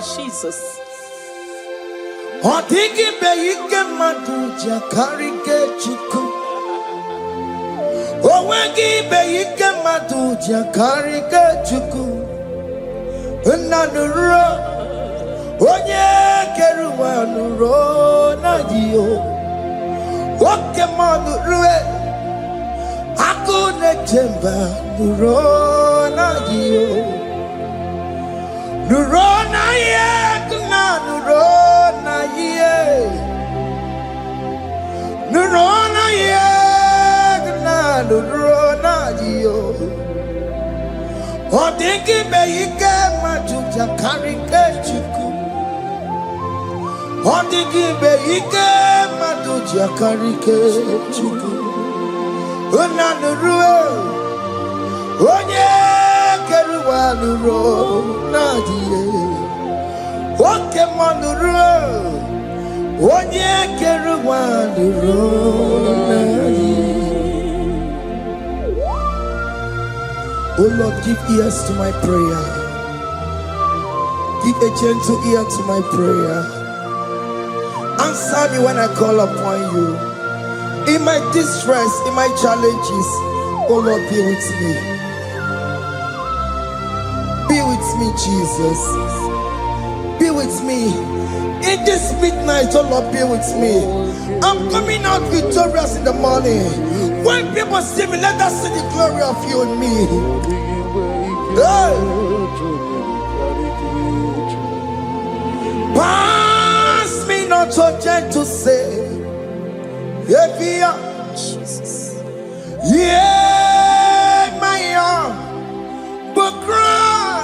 Jesus. Odigi beike maduja karike chuku. Owegi beike maduja karike chuku. Nanuro onye keruwa nuro na dio. Oke Muo rue akune temba nuro na dio. Nuro na ye kuna nuro na ye. Nuro na ye kuna nuro na dio. Odigi beike majuja karike chuku. Odigi beike majuja karike chuku. Unanurue onye keruwa nuro na die. Oke Muo nurue onye keruwa nuro na die. Oh Lord, give ears to my prayer. Give a gentle ear to my prayer. Answer me when I call upon you. In my distress, in my challenges, oh Lord, be with me. Be with me, Jesus. Be with me. In this midnight, oh Lord, be with me. I'm coming out victorious in the morning. When people see me, let us see the glory of you in me. Hey. Pass me not so gentle, say. Jesus. Yeah, my arm, but cry.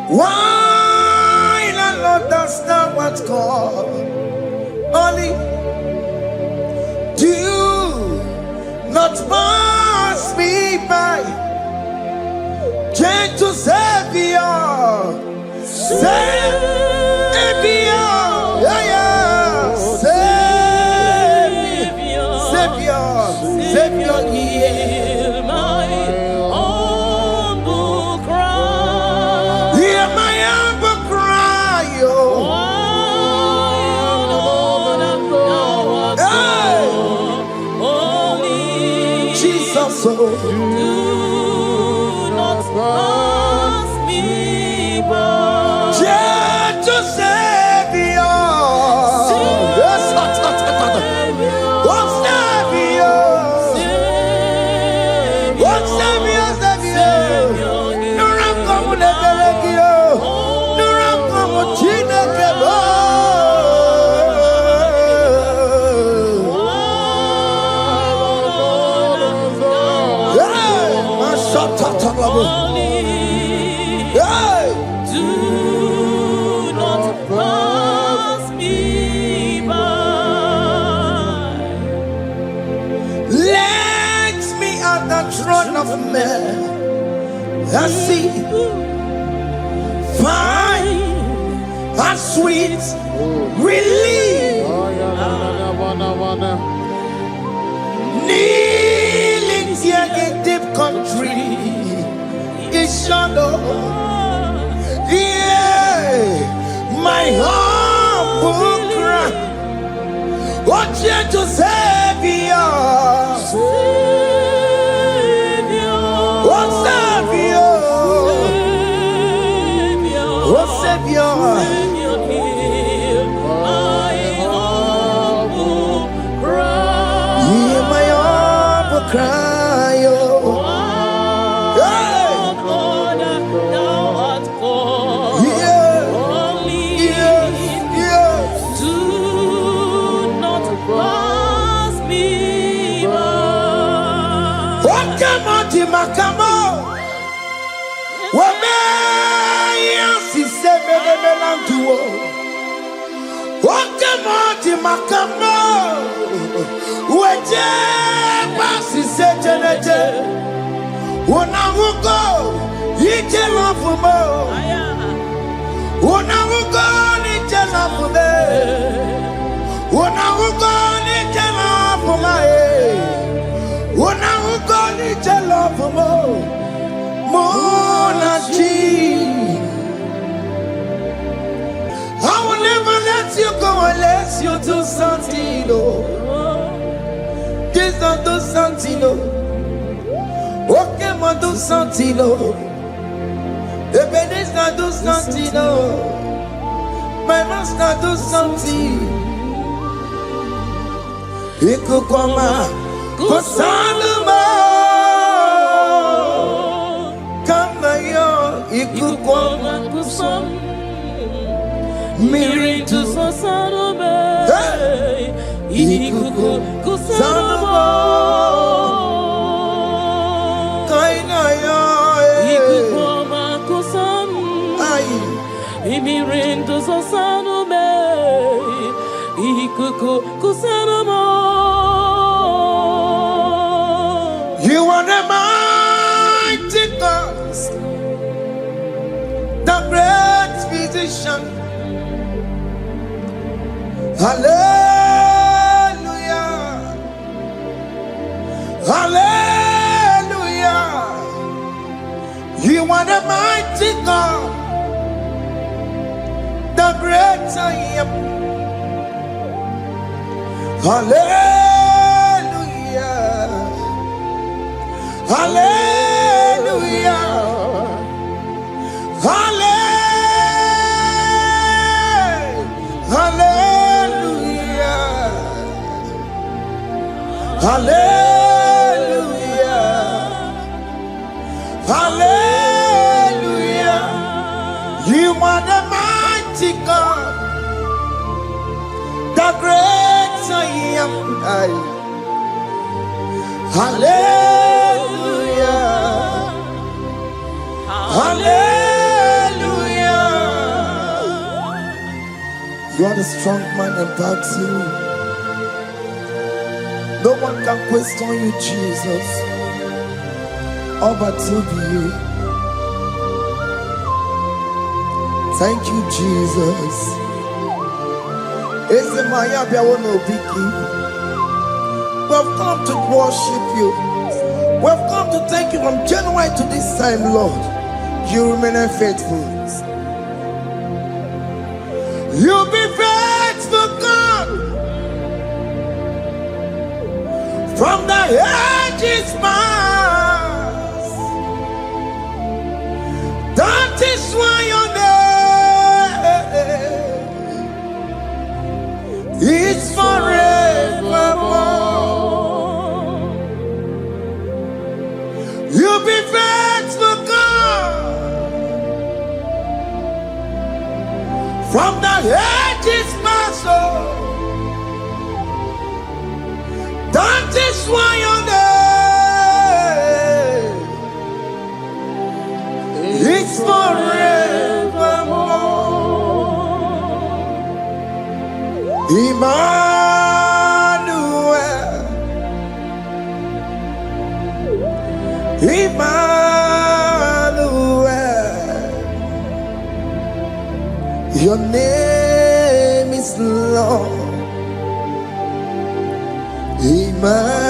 Why not understand what's called? Only do not pass me by. Gentle Savior, Savior, yeah, yeah. Savior, hear my humble cry. Hear my humble cry, oh. Jesus, oh. Do not pass me by. Gentle Savior. I see fine and sweet relief. Kneeling here in deep country is shadow. Yeah, my humble cry. What gentle Savior. Savior, hear my humble cry. Hear my humble cry, oh. God, thou art called. Yes. Do not pass me by. Oke Muo makamo. Oke Muo makamo, weje pasi sejeneje, unamugo ije lafumo, unamugo ije lafume, unamugo ije lafume, unamugo ije lafumo, monachi. do something, oh. Jesus do something, oh. Oke Muo do something, oh. Ebenezer do something, oh. My master do something. Ikukoma kusanuma. Kama yo ikukoma kusam. Miri tu sosanuma. Ikuku kusanuma. Kaina yo ikukoma kusam. Miri tu sosanuma. Ikuku kusanuma. You are the mighty God, the great physician. Hallelujah, hallelujah. You are the mighty God, the great I am. Hallelujah, hallelujah, hallelujah, hallelujah, hallelujah. You are the mighty God, the great I am. Hallelujah, hallelujah. You are the strong man in battle. No one can question you, Jesus. All but to you. Thank you, Jesus. We've come to worship you. We've come to thank you from January to this time, Lord. You remain faithful. You be faithful, God. From the ages past. That is why your name is forevermore. You be faithful, God. From the ages past, that is why your name is forevermore. Emmanuel, Emmanuel, your name is Lord. Emmanuel,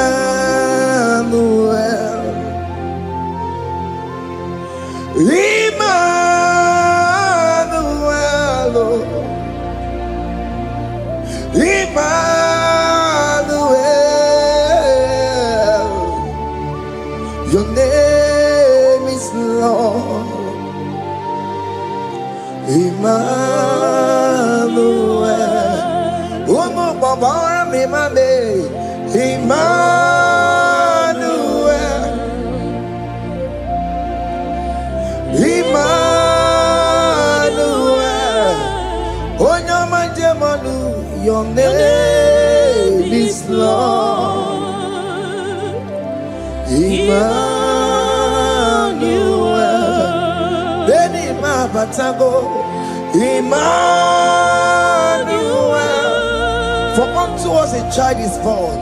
Emmanuel, Emmanuel, your name is Lord. Emmanuel, Umo Baba Mimane, Emmanuel, Emmanuel, Onyama Jemanu, your name is Lord. Emmanuel, Beni Mabatago, Emmanuel. For unto us a child is born,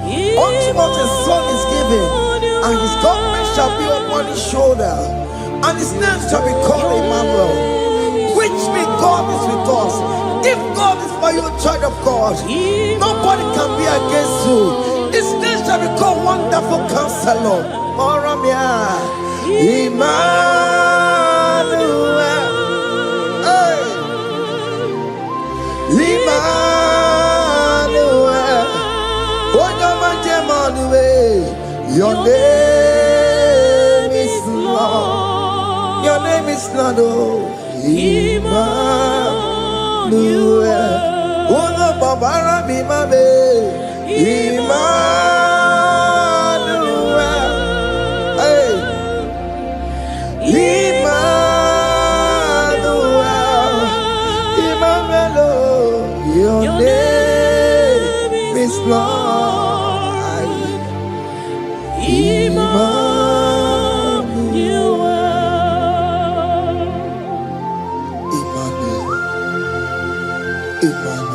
unto us a son is given, and his government shall be upon his shoulder, and his name shall be called Emmanuel, which means God is with us. If God is for you, child of God, nobody can be against you. His name shall be called Wonderful Counselor. Moramia, Emmanuel, hey. Emmanuel. name is Lord. Your name is Lord. Oh, Emmanuel. Uno babara bimabe. Emmanuel. Hey. Emmanuel. Emmanuel. Your name is Lord. Emmanuel. Emmanuel.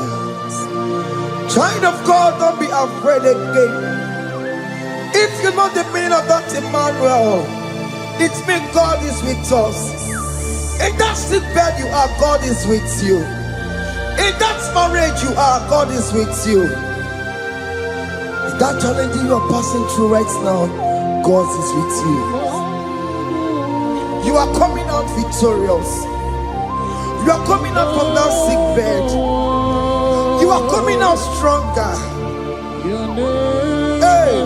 Child of God, don't be afraid again. If you know the meaning of that Emmanuel, it means God is with us. In that sick bed you are, God is with you. In that marriage you are, God is with you. In that challenge you are passing through right now, God is with you. You are coming out victorious. You are coming out from that sick bed. You are coming out stronger. Hey.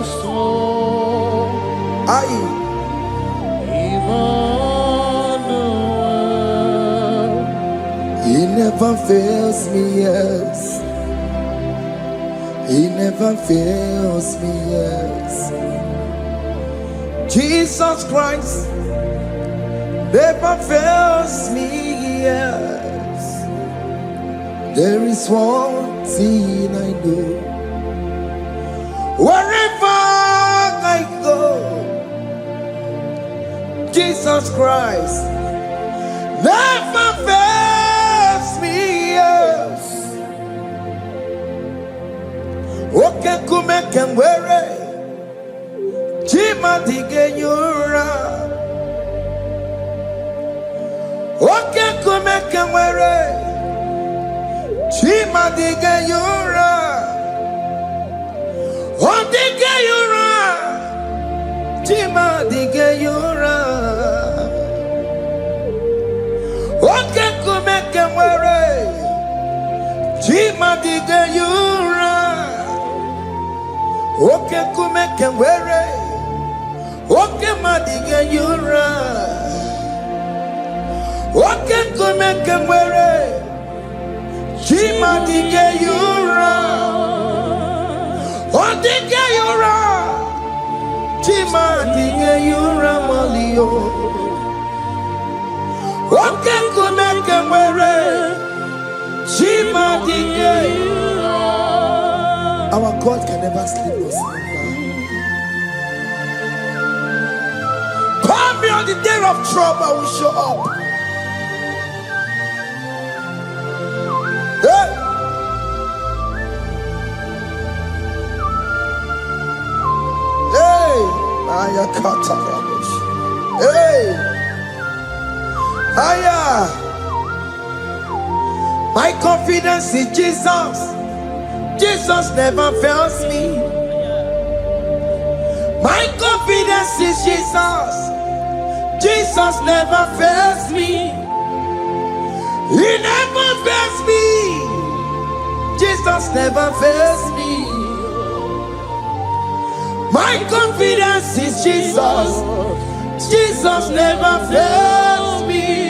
He never fails me, yes. He never fails me, yes. Jesus Christ never fails me, yes. There is one thing I know. Wherever I go, Jesus Christ never fails me, yes. Oke Muo, Chima dige yura. Oke Muo, Chima dige yura. Odige yura. Chima dige yura. Oke Muo, Chima dige yura. Oke Muo, Oke madige yura. Oke Muo, Chima dige yura. Odige yura. Chima dige yura malio. Oke Muo, Chima dige yura. Our God can never sleep or slumber. Call me on the day of trouble, I will show up. Hey! Hey! Aya kata rabosh. Hey! Aya! My confidence in Jesus. Jesus never fails me. My confidence is Jesus. Jesus never fails me. He never fails me. Jesus never fails me. My confidence is Jesus. Jesus never fails me.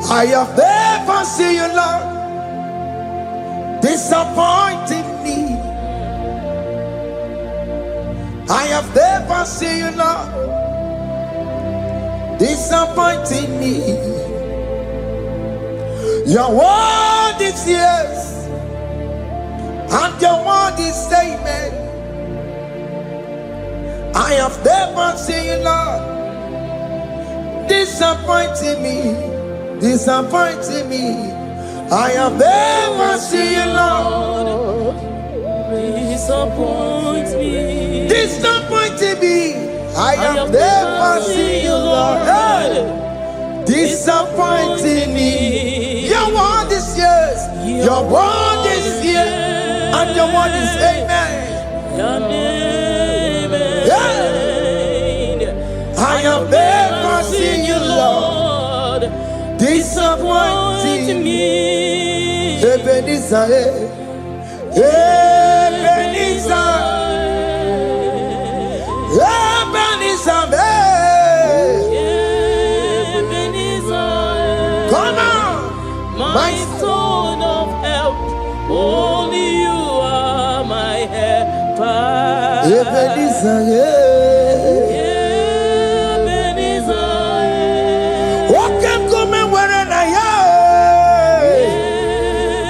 I have never seen you, Lord, disappointing me. I have never seen you, Lord, disappointing me. Your word is yes, and your word is amen. I have never seen you, Lord, disappointing me. Disappointing me. I have never seen you, Lord, disappoint me. Disappointing me. I have never seen you, Lord, disappointing me. Your word is yes, your word is yes, and your word is amen. Your name is I have never seen you, Lord, disappointing me. Ebenezer, Ebenezer, Ebenezer, Ebenezer. Come on, my stone of help. Only you are my helper. Ebenezer, Ebenezer. Oke Muo where na ya.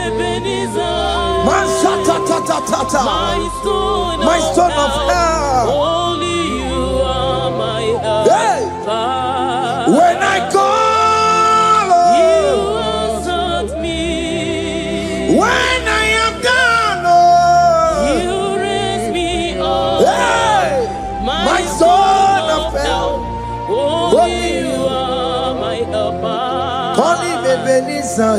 Ebenezer. My stone of help. Only you are my helper. When I call, you answered me. When I am down, you raise me up. My stone of help. Only you are my helper. Call him Ebenezer.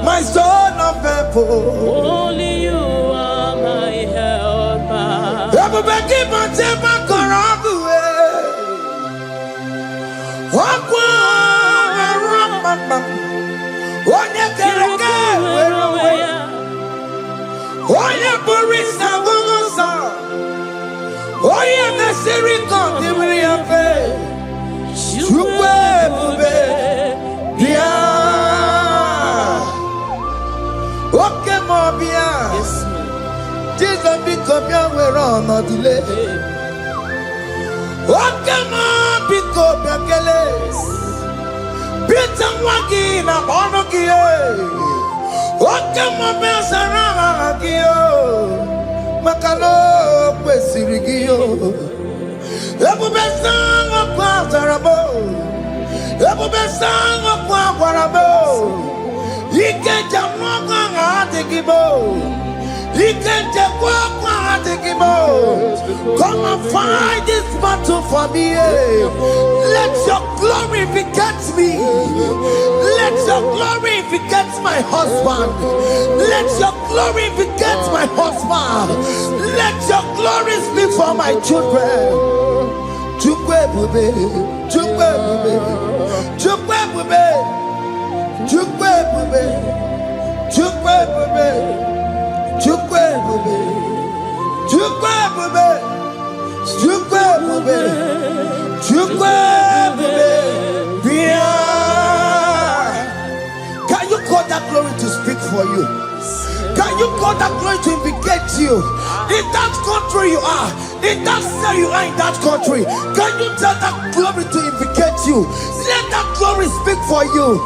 My stone of help, only you are my helper. Everybody but take my corrupt way. Walk on, you can get away. Oh, you Boris Nagosa. Oh, you the Siri continue your pay. You Oke Muo, Jesus become your way on a delay. Oke Muo, become your geles. Peter Wagina, Bonogie. Oke Muo, Saragio. Macano, Pesirigio. Ebu Besang of Quatarabo. Ebu Besang of Quatarabo. He can't jump on He can't jump on Come and fight this battle for me. Let your glory beget me. Let your glory beget my husband. Let your glory beget my husband. Let your glory speak for my children. Chukwe bube, chukwe bube, chukwe bube. Chukwe bube, chukwe bube, chukwe bube, chukwe bube, chukwe bube, chukwe bube. Can you call that glory to speak for you? Can you call that glory to indicate you? In that country you are, in that city you are, in that country, can you tell that glory to indicate you? Let that glory speak for you.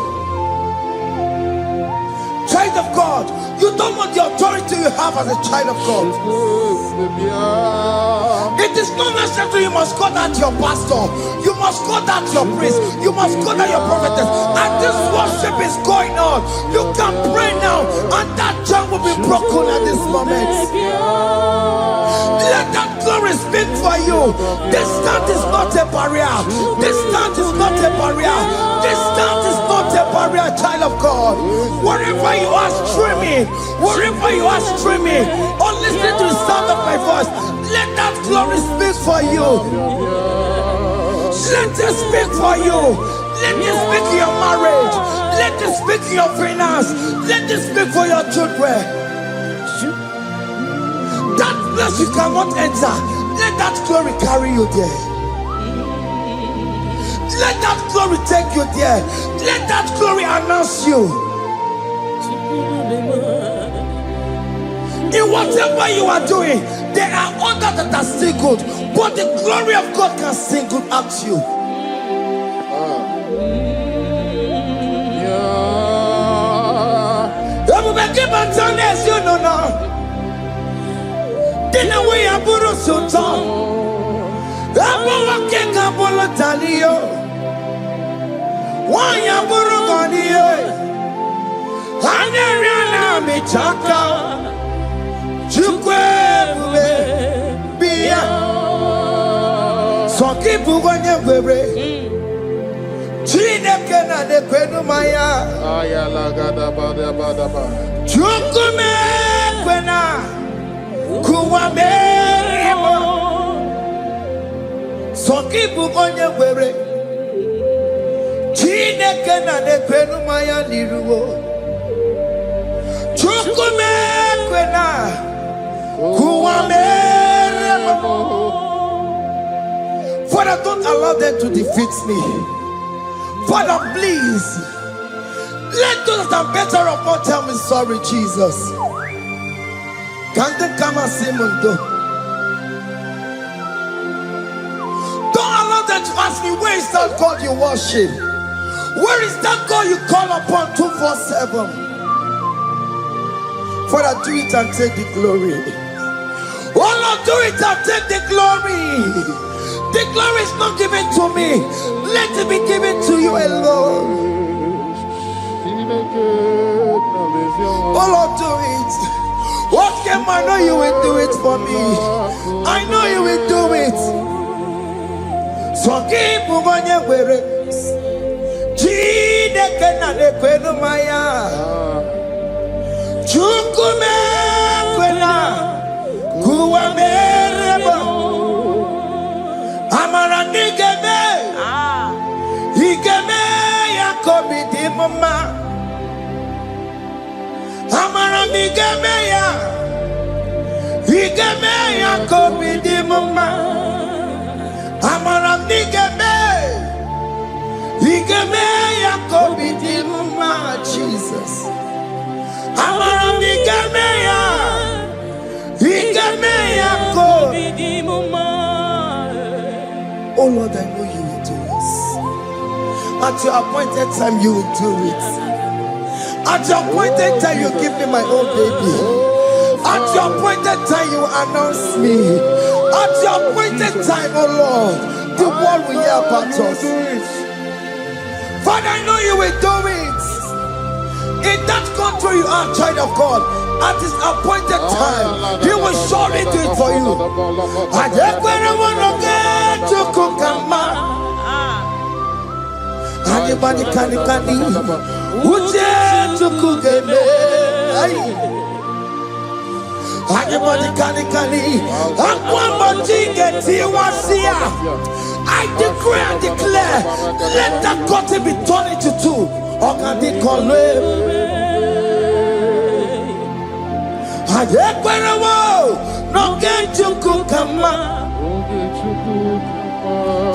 Child of God, you don't want the authority you have as a child of God. It is not necessary you must call that your pastor, you must call that your priest, you must call that your prophetess. And this worship is going on. You can pray now, and that chain will be broken at this moment. Let that glory speak for you. Distance is not a barrier. Distance is not a barrier. Distance is not a barrier, child of God. Wherever you are streaming, wherever you are streaming, or listening to the sound of my voice, let that glory speak for you. Let it speak for you. Let it speak in your marriage. Let it speak in your finance. Let it speak for your children. That place you cannot enter, let that glory carry you there. Let that glory take you there. Let that glory announce you. In whatever you are doing, there are others that are still good, but the glory of God can single out you. You know now. Didn't we have Buru Sultan? Abu Waking Abula Talio. Why Aburu Gania? Aneriana michaka Chukwe Bia Soki Buganya Were Chineke na de kwenu maya Ayala gada bada bada ba Chukume kwena Kuwa meremo Soki Buganya Were Chineke na de kwenu maya niruwo Chukume kwena Kuwa meremo. Father, don't allow them to defeat me. Father, please, let those that are better off not tell me sorry, Jesus. Can't they come and see me? Don't allow them to ask me, where is that God you worship? Where is that God you call upon 247? Father, do it and take the glory. Oh Lord, do it and take the glory. The glory is not given to me. Let it be given to you alone. Oh Lord, do it. Okay, I know you will do it for me. I know you will do it. So keep moving where it is. Chineke na de kwenu maya. Chukume kwena kuwa merebo. Amara nigeme, igeme ya kobi di mama. Amara nigeme ya, igeme ya kobi di mama. Amara nigeme, igeme ya kobi di mama. Jesus. Amara nigeme ya, igeme ya kobi di mama. Oh Lord, I know you will do this. At your appointed time, you will do it. At your appointed time, you give me my own baby. At your appointed time, you announce me. At your appointed time, oh Lord, the world will hear about us. Father, I know you will do it. In that country, you are a child of God. At his appointed time, he will surely do it for you. Anybody can Uje tukugeme. Anybody can I decree and declare, let that curtain be torn into two. No get to cook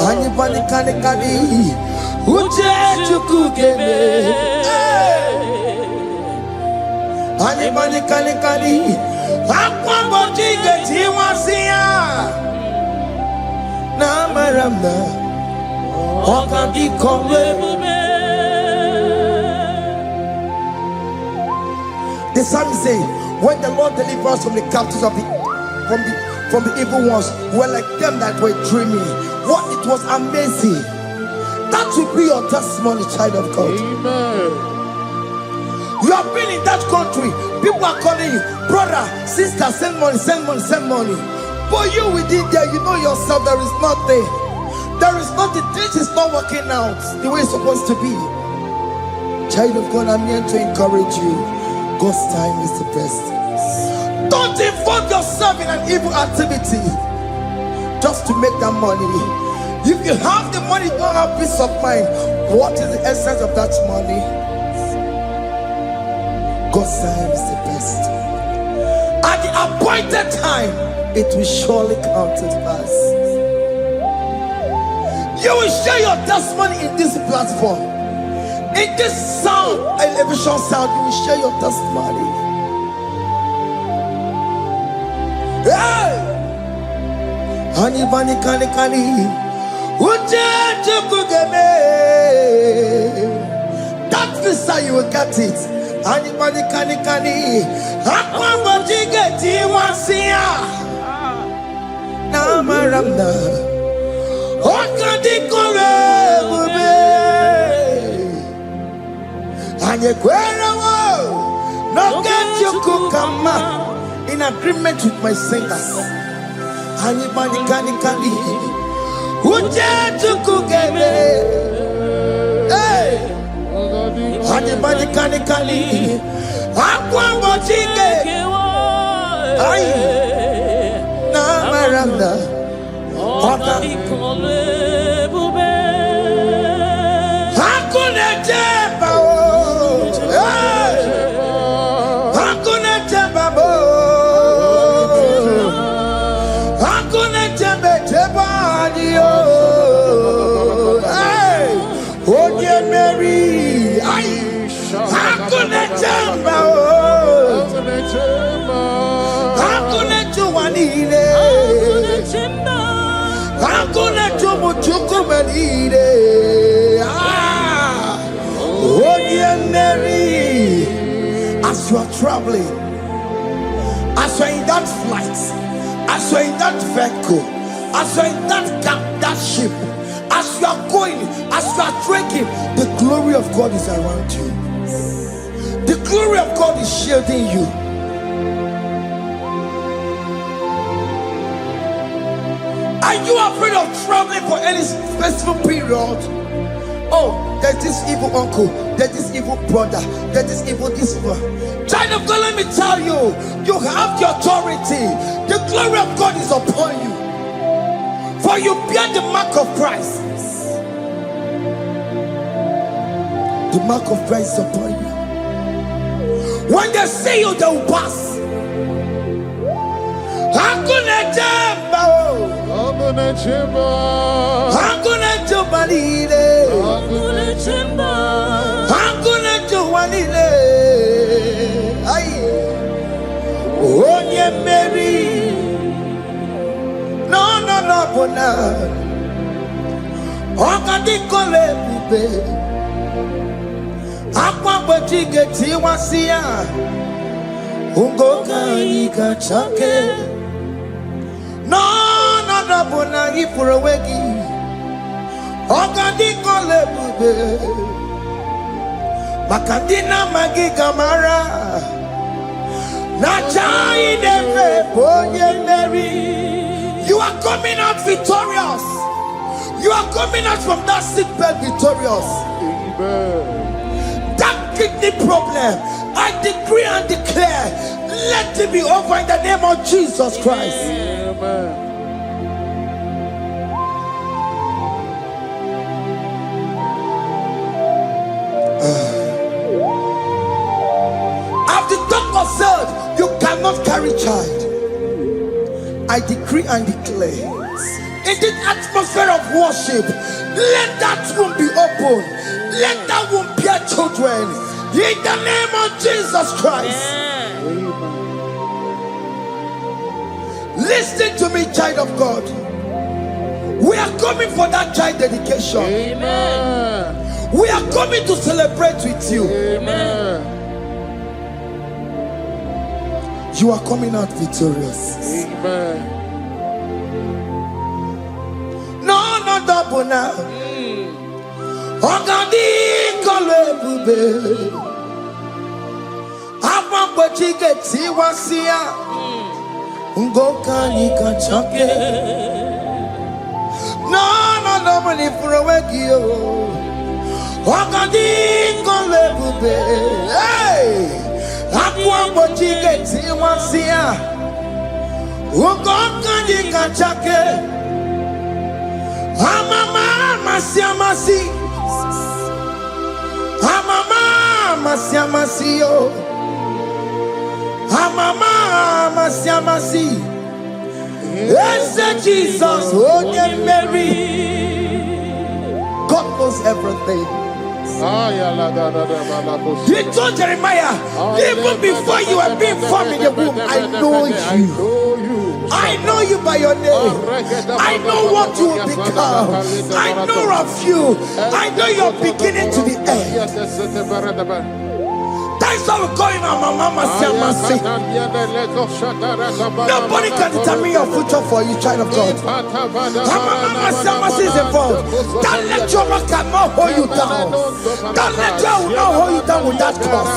Anybody can Uche to cook Anybody can Aqua get you was here. Namaramba Oka di Congo. The psalmist say, when the Lord delivers us from the captives of from the evil ones, we're like them that were dreaming. What it was amazing. That will be your testimony, child of God. Amen. You have been in that country. People are calling you, brother, sister, send money, send money, send money. But you within there, you know yourself, there is nothing. There is nothing. This is not working out the way it's supposed to be. Child of God, I'm here to encourage you. God's time is the best. Don't involve yourself in an evil activity just to make that money. If you have the money, don't have peace of mind. What is the essence of that money? God's time is the best. At the appointed time, it will surely come to pass. You will share your testimony in this platform. In this sound, elevation sound, you will share your testimony. Hey! Honey, bunny, kani, kani. That visa, you will get it. Honey, bunny, kani, kani. Aqua, what you get, you want to see ya. Namaramna. Oka di kore, bube. Anye kwera wo. No get you kukama. In agreement with my singers. Anybody can Uje to kugeme. Hey. Anybody can Aqua watching. Ay. Na maranda. Oka. Hakuna jeba. Hakuna jeba. Hakuna jeba. Hey. Oh dear Mary. Ay. Hakuna jeba. Hakuna juanile. Hakuna jumuchukumelile. Oh dear Mary. As you are traveling, as you are in that flight, as you are in that vehicle, as you are in that ship, as you are going, as you are trekking, the glory of God is around you. The glory of God is shielding you. Are you afraid of traveling for any specific period? Oh, there's this evil uncle, there's this evil brother, there's this evil this one. Child of God, let me tell you, you have the authority. The glory of God is upon you. For you bear the mark of Christ. The mark of Christ is upon you. When they see you, they will pass. Hakuna jamba. Hakuna jamba. Hakuna jubalile. Hakuna jamba. Hakuna jubalile. Ay. Onye Mary. No, bona. Okadi kole bube. Akwa bojige tiwasia. Ungoka ika chake. No, bona ipurowegi. Okadi kole bube. Makadina magiga mara. Nachai neve bonye Mary. You are coming out victorious. You are coming out from that sick bed victorious. Amen. That kidney problem, I decree and declare, let it be over in the name of Jesus Christ. Amen. As the doctor said, you cannot carry child. I decree and declare, in this atmosphere of worship, let that womb be open. Let that womb bear children. In the name of Jesus Christ. Listen to me, child of God. We are coming for that child dedication. Amen. We are coming to celebrate with you. Amen. You are coming out victorious. Amen. No, double now. Ogadi kole bube. Apa bojige tiwasia. Ungoka nika chake. No, mani furawegi yo. Ogadi kole bube. Hey. Akwa bojige tiwasia. Ungoka nika chake. Amama masiamasi. Amama masiamasi yo. Amama masiamasi. Yes, Jesus, oh yeah, Mary. God knows everything. He told Jeremiah, even before you were being formed in the womb, I know you. I know you by your name. I know what you will become. I know of you. I know your beginning to the end. That's how we're going on, Mama Siamasi. Nobody can determine your future for you, child of God. Mama Siamasi is involved. Don't let your rock not hold you down. Don't let your not hold you down with that cross.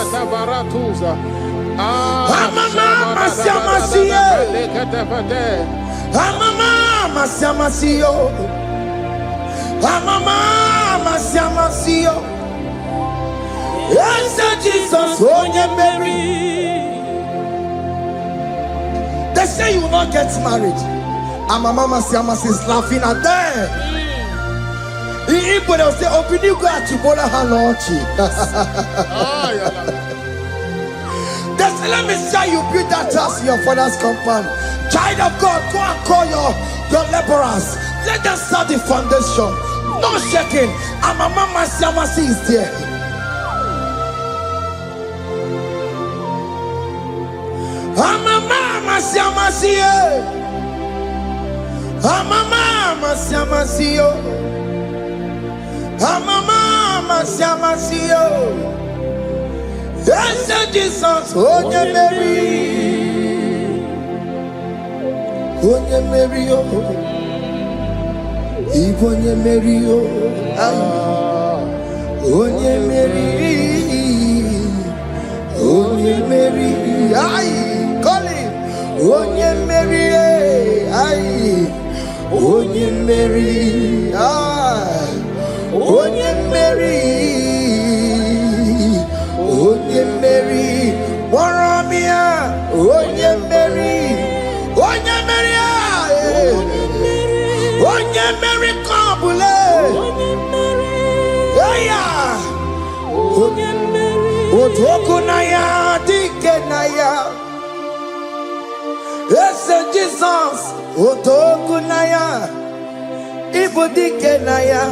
Amama masiamasiyo. Amama masiamasiyo. Amama masiamasiyo. Yes, Jesus, oh yeah, Mary. They say you will not get married. And my mama Siamasi is laughing at them. In Igbo, they'll say, open you go at Chibola Hanochi. They say, let me say you build that house in your father's compound. Child of God, go and call your laborers. Let them start the foundation. No shaking. And my mama Siamasi is there. Amama Siamasiyo. Amama Siamasiyo. Amama Siamasiyo. Yes, Jesus, Onye Mary. Onye Mary, Onye Mary, Onye Mary, Onye Mary, call him. Onye Mary, Onye Mary, Onye Mary, Onye Mary, Waramia, Onye Mary, Onye Mary, Onye Mary, Kabule, Onye Mary, Otokunaya, Dikenaya. Yes, Jesus, Otokunaya, Ibudikenaya,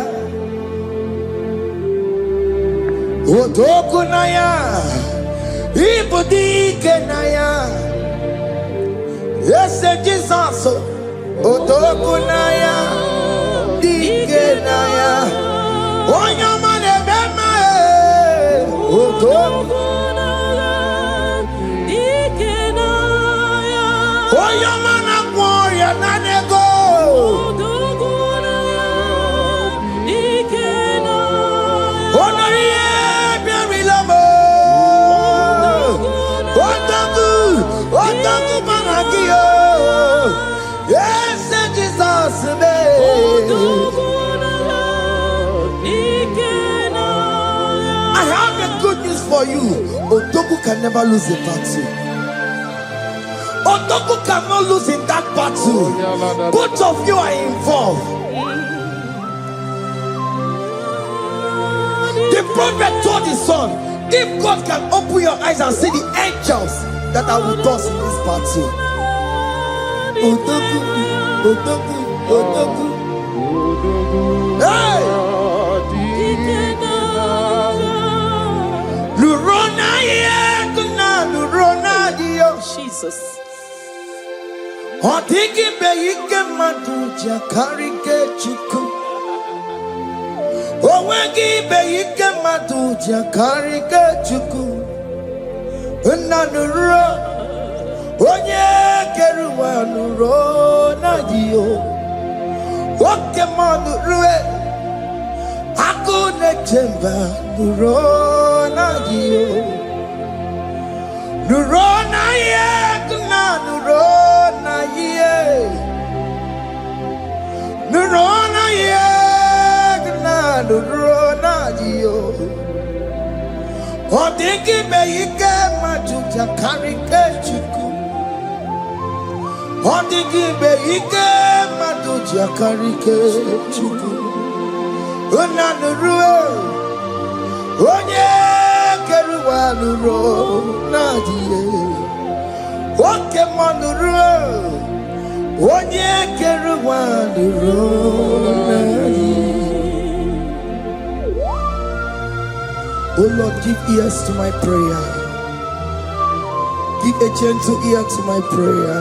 Otokunaya, Ibudikenaya. Yes, Jesus, Otokunaya, Dikenaya. Onyamane bema, Otokunaya, Dikenaya. Oyamana warrior nanego. Onoye biarilamo. Otaku managio. Yes, Jesus me. I have a good news for you. Otoku can never lose a battle. Otoku cannot lose in that battle. Both of you are involved. The prophet told his son, if God can open your eyes and see the angels that are with us in this battle. Otoku, Otoku, Otoku. Hey! Lurona yekuna, Lurona dio. Jesus. Otiki beike maduja karike chuku. Owegi beike maduja karike chuku. Unanuro. Onye keruwa nuro na dio. Oke Muo nurue. Akune chemba nuro na dio. Nuro na ye kuna nuro. Nurona yegna nurona dio. Odingi beike majuja karike chuku. Odingi beike majuja karike chuku. Una nurue. Onye keruwa nurona dio. Oke Muo nurue. Onye keruwa nurona. Oh Lord, give ears to my prayer. Give a gentle ear to my prayer.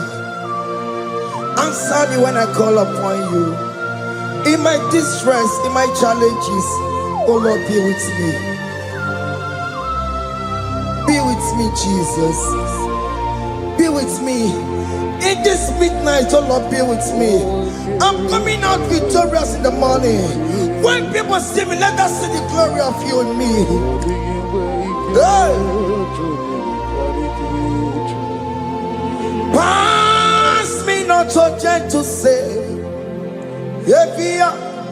Answer me when I call upon you. In my distress, in my challenges, oh Lord, be with me. Be with me, Jesus. Be with me. In this midnight, oh Lord, be with me. I'm coming out victorious in the morning. When people see me, let us see the glory of you in me. Hey. not so gentle say,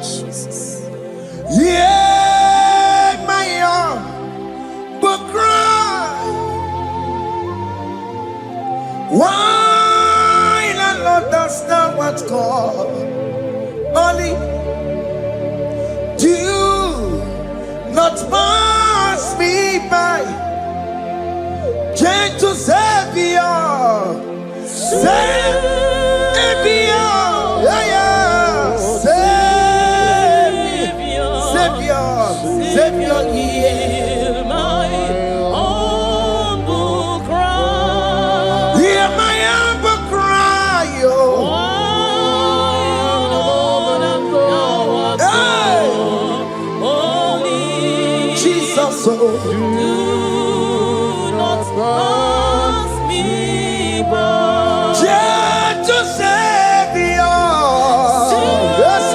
Jesus. Yeah, my arm, but cry. Why not understand what's called? Only do not pass me by. Gentle Savior, Savior, yeah, Savior, hear my humble cry. Hear my humble cry, oh. Only Jesus, oh. do not pass me by. Gentle Savior, yes,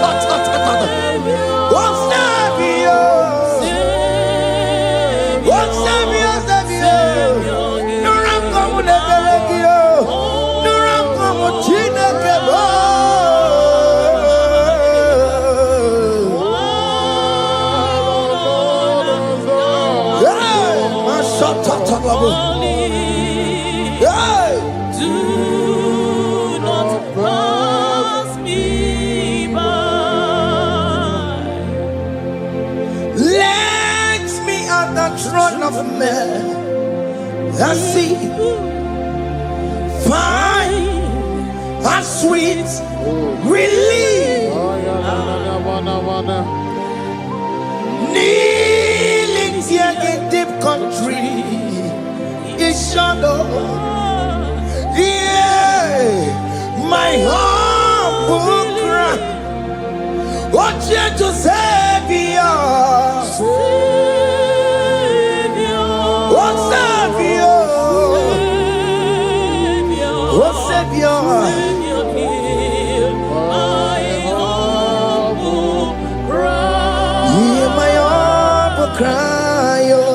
do not pass me by. Let me at the throne of men and see, find a sweet relief. Kneeling here in deep country is shadow. Yeah, my humble cry. Oh, gentle Savior, oh Savior, oh Savior, hear my humble cry. hear my humble cry, oh.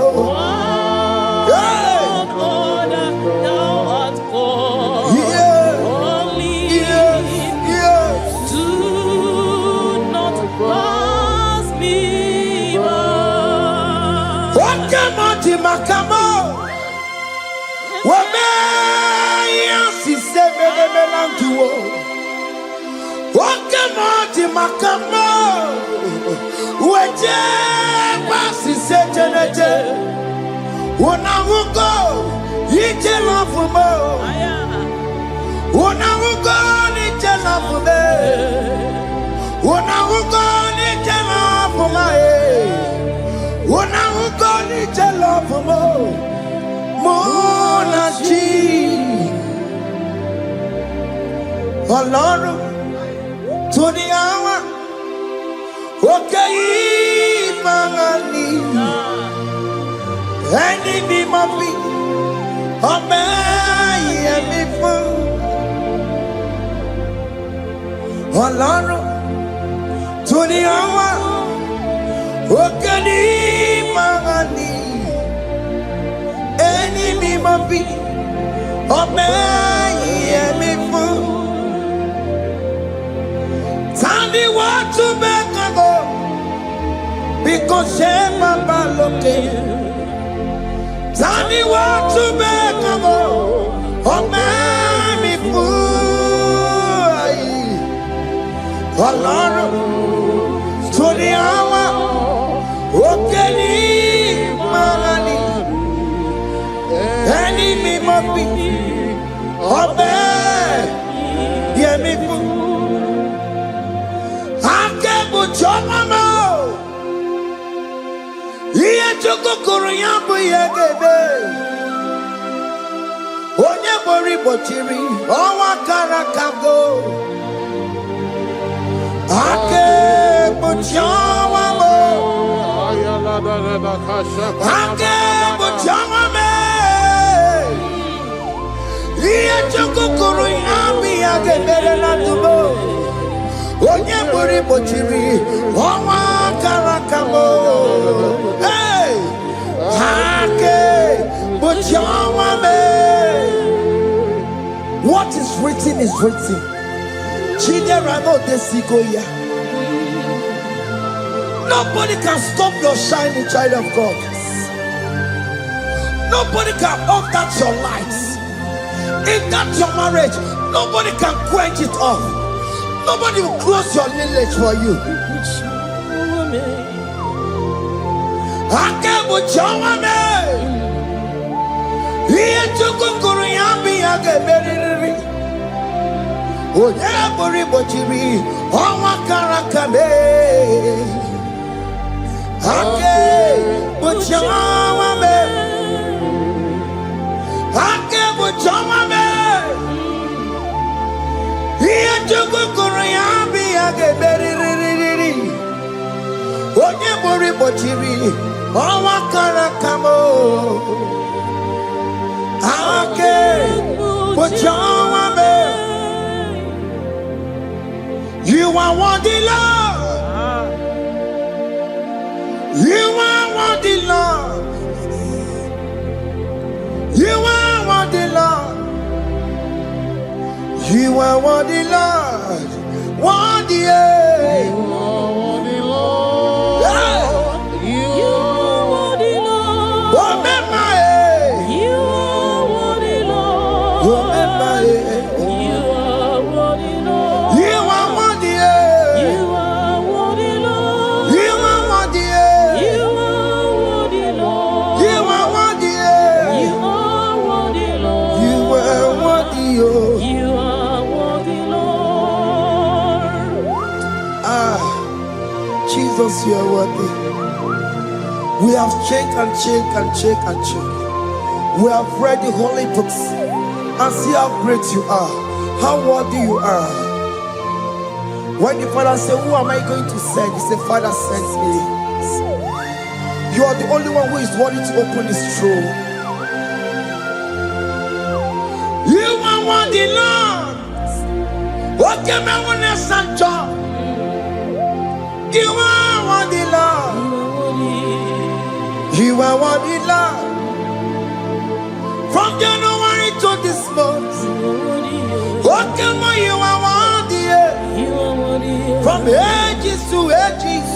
Oke Muo makamo, wameya sise melantuo. Oke Muo makamo, weje sise jeneje. Unahugo ije lafumo, unahugo ije lafume, unahugo ije lafume. Unahugo ije lafumo, monaji. Ọlọ́run tó ní àwa òkè ìmọ̀rànì ẹni bí mo fi ọbẹ̀ yẹn mi fún. Ọlọ́run tó ní àwa òkè ìmọ̀rànì ẹni bí mo fi ọbẹ̀ yẹn mi fún. Tani wọ́n tún bẹ́ẹ̀ kankan bí kò ṣe bàbá lókè. Tani wọ́n tún bẹ́ẹ̀ kankan ọmọ mi fún ayé. Ọlọ́run tó ní àwa òkè ní ìmọ̀rànì ẹni mímọ́ bí ọbẹ̀ yẹn mi fún. Chomamo, iye chukukuru yambu yegebe. Onye mori bochiri, owa karakago. Ake buchawamo, ake buchawame. Iye chukukuru yambu yegebe na tubo. Onye mori bochiri, owa karakamo. Hey, hake buchawame. What is written is written. Chidera no desikoya. Nobody can stop your shining, child of God. Nobody can off that your lights. In that your marriage, nobody can quench it off. Nobody will close your lineage for you. You are worthy, Lord. You are worthy, Lord. You are worthy, Lord. You are worthy, Lord. Worthy, You are worthy, Lord. You are worthy, Lord. oh, mema, You are worthy, Lord. oh, mema, You are worthy, Lord. you are worthy, You are worthy, Lord. you are worthy, You are worthy, Lord. you are worthy, You are worthy, Lord. you are worthy, oh. You are worthy, Lord. Ah, Jesus, you are worthy. We have checked and checked and checked and checked. We have read the holy books and see how great you are, how worthy you are. When the Father said, who am I going to send? He said, Father, send me. You are the only one who is worthy to open this throne. You are worthy, Lord. Oke Muo Sancho. You are worthy, Lord. You are worthy, Lord. From January to this month. Oke Muo, you are worthy. From ages to ages.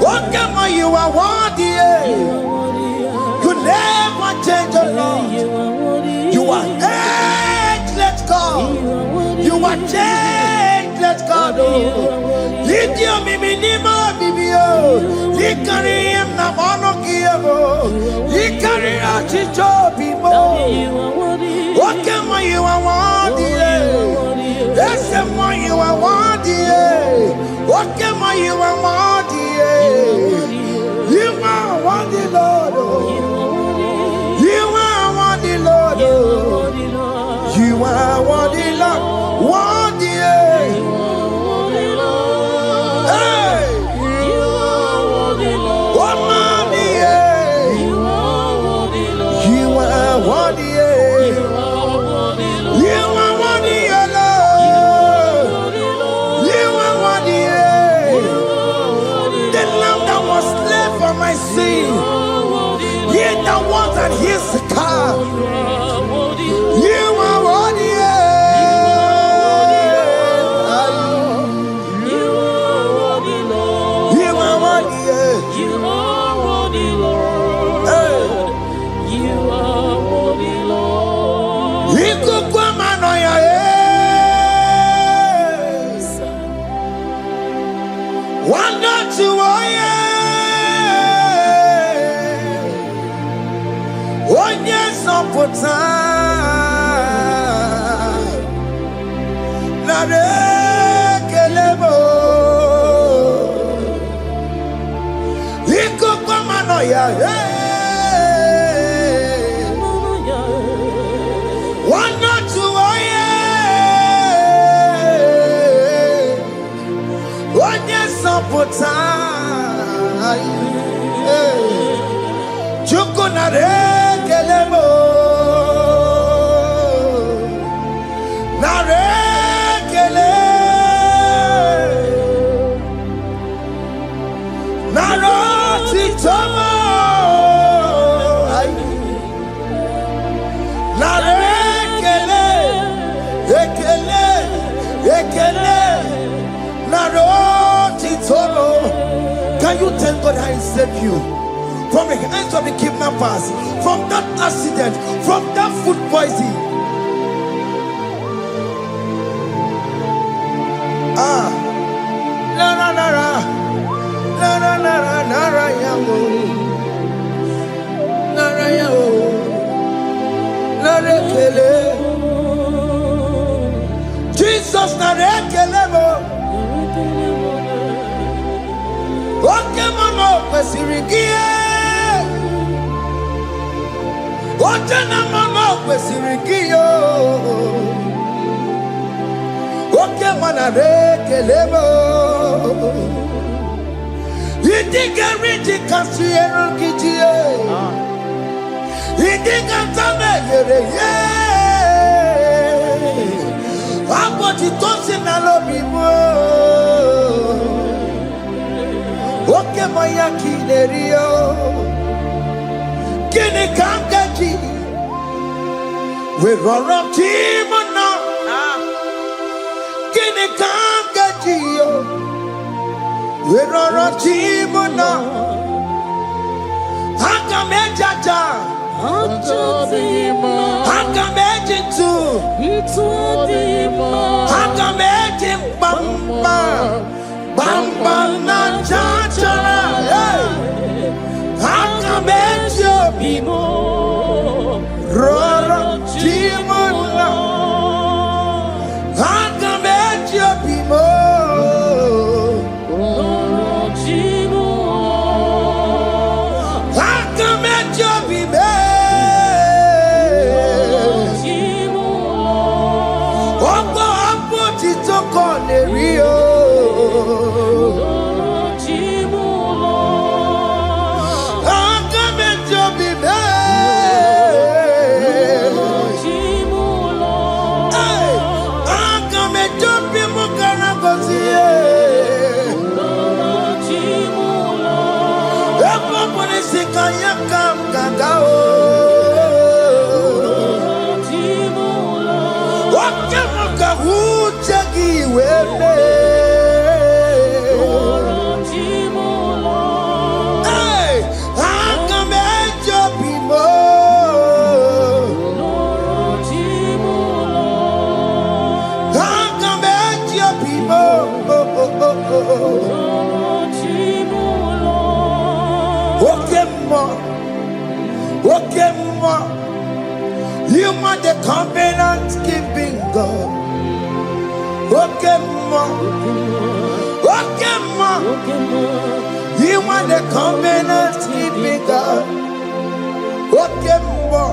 Oke Muo, you are worthy. You never change, oh Lord. You are ageless God. You are changeless God. Lidio miminimo bibio. Likari em na mono kiemo. Likari achicho bimo. Oke Muo, you are worthy. Ese Muo, you are worthy. Oke Muo, you are worthy. You are worthy, Lord. You are worthy, Lord. You are worthy, Lord. Worthy. Hey. Oh, mommy. You are worthy. You are worthy, Lord. You are worthy. The lamb that was slain for my sin. He that was and he's the car. You are worthy. You are worthy. One not to oh yes, up for time. Not a kelebo. He could come on, one not to oh yes, up for time. Chukunare kelebo. Ekele Naro Titolo. Can you thank God I saved you from the hands of the kidnappers, from that accident, from that food poisoning? Ah, Nara Nara Nara Nara Nara Yamu Nara Yamu Nara Kele Jesus Nara Kele Mo Oke Muo Kwesirigie Ojana Muo Kwesirigie Oke Muo Nara Kele Mo Idiga Riji Kasiero Kijie Idiga Tame Yere Ye Aboti Tosi Nalobi Mo Oke Moya Kinerio Kini Kangaji We Roro Timona Kini Kangaji We Roro Timona Hakamejaja Hakamejitu Hakamejim Bamba Bamba na chachara Hakamejio Bimo Roro Chimona Hakamejio Bimo Roro Chimona Hakamejio Bimo Ogo Apo Titoko Nerio Oke Muo, you are the covenant keeping God. Oke Muo, you are the covenant keeping God. Oke Muo,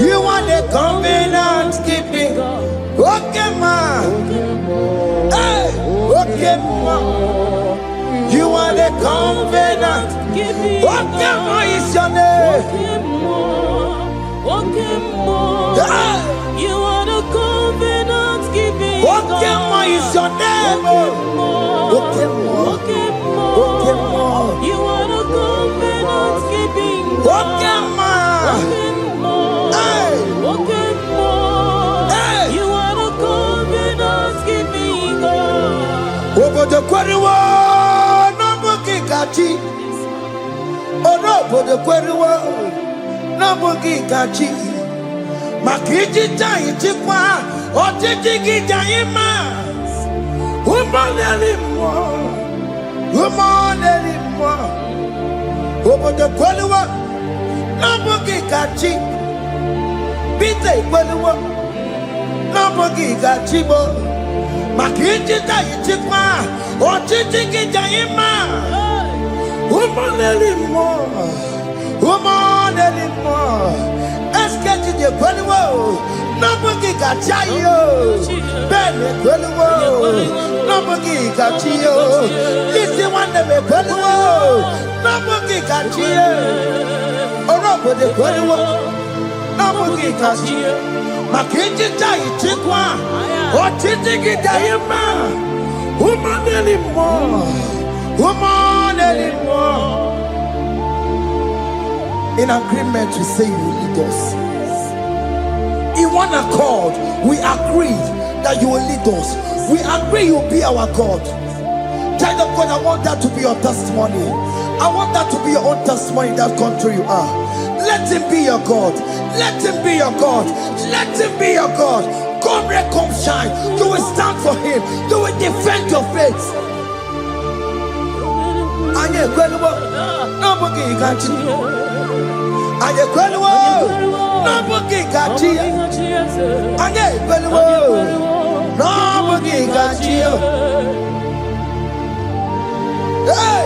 you are the covenant keeping God. Oke Muo, you are the covenant. Oke Muo is your name. Oke Muo, you are the covenant keeping God. Oke Muo is your name. Oke Muo, you are the covenant keeping God. Oke Muo, you are the covenant keeping God. Obodo kweriwo n'obugi kachi. Obodo kweriwo n'obugi kachi. Maka ijija ichikwa ọchịchị gị jaghị mma. Ụmụneli mmụọ. Obodo kweriwo n'obugi kachi. Peter kweriwo n'obugi kachi bo. Maka ijija ichikwa ọchịchị gị jaghị mma. Ụmụneli mmụọ. Eskeji je kweliwo n'obugi kachi yo. Bene kweliwo n'obugi kachi yo. Isi nwanne me kweliwo n'obugi kachi yo. Orobodo kweliwo n'obugi kachi yo. Maka ijija ichikwa ọchịchị gị jaghị mma. Ụmụneli mmụọ. In agreement, we say you lead us. in one accord, we agreed that you will lead us. We agree you will be our God. Child of God, I want that to be your testimony. I want that to be your own testimony in that country you are. Let him be your God. Let him be your God. Let him be your God. Come rain, come shine. You will stand for him. You will defend your faith. Anye kwelwo, nobody can cheat. Anye kwelwo, nobody can cheat. Anye kwelwo, nobody can cheat. Hey!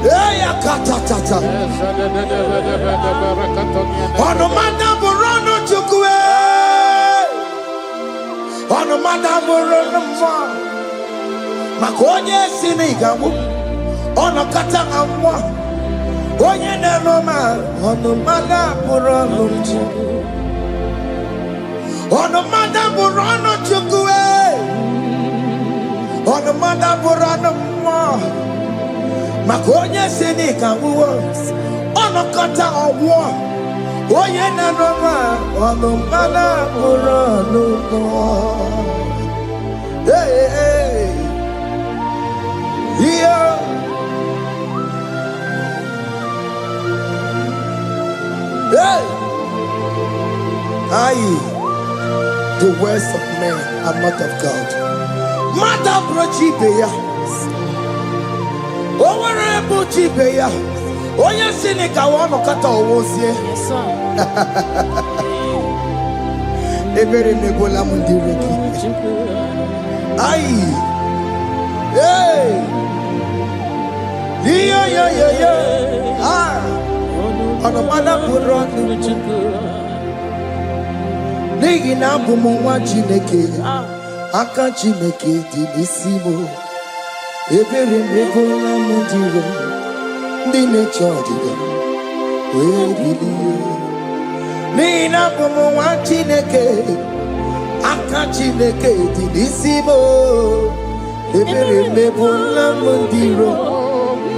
Hey, akatata. Ono madaborono chukwe. Ono madaborono mwa. Makonye sinigamu. Ono kata amwa. Onye nenoma. Ono madaborono chukwe. Ono madaborono chukwe. Ono madaborono mwa. Makonye sinigamu. Ono kata amwa. Onye nenoma. Ono madaborono mwa. Hey, hey. Yeah. Hey. Aye. The words of men are not of God. Mata brochibeya. Owere brochibeya. Oya sinika wano kata owosie. Yes, sir. Ebere nebola mundireki. Aye. Hey! Yeah. Ah! On a mother put on the Nigi na bumu wa chineke. Aka chineke di nisimo. Ebere mebola mundiro. Dine chodiga. We believe. Nigi na bumu wa chineke. Aka chineke di nisimo. Ebere mebola mundiro,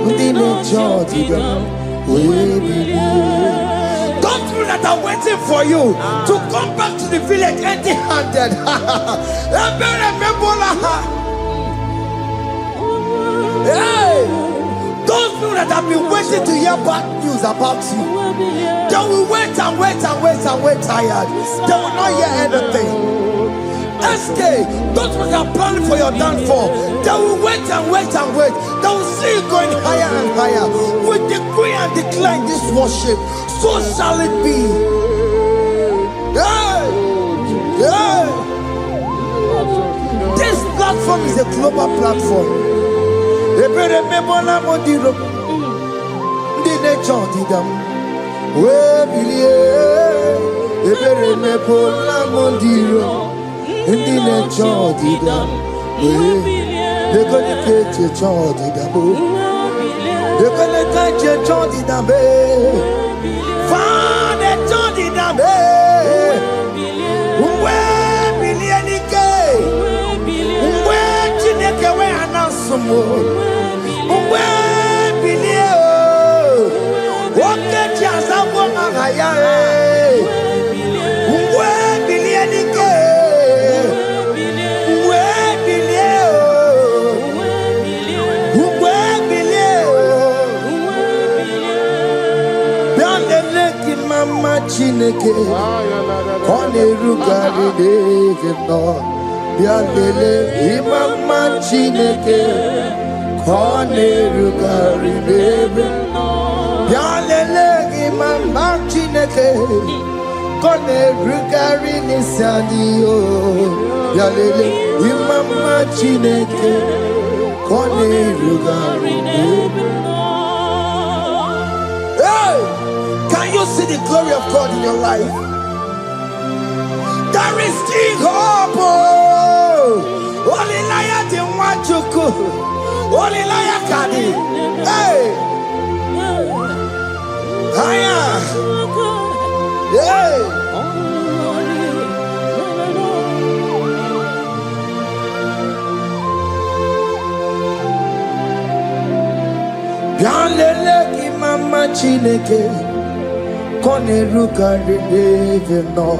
mundine chodiga, we believe. Don't you that are waiting for you to come back to the village empty-handed. Ebere mebola. Hey, those people that have been waiting to hear bad news about you, they will wait and wait tired. They will not hear anything. SK, those who are planning for your downfall, they will wait and wait. They will see you going higher and higher. We decree and declare in this worship, so shall it be. Yeah. This platform is a global platform. Ebere mebola modiro, ndi nature didam. We believe. Ebere mebola modiro. Indi ne chodi dam, de kone keche chodi dam, de kone keche chodi dam, fa de chodi dam, uwe bilieni ke, uwe chineke we anasumo, uwe bilie o, oke chiasawo ngaya uwe bilieni ke. Mama Chineke, Kone Rugari David no, Bialele, Mama Chineke, Kone Rugari David no, Bialele, Mama Chineke, Kone Rugari Nisadio, Bialele, Mama Chineke, Kone Rugari David no. Can you see the glory of God in your life? There is still hope. Only liar didn't want you to. Only liar can. Hey. Hiya. Hey. Bialele ki mama Chineke. Koneruka Rebe no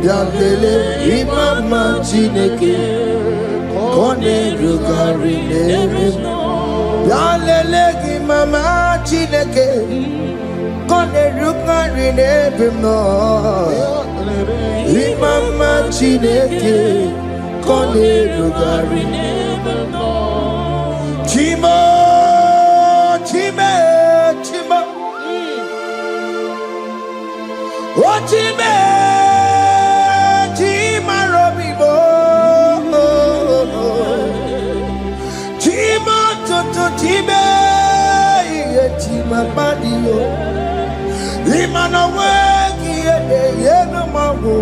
Yalele Imama Chineke Koneruka Rebe Yalele Imama Chineke Koneruka Rebe no Imama Chineke Koneruka Rebe no Chimo Chime Chimo Ochime, Chima Robibo, Chima Toto Chime, Chima Badio, Imana Wagi, Yeno Mabu,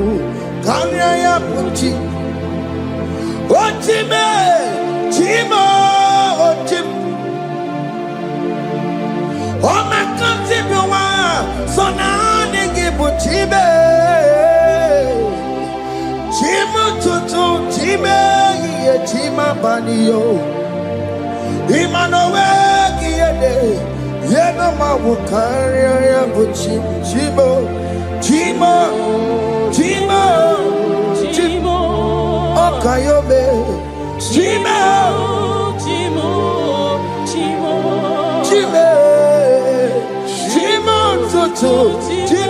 Kanya Puchi, Ochime, Chima, Ochim, Oh my country, so now. Chibe, Chima Tutu, Chime, Chima Banio, Imanowe, Yenoma Wukaria, Chibo, Chima, Chima, Chimo, Okayobe, Chima, Chimo, Chimo, Chime, Chima Tutu, Chime.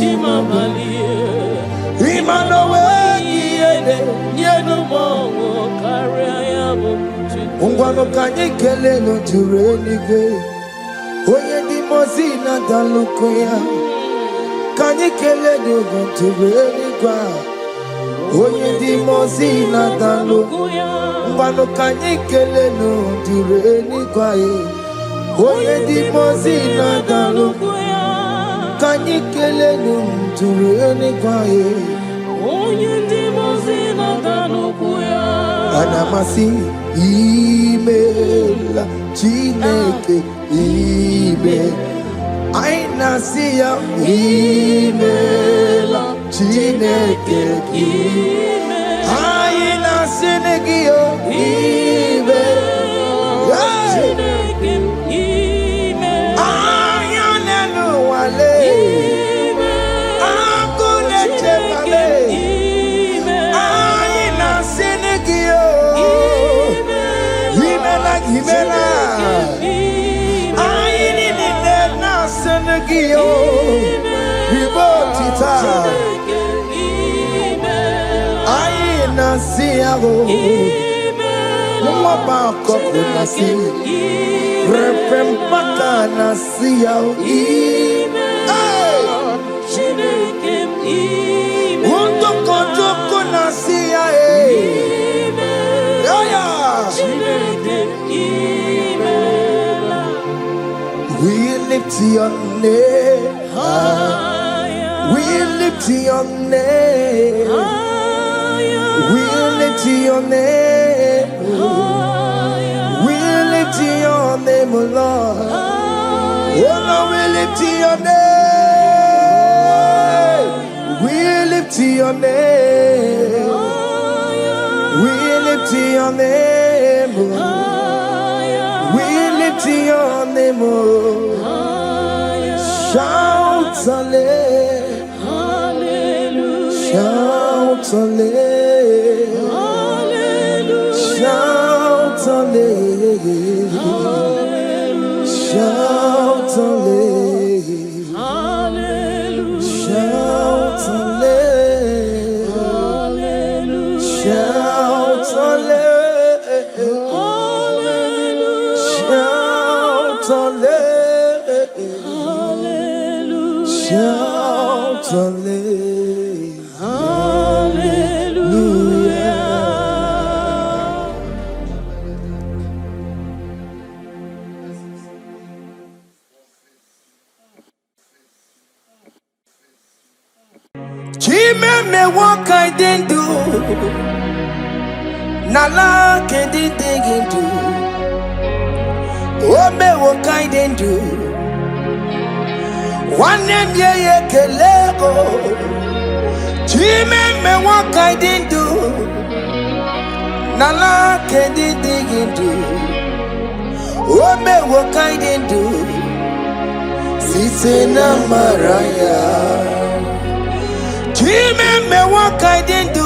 Chima Malie, Imanowe, Yeno Carriamo, Ungwano Kanyekele no Turenike, Oye di Mozina Dalukoya, Kanyekele no Turenika, Oye di Mozina Dalukoya, Ungwano Kanyekele no Turenika, Oye di Mozina Dalukoya. Kanyikele nunturene kwae onye ndi mozina danukuya anamasi imela Chineke ime aina siya imela Chineke ime aina sinegio ime Chineke ime ayanelu wale Himela, I need it now, Senegio, Ribotita, I Nasiago, Mumabako, Nasi, Repempaka Nasiao, Wundoko Nasia, we lift your name higher. We lift your name higher. We lift your name higher. We lift your name, Lord. Oh no, we lift your name. We lift your name. We lift your name. We lift your name. Shout hallelujah. Shout hallelujah. Shout hallelujah. Shout hallelujah. Shout hallelujah. Shout hallelujah. Shout hallelujah. Shout hallelujah. Chime me what I didn't do. Nala can't dig into. Oh me what I didn't do. One name ye kelego. Chime me what I didn't do. Nala can't dig into. Oh me what I didn't do. Site na maraya. Chime me what I didn't do.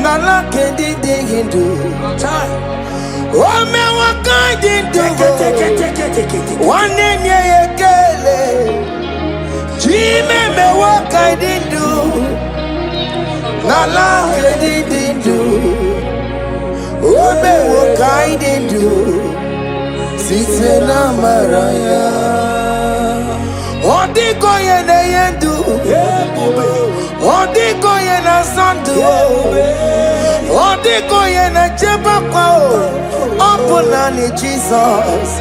Nala didn't do. Oh me what I didn't do. One name ye kele. Chime me what I didn't do. Nala didn't do. Oh me what I didn't do. Site na maraya. Odiko ye na yendu. Odiko ye na sandu. Odiko ye na chepakwa. Opuna ni Jesus.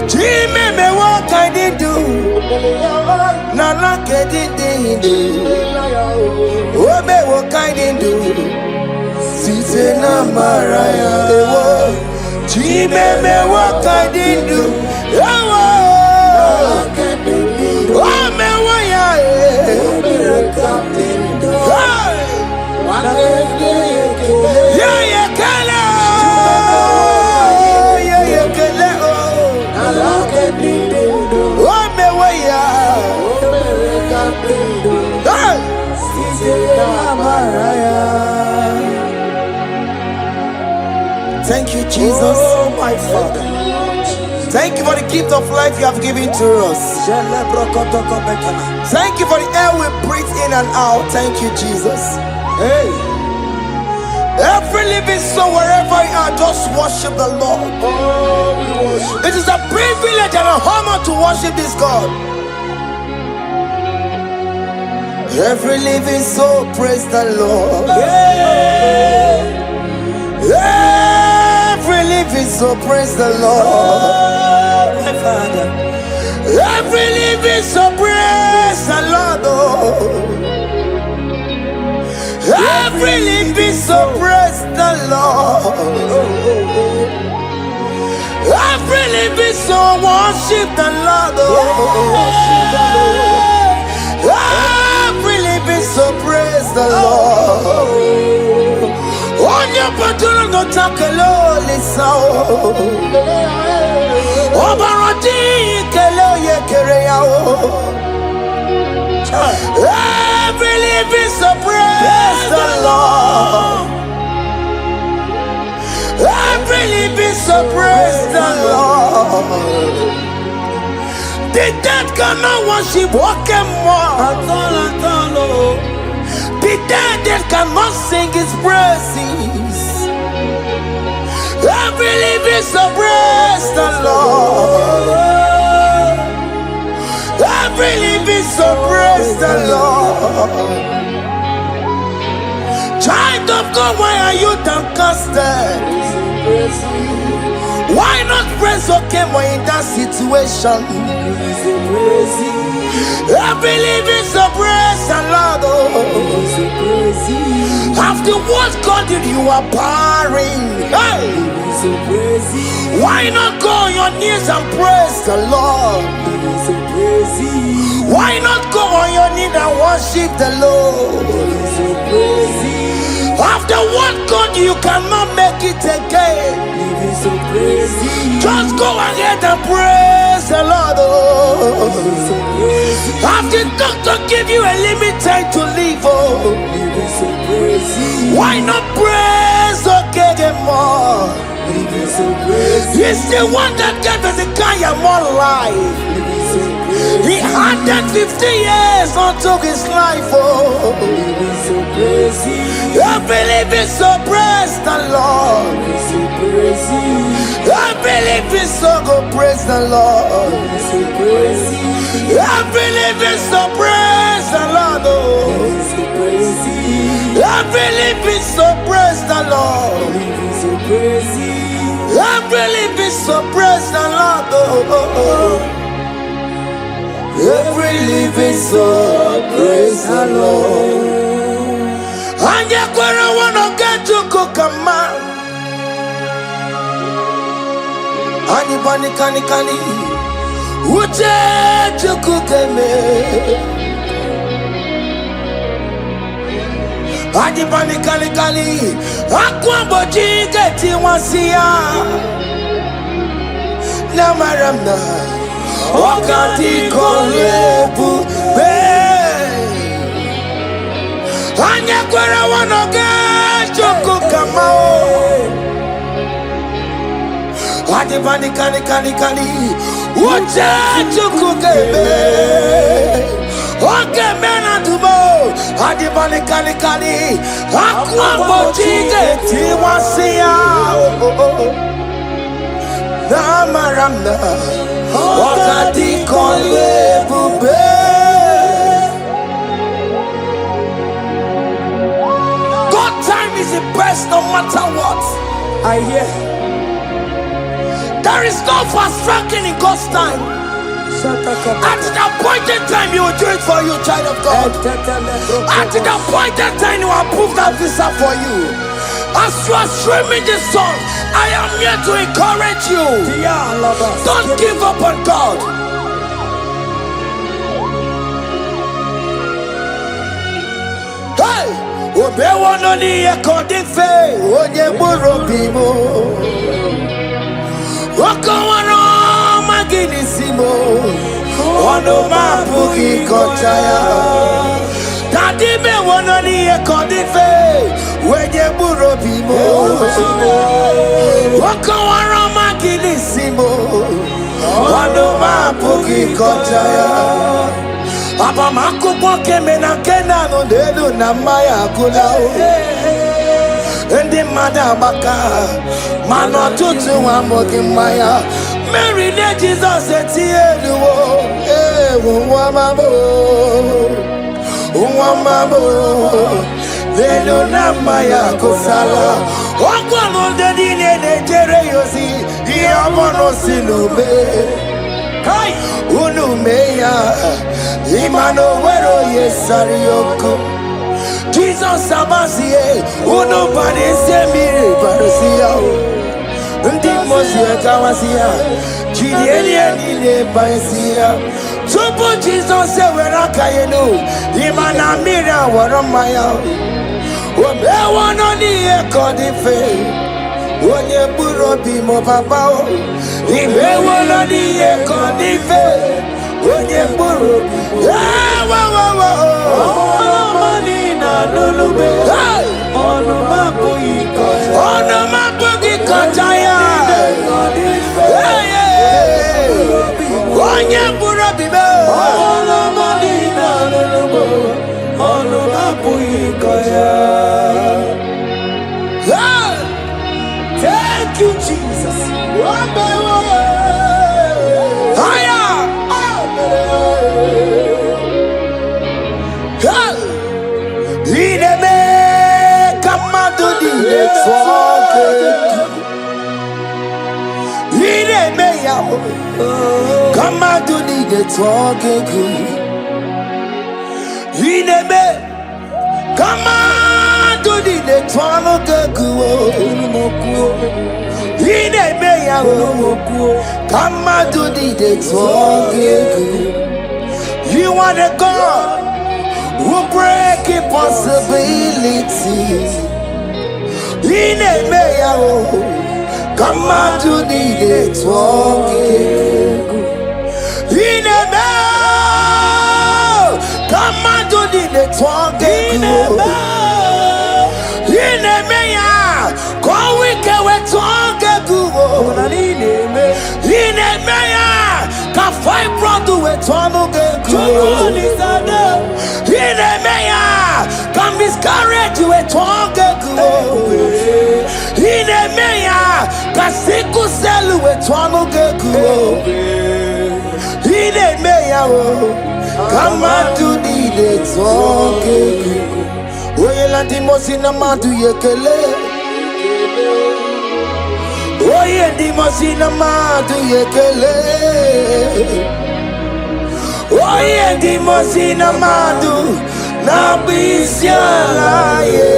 Chime me what I did do. Nala didn't do. Oh me what I did do. Site na maraya. Chime me what I did do. Oh me what ya. Yeah yeah kala. Yeah yeah kala. Oh me what ya. Thank you, Jesus. Oh, my Father. Thank you for the gift of life you have given to us. Thank you for the air we breathe in and out. Thank you, Jesus. Hey. Every living soul, wherever you are, just worship the Lord. Oh, we worship. It is a privilege and an honor to worship this God. Every living soul, praise the Lord. Hey. Every living soul, praise the Lord. Oh, my Father. Every living soul, praise the Lord. Oh. Every living soul, praise the Lord. Every living soul, worship the Lord. Every living soul, praise the Lord. On your patron, no takelo, listen. Obarati, kelo, ye kereao. Every living soul, praise the Lord. Every living soul, praise the Lord. The dead cannot worship Oke Muo. The dead cannot sing his praises. Every living soul, praise the Lord. Every living soul, praise the Lord. Child of God, why are you downcasted? Why not praise Oke Muo in that situation? Every living soul, praise the Lord. After what God did, you are barren. Hey. Why not go on your knees and praise the Lord? Why not go on your knees and worship the Lord? After what God, you cannot make it again. Just go ahead and praise the Lord. After doctor give you a limited to live, why not praise Oke Muo? He's the one that gave Hezekiah more life. He added 50 years onto his life. Every living soul, praise the Lord. Every living soul, go praise the Lord. Every living soul, praise the Lord. Every living soul, praise the Lord. Every living soul, praise the Lord. Every living soul, praise the Lord. And you want to get to cook a man. Anybody can Uche to cook a man. Anybody can Aquamboji get in one see ya. Namaramna. wakati kolebu be anya kwere wanoge choko kamao adi bani kani uche choko kebe Oke mena tubo adi bani kani akwa bojige tiwasia na maramna wakati kolebu be God time is the best no matter what. I hear there is no fast tracking in God's time. At the appointed time, He will do it for you, child of God. At the appointed time, He will approve that visa for you. As you are streaming this song, I am here to encourage you. Don't give up on God. Hey, Obewanoni Ekodife, Onyeburobimo, Okawaro. Maginisimo, ono mapuki kochaya. Tadi me wononi ekodife, wenye burobimo. Wakawara maginisimo, ono mapuki kochaya. Aba makubo keme na kena no delu na maya kulao. Ndi madabaka, mano tutu wa mogi maya. Mary let Jesus etiyeluwo umamabo lelo na maya kosala okwano dedine nejere yosi iyamono silube kai unumeya imano wero yesarioko Jesus abasiye unubane semire barosiya Ndi mosia kawasia, chilieni ne baisia. Tupo Jesus wera kayenu, imana mira waramaya. Obe wanoni ekodife, onye burobi mo babao. Ibe wanoni ekodife, onye burobi. Na lulube, ono mapo ikochaya. Onye burobi be, ono madina lulube, ono mapo ikochaya. Thank you, Jesus. Higher. Come out to the talking good. Come out to the talking good. Come out to the talking good. You are the God who break impossibilities. Come out to the talking. Come out to the talking. Go we can we talking. Can fight brother we talking. Can miscarriage we talking. Kasiku selu etwano geku Hine meya o Kama tu di de toke Oye lanti mosi na madu yekele Oye di mosi na madu yekele Oye di mosi na madu Na bisiala ye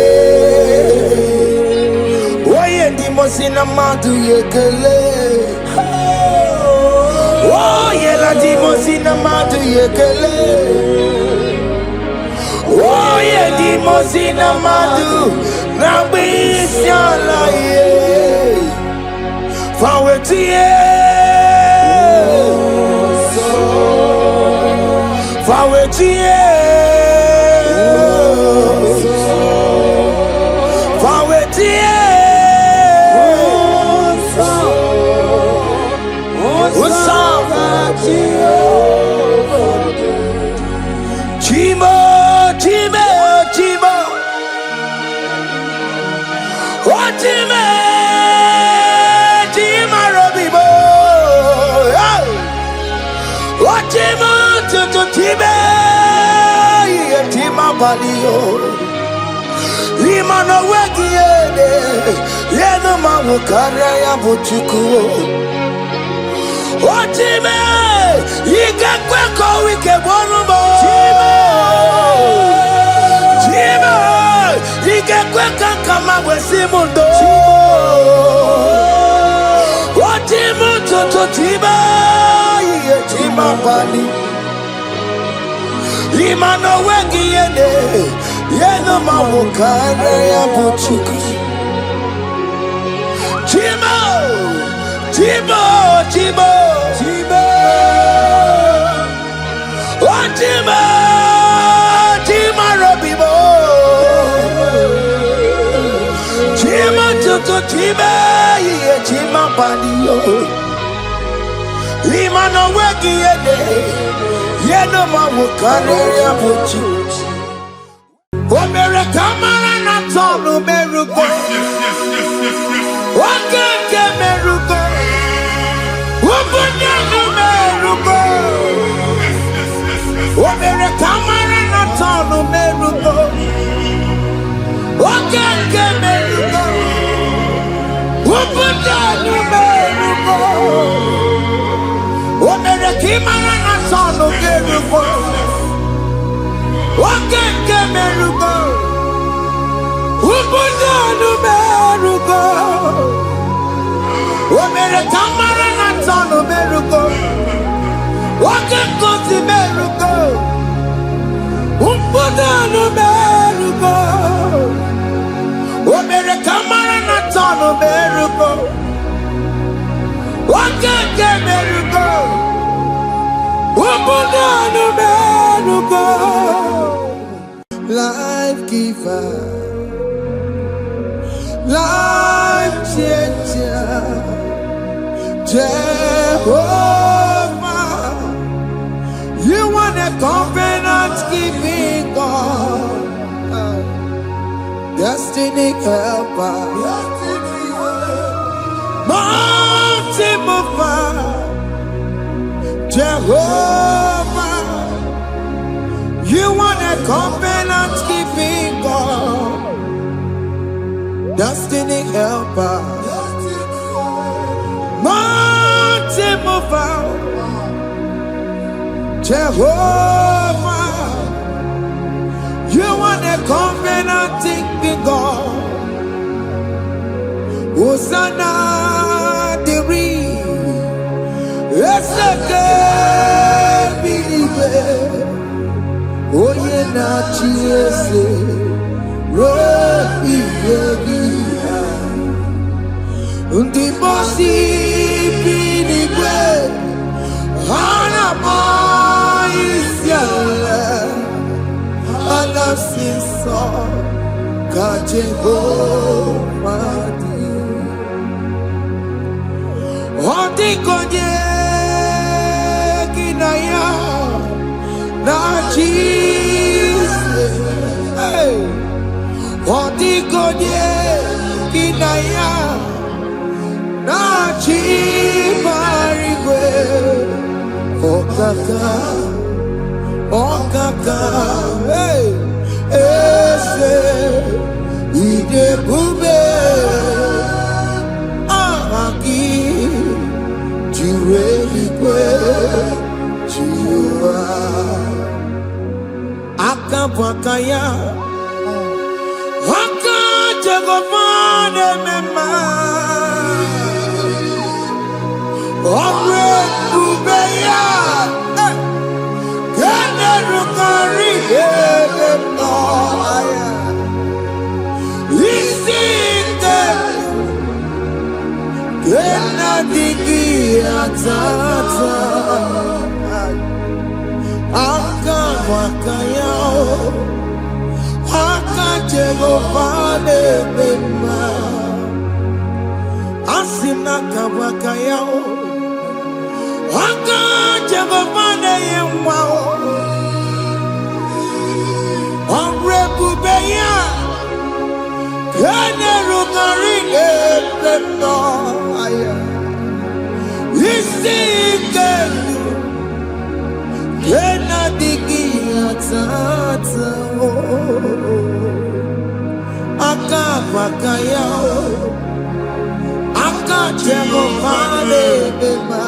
Sina madu yekele Oh yela dimo sina madu yekele Oh ye dimo sina madu Na bisiala ye Fawetie Imano wegiede yeno mawu karaya buchuku Otime yigakwe ko wike bonumo Chima yigakwe kankama wesimundo Otimu toto tiba chima bali Imano wegiede yeno mawu karaya buchuku Chima Chima, Chima, Chima, oh Chima, Chima Robibo, Chima Tutu Chima, yeah Chima Padio, Lima no weki yede, yeno mawukane ya buchi. Omere kamara na tonu merugo, wakeke merugo. Omere kamara na tonu merugo Okeke merugo Ubudanu merugo Omere kimara na tonu merugo Okeke merugo Ubudanu merugo Omere kamara na tonu merugo Oke kosi merugo Umpudanu merugo Omere kamara na tonu merugo Oke ke merugo Umpudanu merugo Life giver Life changer Jehovah You want a covenant keeping God, destiny helper, mountain mover, Jehovah. You want a covenant keeping God, destiny helper, mountain mover. Jehovah, you want a covenant keeping God. Hosanna, Diri, Eseke, Bilibe, Oyena, Chiese, Robi, Yegia, Undibosi, Bilibe, Hanama. Anasiso ka Jehovah di Odi konye kinaya na Jesus Odi konye kinaya na Chibarigwe Okaka Okaka, hey, ese, ide bube, ahaki, jure ikwe, jiwa, akabwakaya, haka jegofane mema, omre bubeya. Aka bakayao aka Jehovah nebema asina kabakayao aka Jehovah neyemwao onrebubeya kene rugari ebema aya isikelu kena digi atata aka bakayao aka Jehovah nebema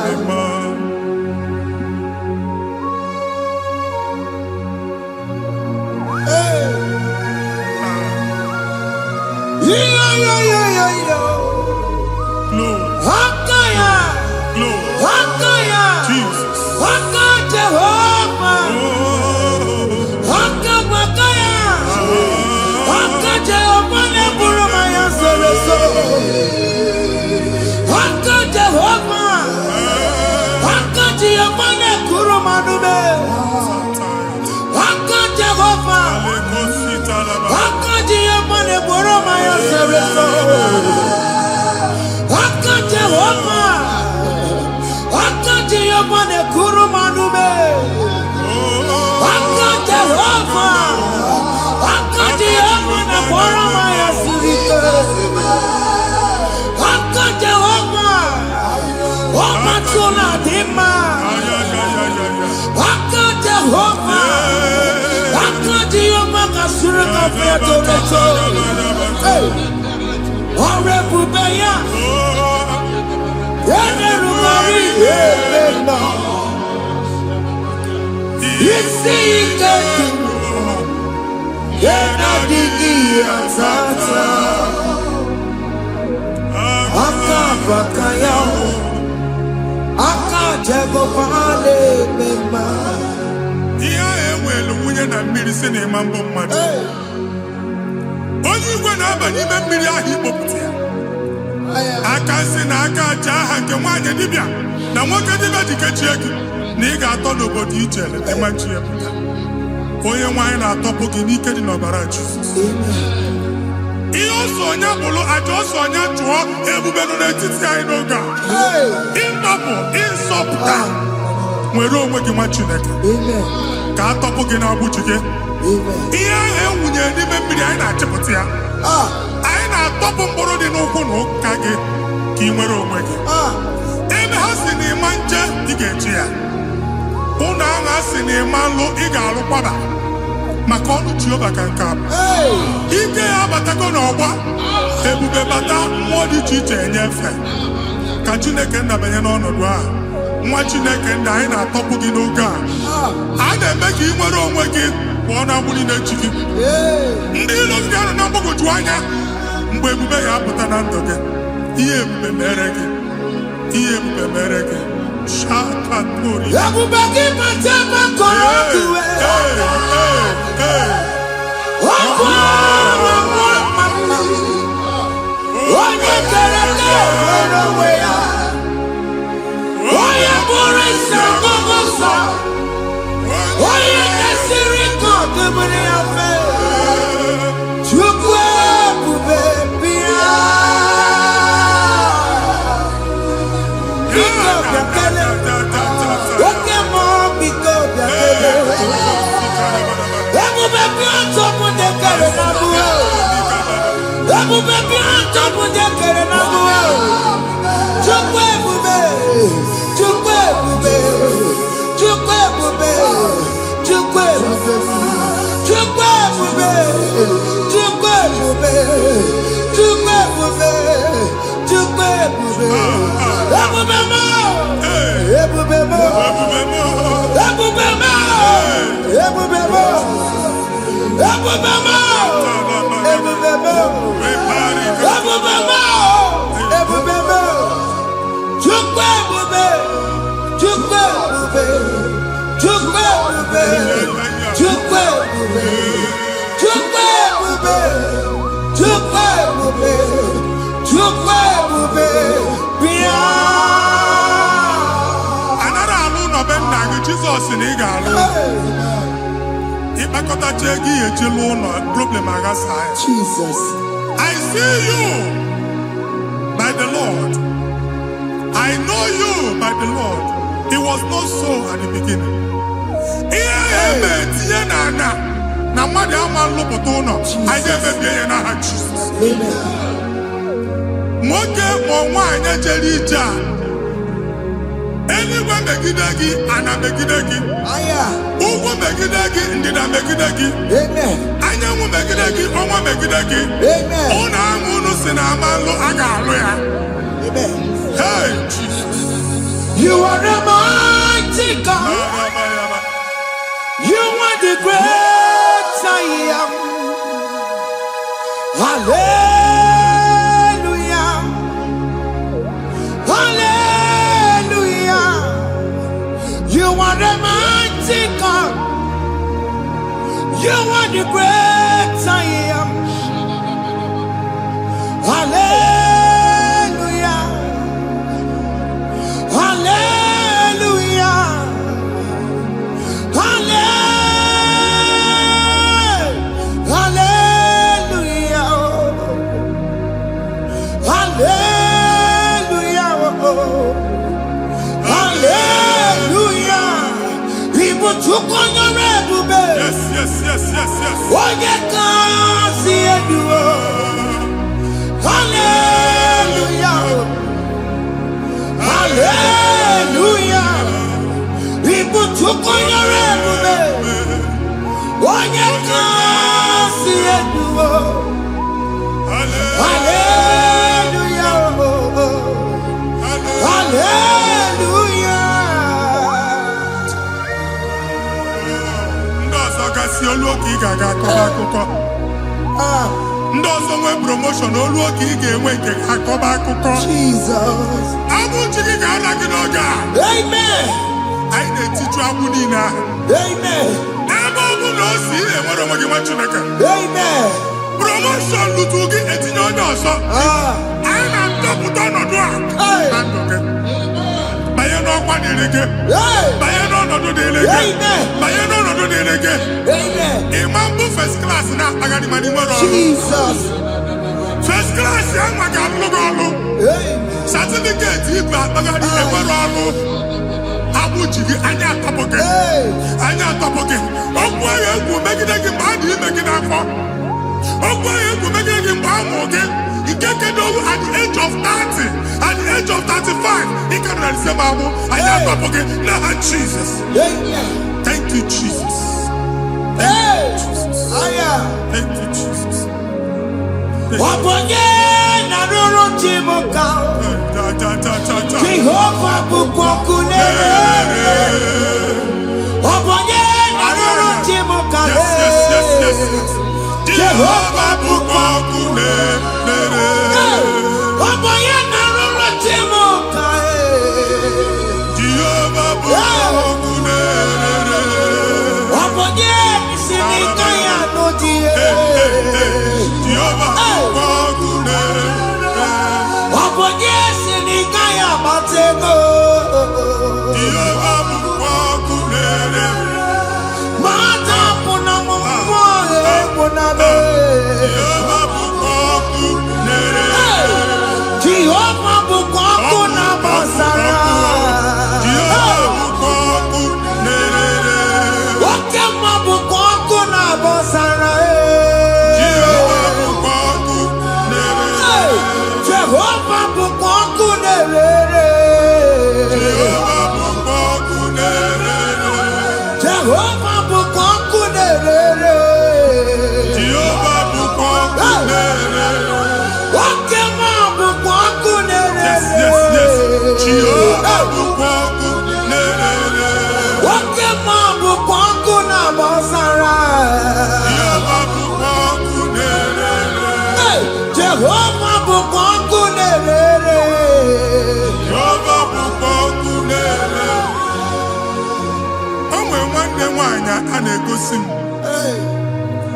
Jesus. Jesus. I see you by the Lord. I know you by the Lord. It was not so at the beginning. Anyone megidagi, ana megidagi. Uwo megidagi, ndina megidagi. Amen. Anyanwu megidagi, onwa megidagi. Amen. Ona amunu sinamalo aga aloya. Amen. Hey, Jesus. You are a mighty God. You are the great I am. Hallelujah. Hallelujah. You are the mighty God. You are the great I am. Hallelujah. Hallelujah. Hallelujah. Hallelujah. Hallelujah. People took on your red. Yes, yes, yes, yes, yes. Oh, you can't see it. Hallelujah. Hallelujah. People took on your red. Oh, you can't see it. Hallelujah. Hallelujah. Ndọsọgasị olu oge ị ga-akọba akụkọ. Ndọsọ nwe promotion olu oge ị ga-enwe nke akọba akụkọ. Jesus. Abụchi gị ga-ala gị n'oge a. Amen. Anyị na-etiju agbụ niile ahụ. Amen. Ebe ọ bụ na o si ị na-enwere onwe gị nwa Chineke. Amen. Promotion lutu gị etinye onye ọzọ. Anyị na-atọpụta ọnọdụ a na ndụ gị. Banye n'ọkwa dịrị gị. Banye n'ọnọdụ dịrị gị. Banye n'ọnọdụ dịrị gị. Ịma mbụ first class na-akpagharị ma n'ime ọrụ. Jesus. First class ya nwa ga-alụ gị ọlụ. Certificate ibu akpagharị enwere ọlụ. Agbụ ji gị anya atọpụ gị. Anya atọpụ gị. Okwu ahụ egwu megide gị mgbe a dị ime gị n'afọ. Okwu ahụ egwu megide gị mgbe a mụrụ gị. At the age of 30, at the age of 35, he can receive Abu. I am not forget. Now, Jesus. Thank you, Jesus. Thank you, Jesus. Thank you, Jesus. Jehovah Bukokune.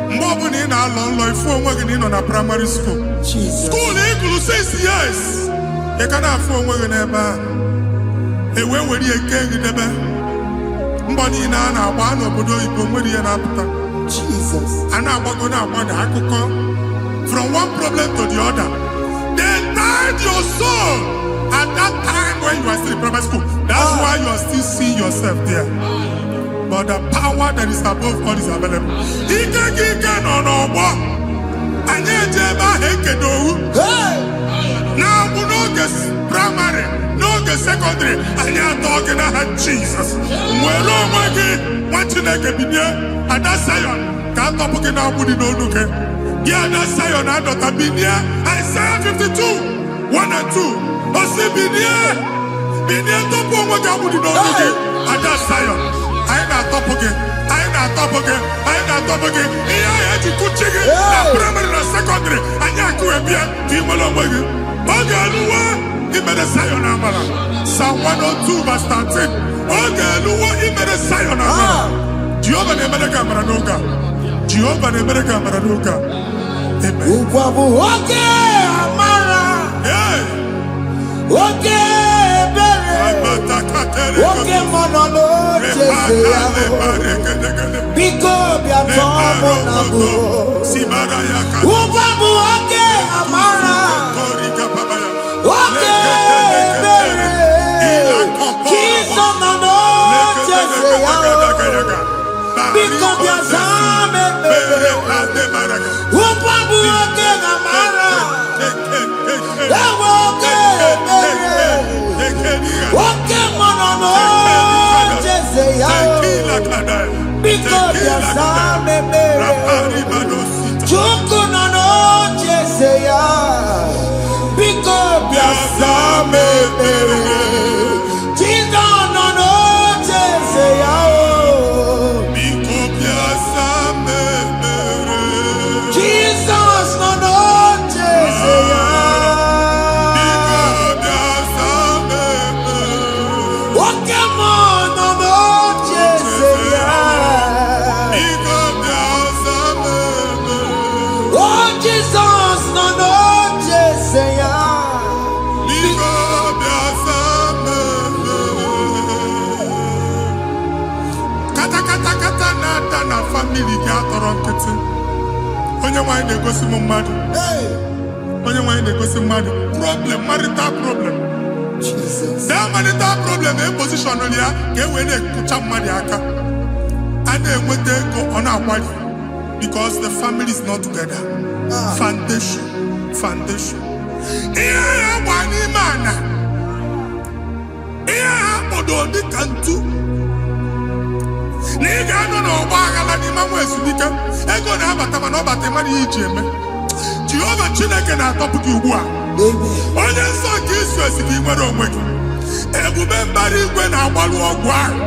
Mgbe ọ bụla ị na-alọ nlọ ifu onwe gị na ị nọ na primary school. School ịgụrụ 6 years. Ị ka na-afụ onwe gị n'ebe a. Ewe were ike gị debe. Mbọ niile a na-agba n'obodo oyibo nwere ihe na-apụta. Jesus. And I'm going to from one problem to the other. They tied your soul at that time when you are still in primary school. That's why you are still seeing yourself there. But the power that is above all is available. Now we know this primary, know the secondary, and you're talking about Jesus. Well, oh my God, what you like a video? And that's Zion. Can't talk about what you don't look at. Yeah, that's Zion. I don't have been here. Isaiah 52, 1 and 2. But see, been here, don't put what you don't look at. And that's Zion. I ain't not top again. I ain't not top again. I ain't not top again. Yeah, I had to put chicken. Primary and secondary. And you're going to be a team along with you. He made a Zion Amala. Psalm 102 verse 13. He made a Zion Amala. Jehovah ne made a Gamaranuga. Jehovah ne made a Gamaranuga. Amen. Oke Amara. Oke Bere. Oke Monolo. Biko Biatomo Nabu. Ubabu Oke Amara. Oke Bere. Kiso Nano Chese. Biko Biazame Bere. Ubabu Oke Amara. Oke Bere. Oke Monolo Chese. Biko Biazame Bere. Chuku Nano Chese. Biko Biazame Bere. Jesus Nano Chese. Biko Biazame Bere. Jesus Nano Chese. Biko Biazame Bere. Oke Muo Nano Chese. Biko Biazame Bere. Oh Jesus Nano Chese. Biko Biazame Bere. Kata kata kata nata na family ga atọrọ nkịtị. Onye nwanyị na-egosi m mmadụ. Onye nwanyị na-egosi mmadụ. Problem, marital problem. Jesus. That marital problem in position on ya ka e wee na-ekucha mmadụ aka. A na-enweta ego ọ na-akwali because the family is not together. Foundation. Ihe ya gba n'ime ana. Ihe ha kpọdo dị ka ntu. Na ị ga-anọ n'ọgba aghara n'ime nwa ezumike. Ego na-abata mana ọ bata mmadụ ihe iji eme. Jehova Chineke na-atọpụ gị ugbu a. Onye nsọ nke isu esi gị nwere onwe gị. Ebube mbara igwe na-agbalụ ọgwụ ahụ.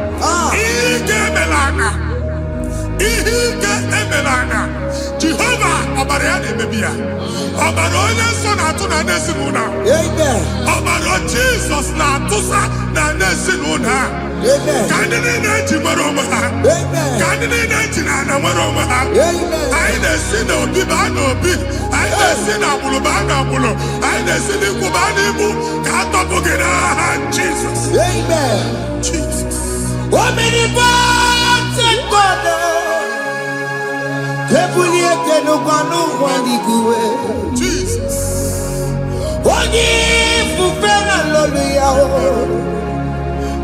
Ihe ike emela anya. Ihe ike emela anya. Jehova ọbara ya na-emebi ya. Ọbara onye nsọ na-atụ na n'ezinụlọ. Ọbara Jizọs na-atụsa na n'ezinụlọ. Ka ndị niile eji nwere onwe ha. Ka ndị niile eji na ana nwere onwe ha. Anyị na-esi n'obi baa n'obi. Anyị na-esi n'agbụrụ baa n'agbụrụ. Anyị na-esi n'ikwu baa n'ikwu. Ka a tọpụ gị n'aha Jizọs. Jesus. Omnipotent God. Kebulie kenugwanu waniguwe. Jesus. Onye fufena lolu ya o.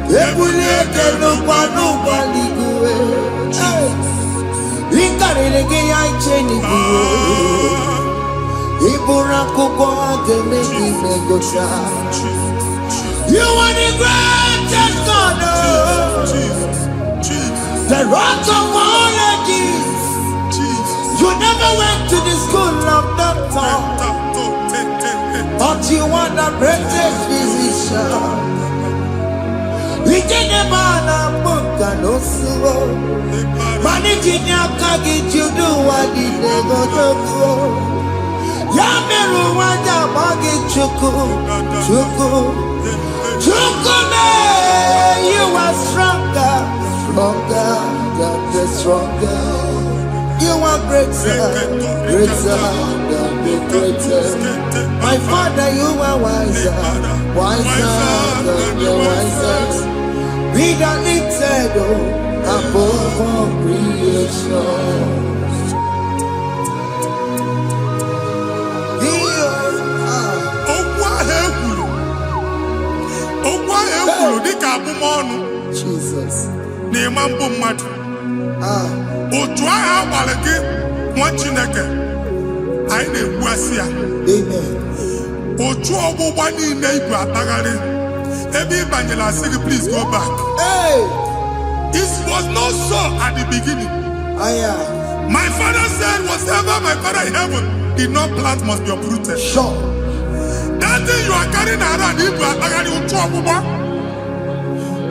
Kebulie kenugwanu waniguwe. Inkarele ge ya icheni guwe. Ibura kuko agene imegosha. You are the greatest God. The rock of all ages. You never went to the school of doctor, but you are the greatest physician. We didn't man a book and also managing your carriage, you do what did they go to go. Yameru wanja magi chuku. Chukume, you are stronger, stronger. You are greater than the greatest. My Father, you are wiser than the wisest. Be the lifted above all creation. Jesus. N'imambu mmadụ. Otu agha agbara gị nwa Chineke anyị na-ekwu asị ya. Amen. Otu ọgbụgba niile ibu akpagharị ebe ị banyere asị gị please go back. Hey. It was not so at the beginning. My father said whatever my father in heaven did not plant must be uprooted. Sure. That thing you are carrying around ibu akpagharị otu ọgbụgba.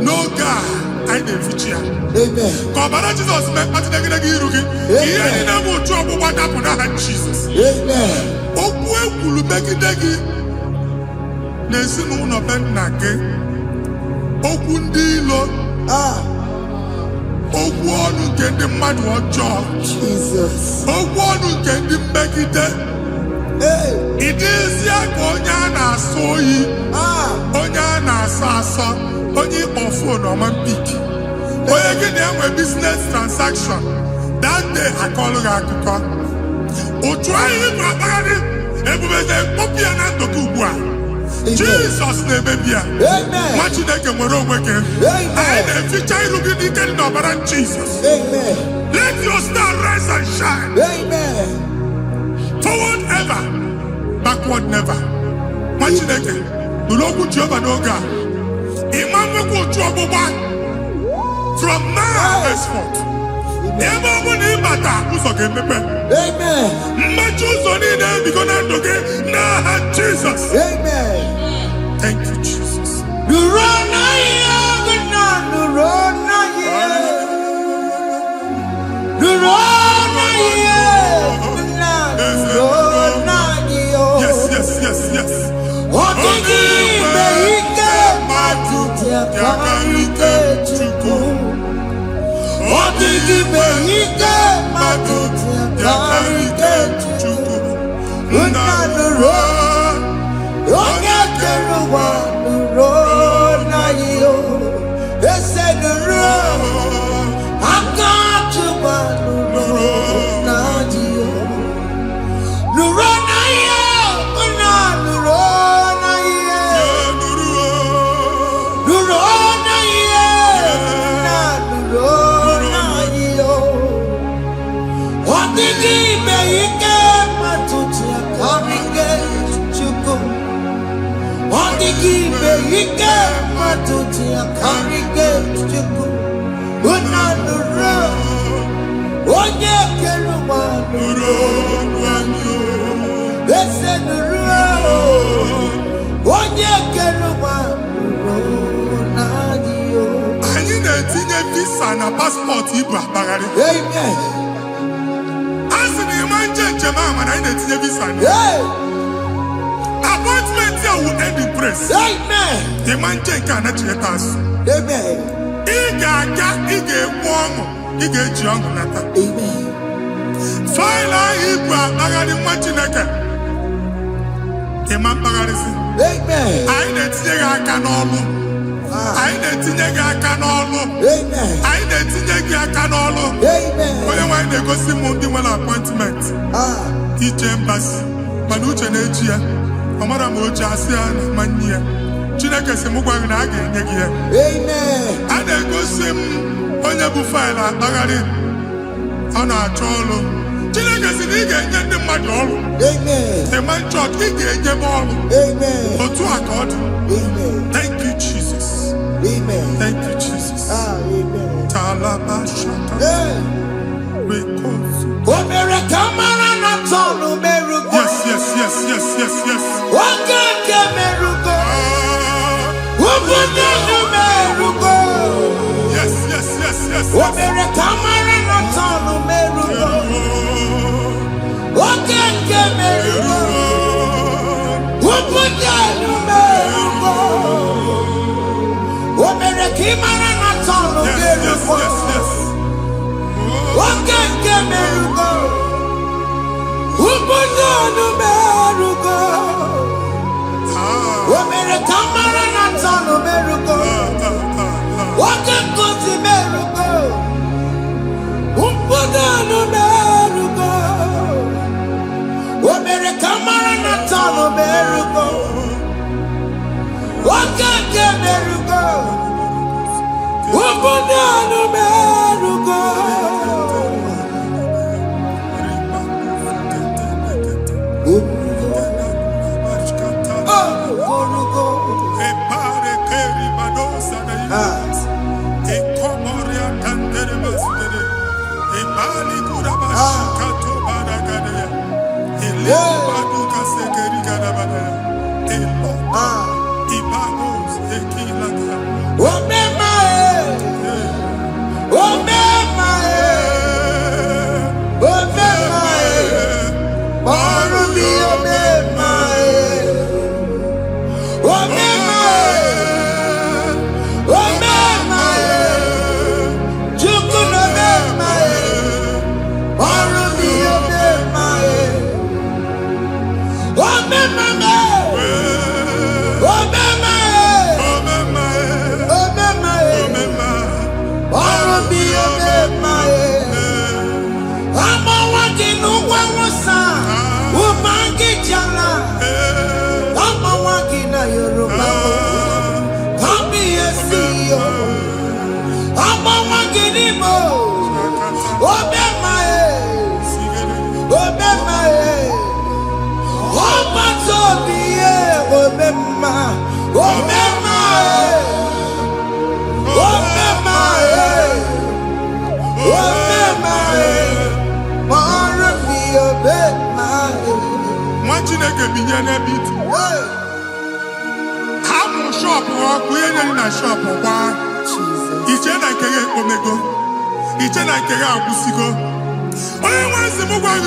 No God, I didn't fit you. Amen. Kọbara Jesus mee kpatịna gị iru gị. Ihe ndị na-eme otu ọgbụgba dapụ n'aha Jesus. Amen. Okwu ekwuru megide gị n'ezinụlọ be nna gị. Okwu ndị ilo. Okwu ọnụ nke ndị mmadụ ọjọọ. Jesus. Okwu ọnụ nke ndị mmegide. Ị dịzie ka onye a na-asọ oyi. Onye a na-asọ asọ. Onye ịkpọ phone ọma mpik. Onye gị na-enwe business transaction. That day akọlụ gị akụkọ. Otu anyị bụ akpagharị ebubeze mkpọpụ ya na ndụ gị ugbu a. Jesus na-emebi ya. Nwa Chineke nwere onwe gị. Anyị na-eficha iru gị n'ike dị n'ọbara Jesus. Let your star rise and shine. Forward ever, backward never. Nwa Chineke nụrụ okwu Jehova n'oge a. Imamekwu otu ọgbụgba from now henceforth. Ebe ọ bụ na ịbata ụzọ ga-emepe. Mmechi ụzọ niile ebigo na ndụ gị n'aha Jesus. Thank you, Jesus. Yes, yes, yes, yes. Anyị na-etinye visa na paspọtụ ibu akpagharị. A sị na ịma njem ahụ mana anyị na-etinye visa na appointment ya will end in praise. Ịma njem nke a na-echeta azụ. Ị ga-aga, ị ga-ekwu ọṅụ, ị ga-eji ọṅụ nata. Faịlụ ahụ ibu akpagharị nwa Chineke. Ịma mkpagharịsị. Anyị na-etinye gị aka n'ọlụ. Anyị na-etinye gị aka n'ọlụ. Anyị na-etinye gị aka n'ọlụ. Onye nwaanyị na-egosi m ndị nwere appointment. Ije mbasi mana uche na-eji ya. Ọ mara ma oche asị ya na mmanyi ya. Chineke sị m gwa gị na a ga-enye gị ya. A na-egosi m onye bụ faịlụ akpagharị. Ọ na-achọ ọrụ. Chineke sị na ị ga-enye ndị mmadụ ọrụ. Ịma nchọt ị ga-enye m ọrụ. Otu a ka ọ dị. Thank you, Jesus. Thank you, Jesus. Talaba shaka. Yes, yes, yes, yes, yes, yes. Yes, yes, yes, yes, yes.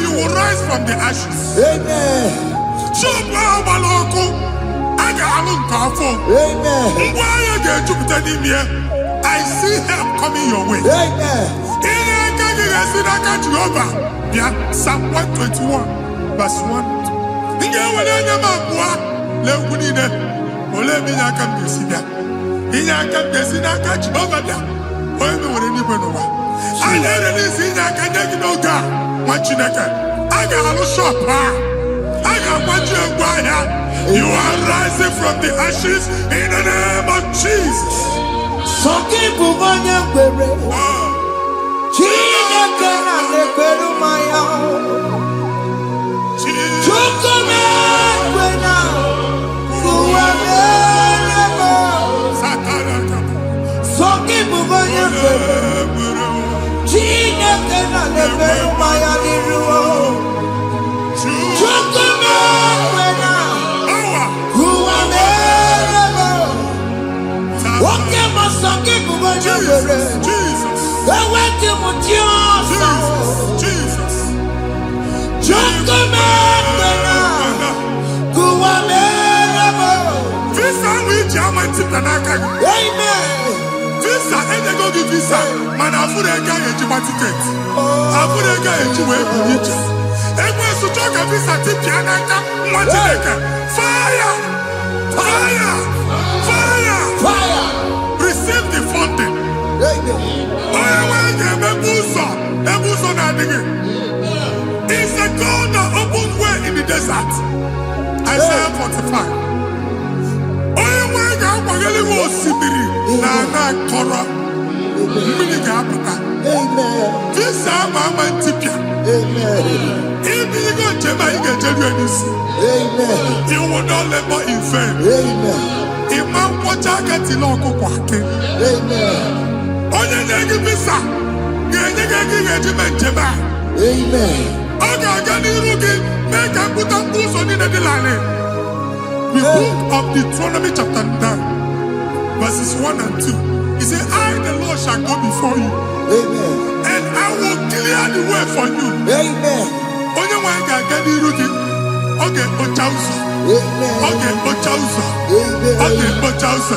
You will rise from the ashes. Amen. I see help coming your way. Psalm 121, verse 1. You are rising from the ashes in the name of Jesus. Visa, and they go give visa. Man, I put a guy in your ticket. I put a guy in your way. And when you talk a visa, fire! Fire! Fire! Fire! Receive the funding. It's a God that opens way in the desert. Isaiah 45. This Amen. If you go to my you will not labor in vain. Imam Pochaka Tiloko Kwake. Onye Negi Visa, Amen. Make a put up on in the line. The book of Deuteronomy chapter 9, verses 1 and 2. He said, I, the Lord, shall go before you. Amen. And I will clear the way for you. Amen. Onye nwa ga aga n'iru gị. Oge kpocha ụzọ. Oge kpocha ụzọ. Oge kpocha ụzọ.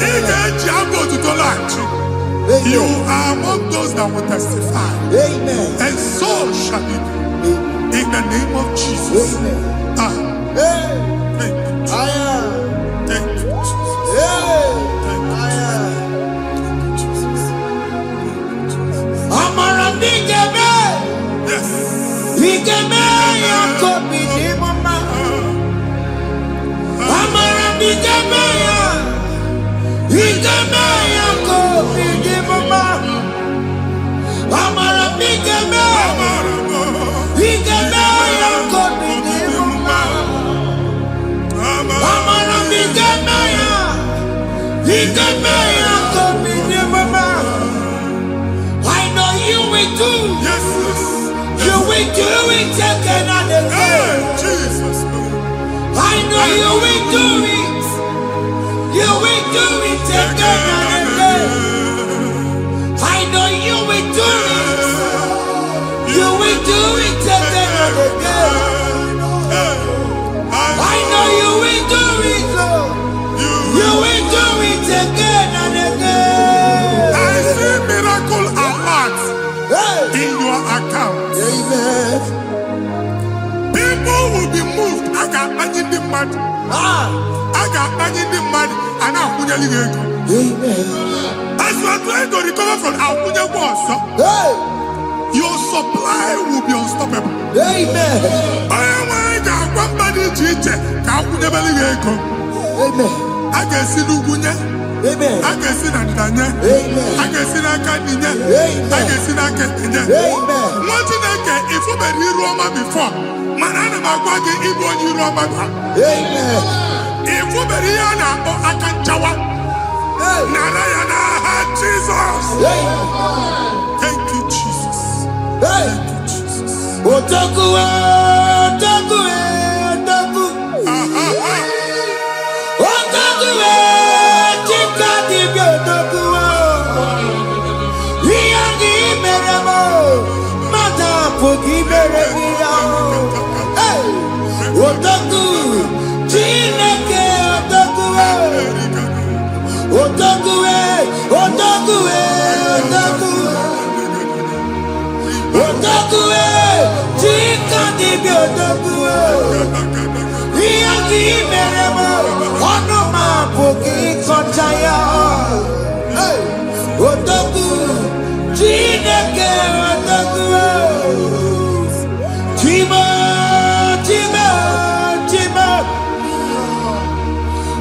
Ị ga-eji abụ otuto laghachi. You are among those that will testify. Amen. And so shall it be. In the name of Jesus. Amen. Thank you. Thank you, Jesus. Thank you, Jesus. Amara bigeme. Yes. Bigeme ya kopi ni mama. Amara bigeme ya. Bigeme ya kopi ni mama. Amara bigeme. Bigeme ya kopi ni mama. Amara bigeme ya. Bigeme ya kopi ni mama. I know you will do. Yes. You will do it again and again. I know you will do it. You will do it again and again. I know you will do it. You will do it again and again. I know you will do it, Lord. You will do it again and again. I see miracle alert in your account. Amen. People will be moved. I got money in the mud. I got money in the mud. And I'm going to go. Amen. As you are trying to recover from Abuja Wars, your supply will be unstoppable. Amen. Amen. I can see Lugunya. Amen. I can see Nandanya. Amen. I can see Nakaninya. Amen. I can see Nakaninya. Amen. What did I get if you were in Roma before? Manana Magwagi, Ibo, you Roma. Amen. If you were here, I can Jawa. Narayana, Jesus. Thank you, Jesus. Thank you, Jesus. Otaku, Otaku, Otaku. Otaku, Chika Dibio, Otaku. Iyangi Meremo, Mata Pugi Meremia. Otaku, Chineke, Otaku. Otaku, Otaku, Otaku. Otaku, Chika Dibio, Otaku. Iyangi Meremo, Onoma Pugi Kochaya. Otaku, Chineke, Otaku. Chima, Chima, Chima.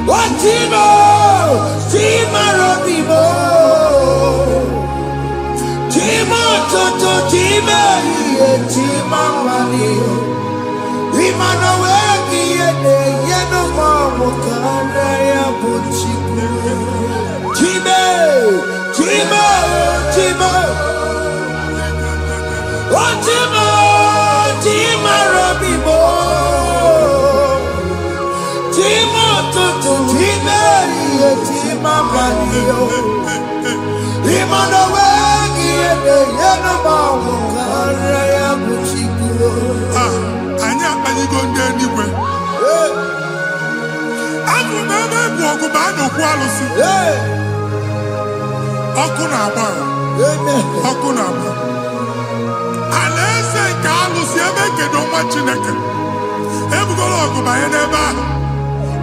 What Chima? Chima Robimo. Chima Toto, Chima, Chima Mani. Imanaweki, Yeno Mamo, Kanaya Puchiku. Chima, Chima, Chima. What Chima? Chima Robimo. Chima Toto, Chima, Chima Mani. Imanaweki, Yeno Mamo, Kanaya Puchiku. Anya anyị go ndị eluigwe. Abụ m ebe bụ ọgụ bụ a na-okwu alụsị. Ọkụ na-agba. Ọkụ na-agba. Alaeze nke alụsị ebe kedo nwa Chineke. Ebugoro ọgụ banye n'ebe ahụ.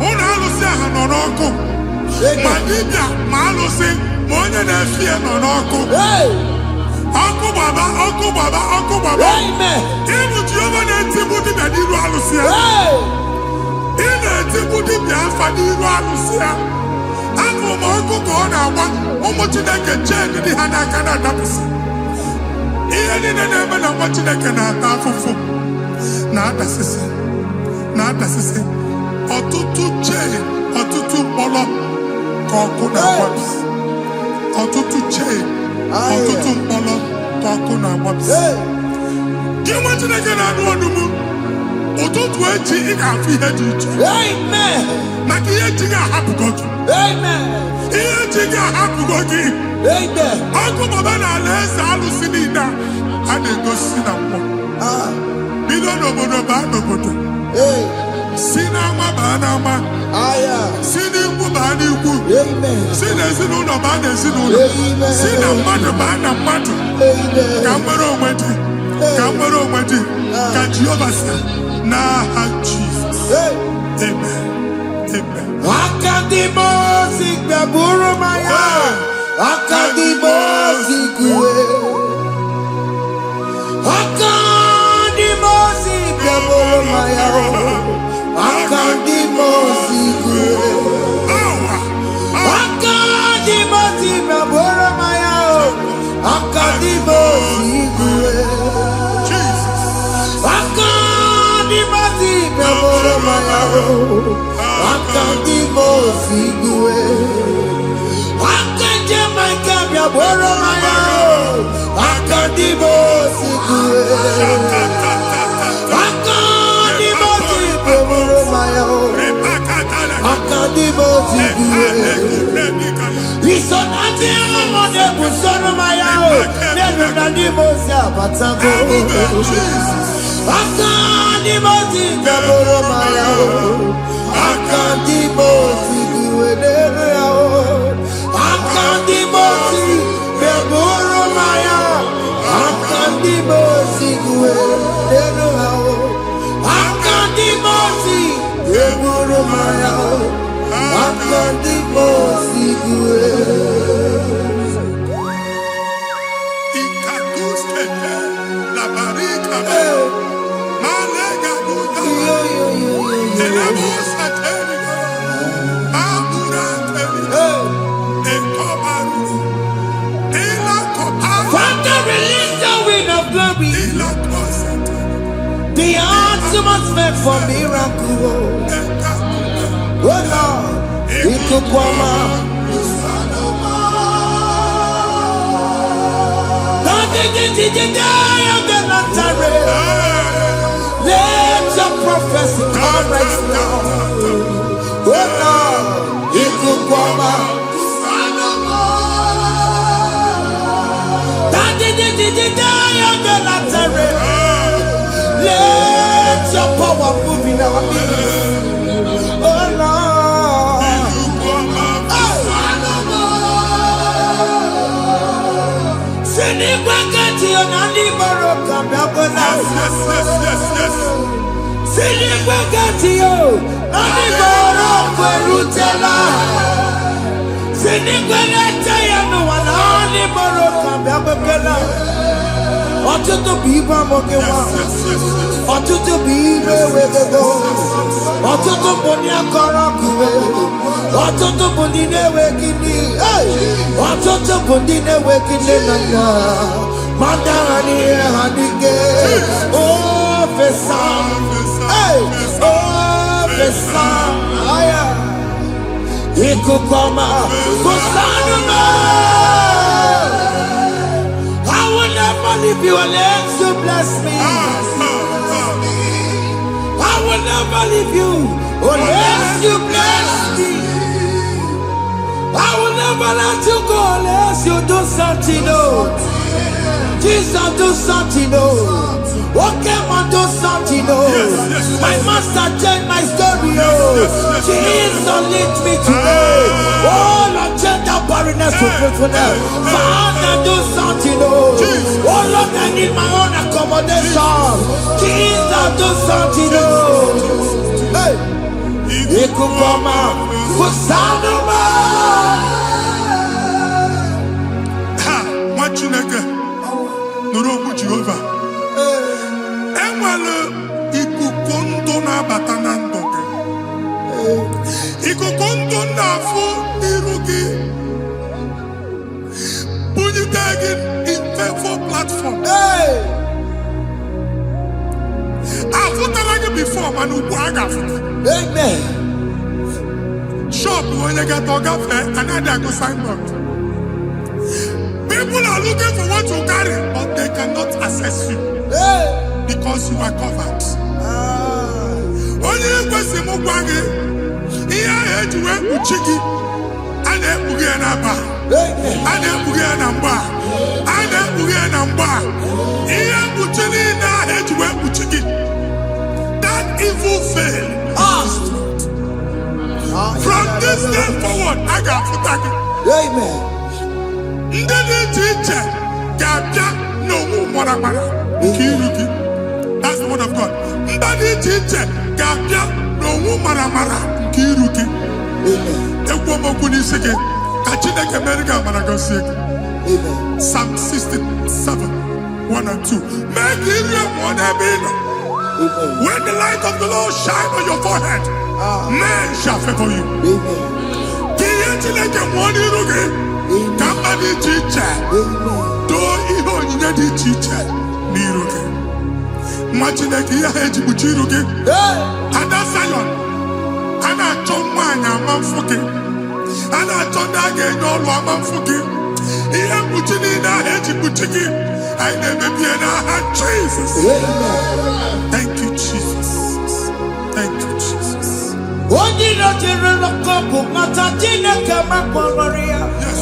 Ụlọ alụsị ahụ nọ n'ọkụ. Ma dibịa ma alụsị ma onye na-efi ya nọ n'ọkụ. Ọkụ gbaba, ọkụ gbaba, ọkụ gbaba. Ịbụ Jehova na-etigbu dibịa n'iru alụsị ya. Ị na-etigbu dibịa afa n'iru alụsị ya. Afọ ma ọkụ ka ọ na-agba ụmụ Chineke chen dị ha n'aka na-adapụsị. Ihe niile na-eme na nwa Chineke na-ata afụfụ na-adasịsị na-adasịsị. Ọtụtụ chen, ọtụtụ mkpọrọ ka ọkụ na-agbapụsị. Ọtụtụ chen, ọtụtụ mkpọrọ ka ọkụ na-agbapụsị. Gị nwa Chineke na-anụ ọdụm, ụtụtụ echi ị ga-afụ ihe dị iche. Maka ihe echi ga-ahapụgo gị. Ihe echi ga-ahapụgo gị. Ọkụ baba na alaeze alụsị niile a na-egosi na mmụọ. Bido n'obodo baa n'obodo. Si n'ama baa n'ama. Si n'ikwu baa n'ikwu. Si n'ezinụlọ baa n'ezinụlọ. Si na mmadụ baa na mmadụ. Ka nwere onwe dị. Ka nwere onwe dị. Ka Jehova si n'aha Jizọs. Amen. Amen. Akadimo zigbe buru maya. Akadimo zigwe. Akadimo zigbe buru maya. Akadimo zigwe. Akadimo zigbe buru maya. Akadimo zigwe. Akadimo zigbe buru maya. Akadimo zigwe. Akadimo zigbe buru maya. Akadimo zigwe. Akadimo zigbe buru maya. busoro mayao. Nenu na dimosi abatago. Akandi mosi kaboro mayao. Akandi mosi guwedere yao. Akandi mosi kaboro mayao. Akandi mosi guwedere yao. Akandi mosi kaboro mayao. Akandi mosi guwedere. The atmosphere for miracle. Oh Lord, it could come out. Let your prophecy come right now. Oh Lord, it could come out. Let your power move in our midst. Oh Lord. Send it back at you, Nandi Baroka. Send it back at you, Nandi Baroka, Rutella. Send it back at you, Nandi Baroka. Ọtụtụ bụ ibe amụghị nwa, ọtụtụ bụ ibe ewegego, ọtụtụ bụ ndị akọrọ ọkụwe, ọtụtụ bụ ndị na-enweghị nne, ọtụtụ bụ ndị na-enweghị nne na nna, ma ndị agha n'ihe ha n'ike. Ofesa, ofesa, ikuku ọma, kwụsanụ m. If you unless you bless me, I will never leave you unless you bless me. I will never let you go unless you do something. Oh, Jesus, do something. Oh, Oke Muo, do something. Oh, my master changed my story. Oh, Jesus, lead me today. Oh, Lord, change that barrenness to fruitfulness. Father, do something. Oh, Lord, I need my own accommodation. Jesus, do something. Oh, hey, Ikukoma, Kusanuma. Ha, what you nigga? Nurobu Jehovah. Emalo, Ikukondo na batanando. Ikukondo na fu irugi. Bunitagging in for platform. Hey, I've like it before, man. amen. Shop when you get to cafe, another go sign up. People are looking for what you carry, but they cannot access you because you are covered. Only if you see Mugwangi, here I had to work with Chiki, and then Bugianaba, and then Bugianamba, and then Bugianamba. Here Buchini, I had to work with Chiki. That evil fail. From this day forward, I got to tag it. Amen. That's the word of God. Psalm 67, 1 and 2. When the light of the Lord shine on your forehead, men shall favor you. Somebody teacher, do you need teacher? Niruke. Imagine that here is Buchiruke. And that's Zion. And I told one, I'm fucking. And I told that again, no, I'm fucking. Here Buchina, Hedge Buchiki. I never be an Jesus. Thank you, Jesus. Thank you, Jesus. What did I do? Yes.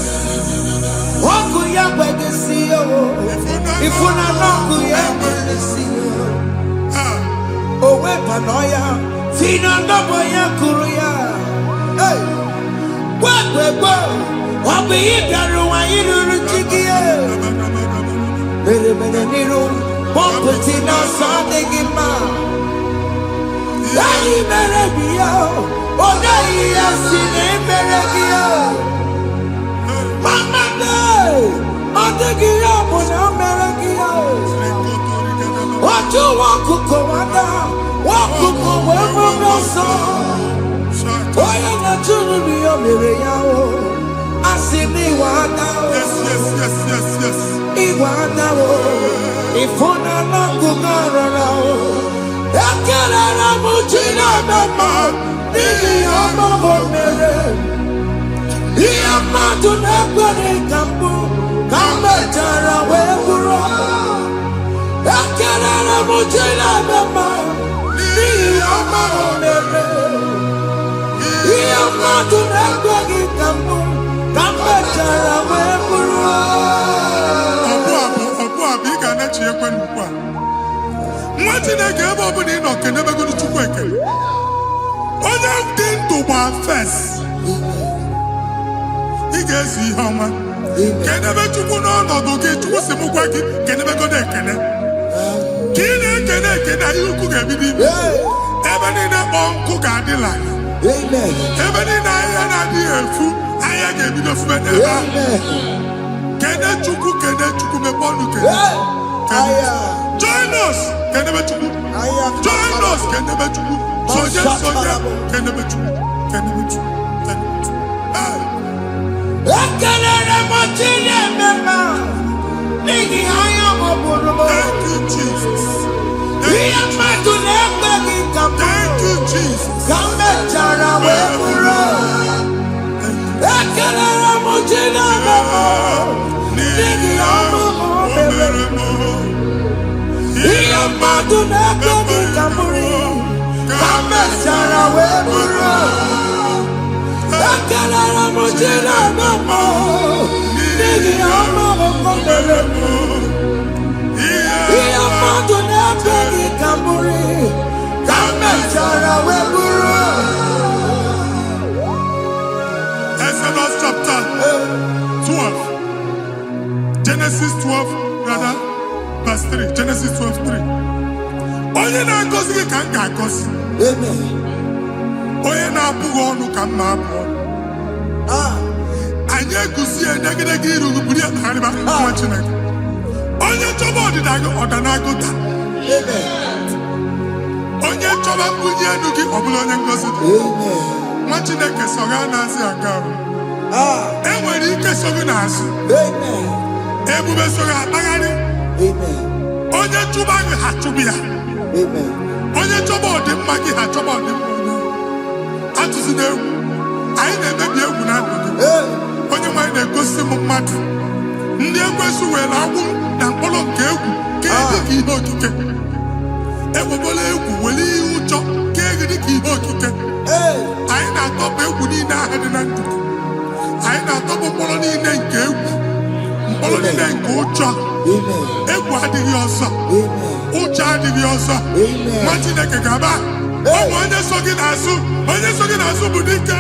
Oku ya kwegesi yo. Ifuna noku ya kwegesi yo. Owe panoya. Fina ndobo ya kuruya. Hey. Kwegwegwe. Wabi yidaru wa yiruru chigiye. Mere mere niru. Pompeti na sadegima. Dayi mere biyo. Odayi yasine mere biyo. Mama day. Odegiya muna mere biyo. Oju wakuko wada. Wakuko wewe noso. Oya na chunu biyo mere yao. Asimi wada. Yes. Iwada wo. Ifuna na kugarara wo. Ekelera mujina mama. Nini amabo mere. Iyama tunekwere kambu. Kamejara weburo. Ekelera mujina mama. Nini amabo mere. Iyama tunekwere kambu. Kamejara weburo. Bika na chi ekwe nkwa. Nwa Chineke ebe ọ bụla ị nọ kenebegoro Chukwu ekele. Onye dị ndụ gba first. Ị ga-ezi ihe ọma. Kenebe Chukwu n'ọnọdụ gị, Chukwu si mụ gwa gị kenebegoro ekele. Ka ị na-ekene ekene ihe ukwu ga-ebido ime. Ebe niile kpọ nkụ ga-adịla. Ebe niile ahịhịa na-adịghị efu, ahịhịa ga-ebido fube n'ebe ahụ. Kene Chukwu mepe ọnụ kene. Join us kenebe Chukwu. Join us kenebe Chukwu. Sonye kenebe Chukwu. Ekelere mo chile mema. Nigi aya mo buru. Thank you, Jesus. Iya matu nekbe ki kamu. Thank you, Jesus. Kambe chara we buru. Ekelere mo chile mema. Nigi aya mo buru. Iya matu nekbe ki kamu. Kambe chara we buru. Ekelere mo chile mema. Nigi aya mo buru. Iya matu nekbe ki kamu. Kambe chara we buru. Exodus chapter 12. Genesis 12, rather, verse 3. Genesis 12:3. Onye na-agọzi gị ka m ga-agọzi. Onye na-abụghị ọnụ ka m na-abụ ọnụ. Anyị eguzie negedege iru buru ya tagharịba nwa Chineke. Onye chọba ọdịda gị ọda na-agụta. Onye chọba mbunye elu gị ọ bụla onye ngọzi dị. Nwa Chineke so ga na-azị aga arụ. E nwere ike so gị n'azụ. Ebube so gị akpagharị. Onye chụba gị ha chụbụ ya. Onye chọba ọdịmma gị ha chọba ọdịmma onye. Atụzina egwu. Anyị na-emebi egwu na ndụ gị. Onye nwaanyị na-egosi m mmadụ. Ndị ekwensu were agbụ na mkpọrọ nke egwu ka dị ka ihe okike. Ekwebola egwu were ihe ụjọ ka dị ka ihe okike. Anyị na-atọpụ egwu niile ahụ dị na ndụ. Anyị na-atọpụ mkpọrọ niile nke egwu. Mkpọrọ niile nke ụjọ. Egwu adịghị ọzọ. Ụjọ adịghị ọzọ. Nwa Chineke ga-aba. Ọ bụ onye so gị n'azụ. Onye so gị n'azụ bụ dike.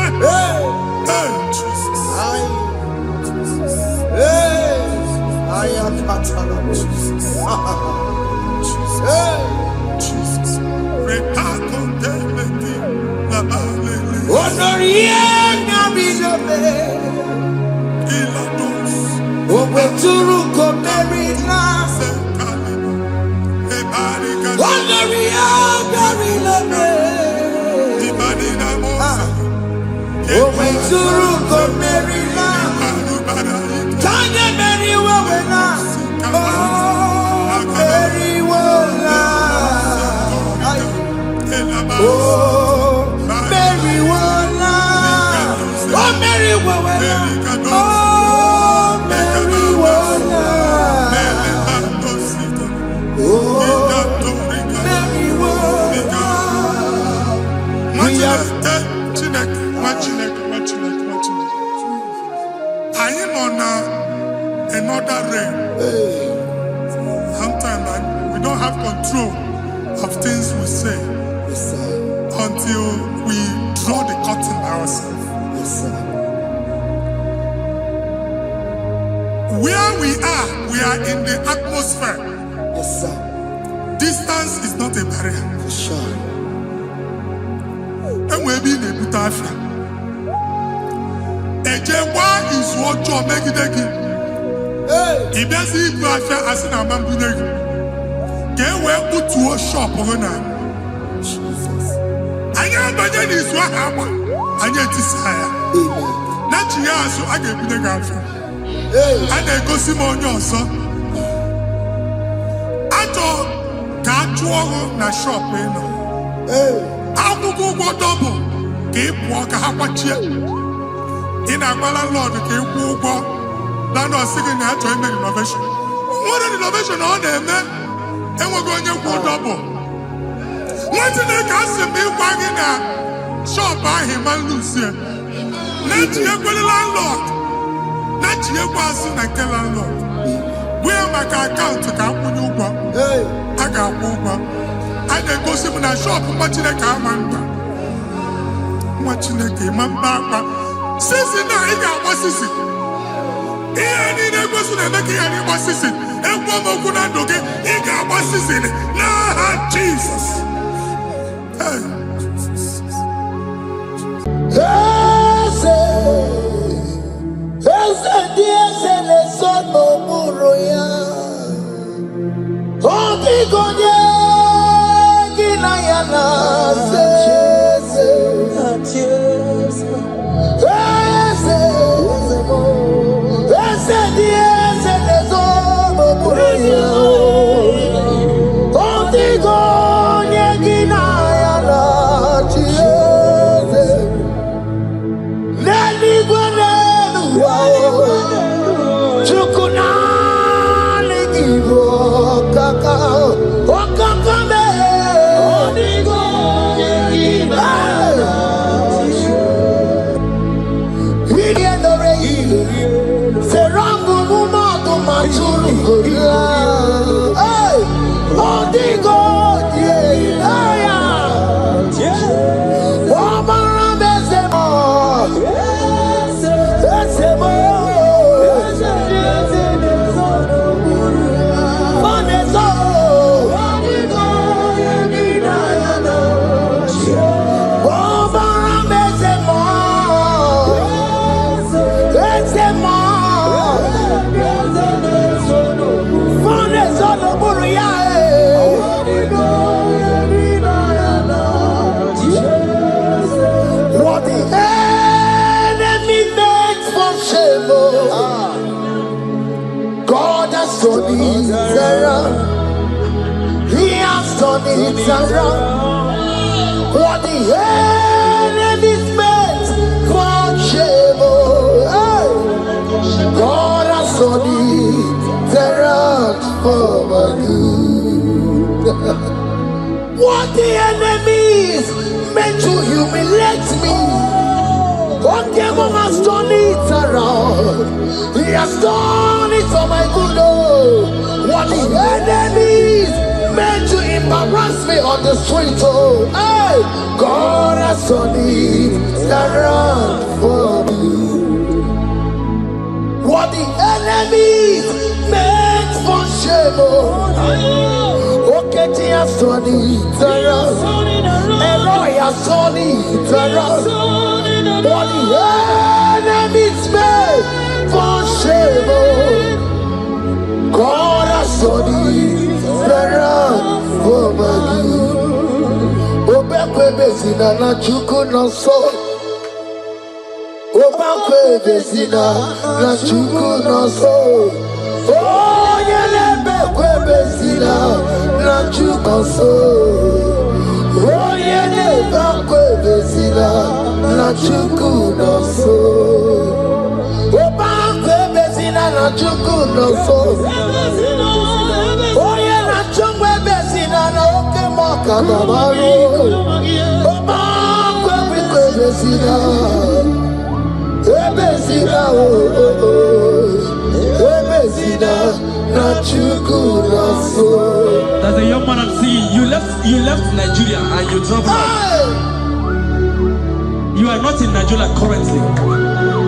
don't have control of things we say Yes, sir. until we draw the curtain by ourselves. Yes, sir. Where we are in the atmosphere. Yes, sir. Distance is not a barrier. For sure. And we'll be in a butafia. Ejekwa is what you make it again. Hey! If you see butafia as an amambuneg, get where put to a shop on Jesus. I am Banyan is what happened. I get this higher. Amen. Not you, so I get the gafia. Hey! And I go see more your son. I thought, can't you na shop, you know. Hey! Akwụkwọ ụgwọ double ka ị pụọ ka ha kwachie. Ị na-agba landlord ka ị kwụọ ụgwọ landlord sị gị na achọ ime renovation. Nwere renovation ọ na-eme enweghị onye kwụọ double. Nwetị na-eke asị m ịgwa gị na shop ahụ ịma nlusie. Na-echighekwele landlord. Na-echighekwa azụ na nke landlord. Wee maka akaụntụ ka akwụnye ụgwọ. Hey! A ga-akwụ ụgwọ. A na-egosi m na shọpụ nwa Chineke ama mkpa. Nwa Chineke ma mkpa akpa. Sisi na ị ga-agba sisi. Ihe niile egosi na-eme ka ihe n'ịgba sisi. Ekwu m okwu na ndụ gị, ị ga-agba sisi n'aha Jizọs. Eze dị eze na-eso n'okpuru ya. Ọ dịghị onye gị na ya na-asa eze. Eze dị eze na-eso n'okpuru ya. Ọ dịghị onye gị na ya na-achị eze. N'eluigwe n'ụwa, Chukwu naanị gị bụ ọkaka mee. Ọ dịghị onye gị na-achị. Iri edore ilu, serangụ mmadụ ma tụrụ gorila. Ọ dịghị onye ya. Ọ mara m eze m. Eze m. What the enemy makes for shame, God has turned it around. He has turned it around. What the enemy makes for shame, God has turned it around for my good. What the enemies meant to humiliate me, Oke Muo has turned it around. He has done it for my good. What the enemies meant to embarrass me on the street, hey, God has turned it around for me. What the enemies meant for shame, Okechi has turned it around. Elroy has turned it around. What the enemies meant for shame, God has turned it around for my good. Obekwe bezina na Chukwu nọsọ. Obekwe bezina na Chukwu nọsọ. Onye na-ebekwe bezina na Chukwu nọsọ. Onye na-ebekwe bezina na Chukwu nọsọ. Obekwe bezina na Chukwu nọsọ. Onye na-achọkwa bezina na Oke Muo ka dabaru. Obekwe bezina. Ebezina ebezina na Chukwu nọsọ. man I'm seeing, you left Nigeria and you traveled. You are not in Nigeria currently,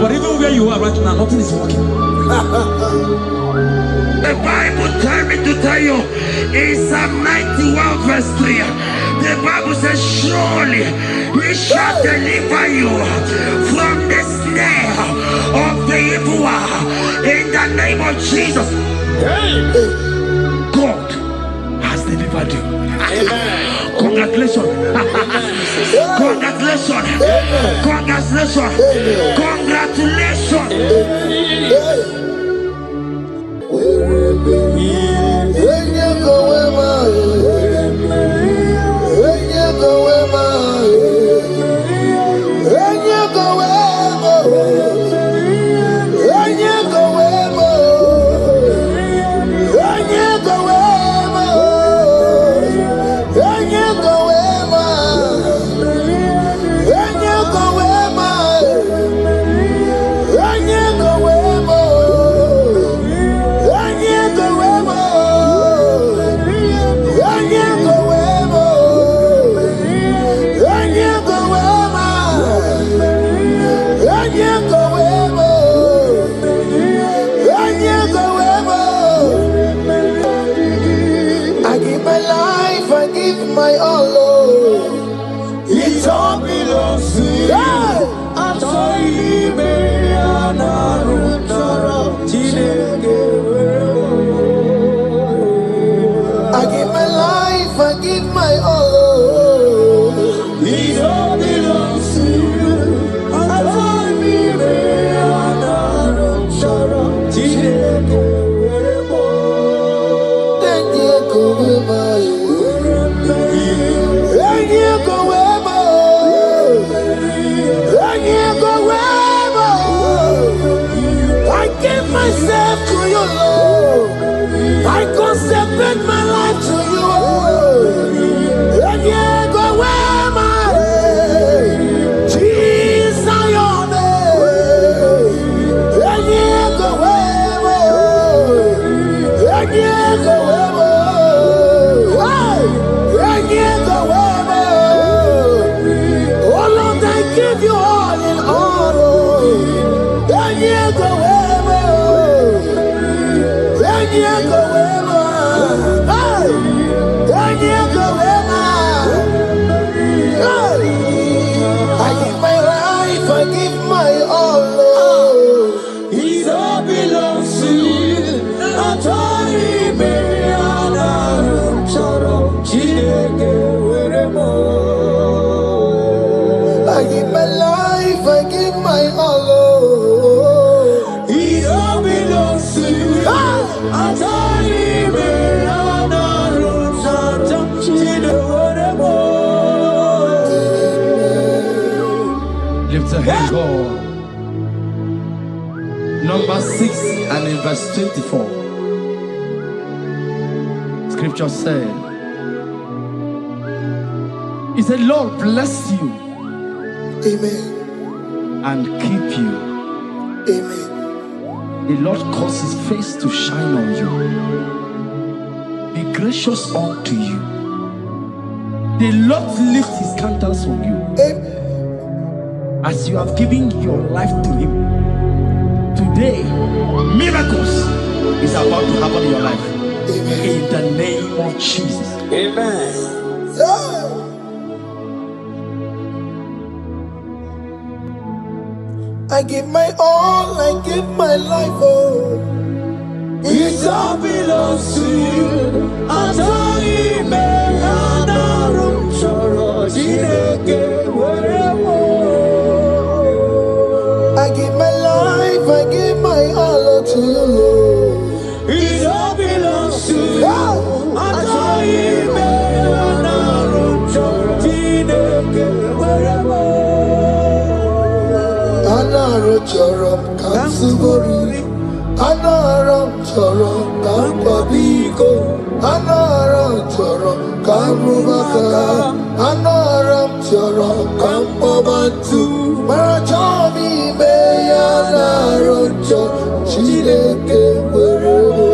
but even where you are right now, nothing is working. The Bible tells me to tell you in Psalm 91 verse 3, the Bible says, surely he shall deliver you from the snare of the evil one. In the name of Jesus, God has delivered you. Congratulations. Congratulations. Congratulations. Congratulations. My all, Lord, it all belongs to you. I give my life, I give my all, Lord. It all belongs to you. Myself to you, Lord. I consecrate my life to you. And yeah, go where my Jesus, your name. And yeah, go where and yeah, go where and yeah, go where. Oh Lord, I give you all in all. And yeah, go where. I give my life, I give my all, Lord. It all belongs to you. I give my life, I give my all, Lord. It all belongs to you. Lift your hands, God. Number 6 and in verse 24. Scripture said, He said, Lord bless you. Amen. And keep you. Amen. The Lord cause his face to shine on you. Be gracious unto you. The Lord lift his countenance on you. Amen. As you have given your life to him, today miracles is about to happen in your life. Amen. In the name of Jesus. Amen. Yeah. I give my all, I give my life, oh. It all belongs to you. I give my life, I give my all to you, Lord. It all belongs to you. Anaram kansugori, anaram chorom kampabiko, anaram chorom kampubaka, anaram chorom kampabantu, marachomi me anaram chorom chileke werebo,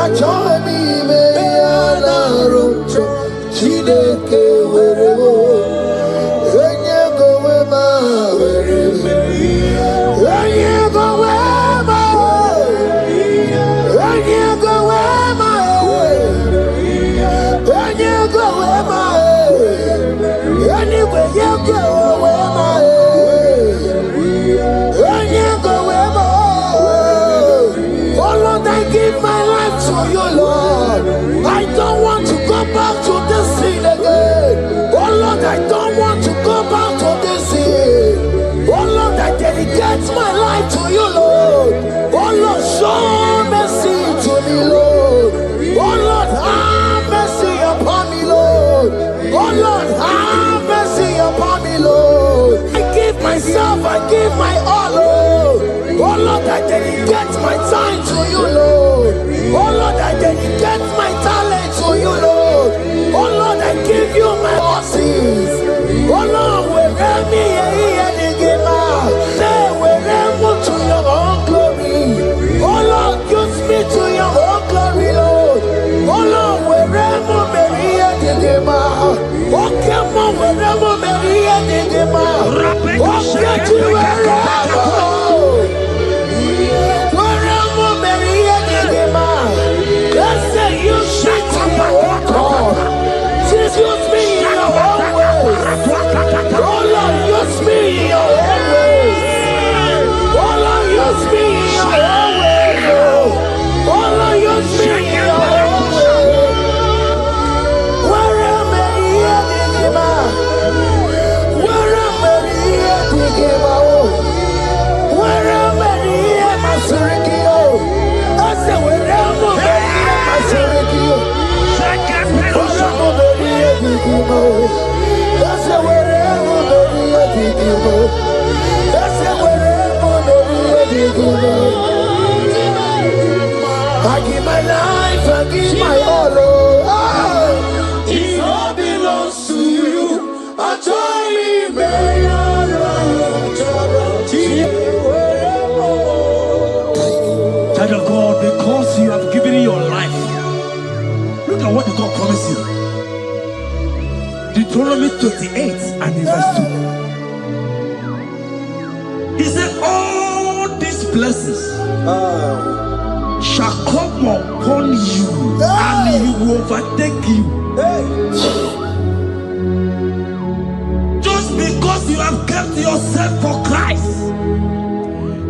achomi me Chineke weremo, enye go wema wereme, enye go wema, enye go wema, enye go wema, anyway you go wema, enye go wema. Oh Lord, I give my life to you, Lord. I don't want to go back to this sin again. Oh Lord, I don't want to go back to this sin. Oh Lord, I dedicate my life to you, Lord. Oh Lord, show mercy to me, Lord. Oh Lord, have mercy upon me, Lord. Oh Lord, have mercy upon me, Lord. I give myself, I give my all, Lord. Oh Lord, I dedicate my time to you, Lord. Oh Lord, I dedicate my talent to you, Lord. Oh Lord, I give you my horses. Oh Lord, wherever me the game say wherever to your own glory. Oh Lord, use me to your own glory, Lord. Oh Lord, wherever me the game Oke Muo, wherever me the game Oke to wherever. Use me in your own ways. Oh Lord, use me in your own ways. Oh Lord, use me in your own ways. Oh Lord, use me in your own ways. Where am I here, Digima? Where am I here, Digima? Where am I here, Masurikio? I said, where am I here, Masurikio? That's the wherever that's the wherever I give my life, I give my all. It all belongs to you. I join Child of God, because you have given your life, look at what God promised you. Deuteronomy 28 and verse 2. He said, all these blessings shall come upon you and you will overtake you. Just because you have kept yourself for Christ.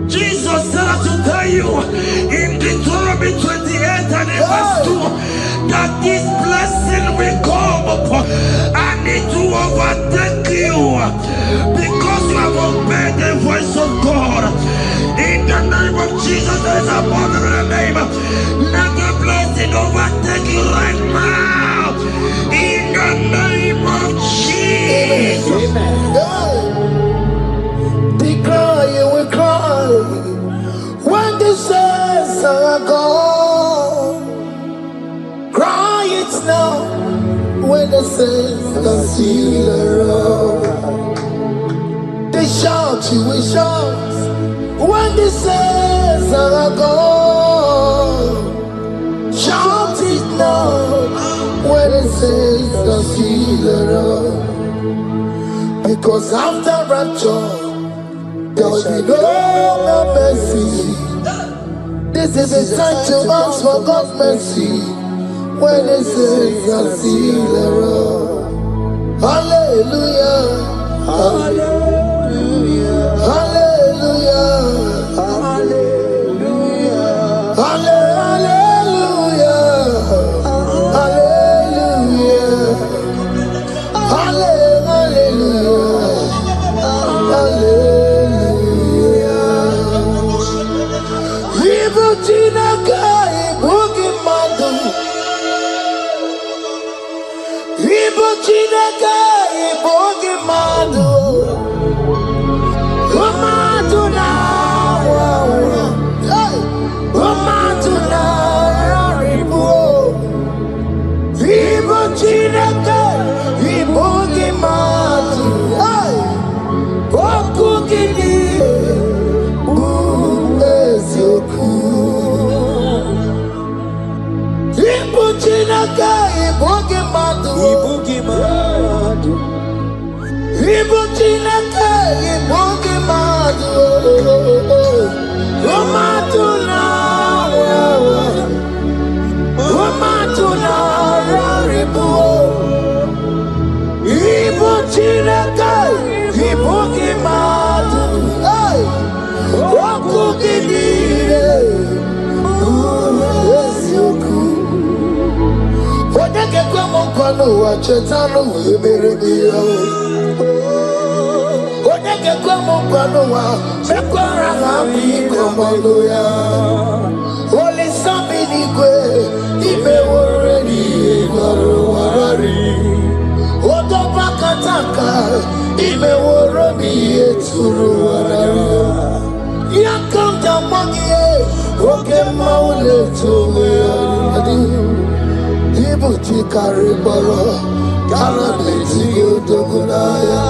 Jesus said to tell you in Deuteronomy 28 and verse 2 that this blessing will come upon and it will overtake you because you have obeyed the voice of God. In the name of Jesus, there is above every name. Let the blessing overtake you right now. In the name of Jesus. Declare you will cry when the saints are gone. Cry it now when the saints are still around. They shout, you will shout when the saints are gone. Shout it now when the saints are still around. Because after rapture there will be no more mercy. This is the time to ask for God's mercy when the saints are still around. Hallelujah, hallelujah, hallelujah, hallelujah, hallelujah, hallelujah, hallelujah. Chineke ibugi madu. Ibu Chineke ibugi madu. Umatuna raribu. Ibu Chineke ibugi madu. Wakugidire uwesioku. Odeke kwa mkono wa chetano wemeredia. Odeke kwa mkono wa mekwara hapi komando ya. Ole sabini kwe ibe woredi warari. Odoba kataka ibe worobi eturu warari. Yakam jamangiye Oke Muo le towe adi. Ibu chikari boro Kala beti odogunaya.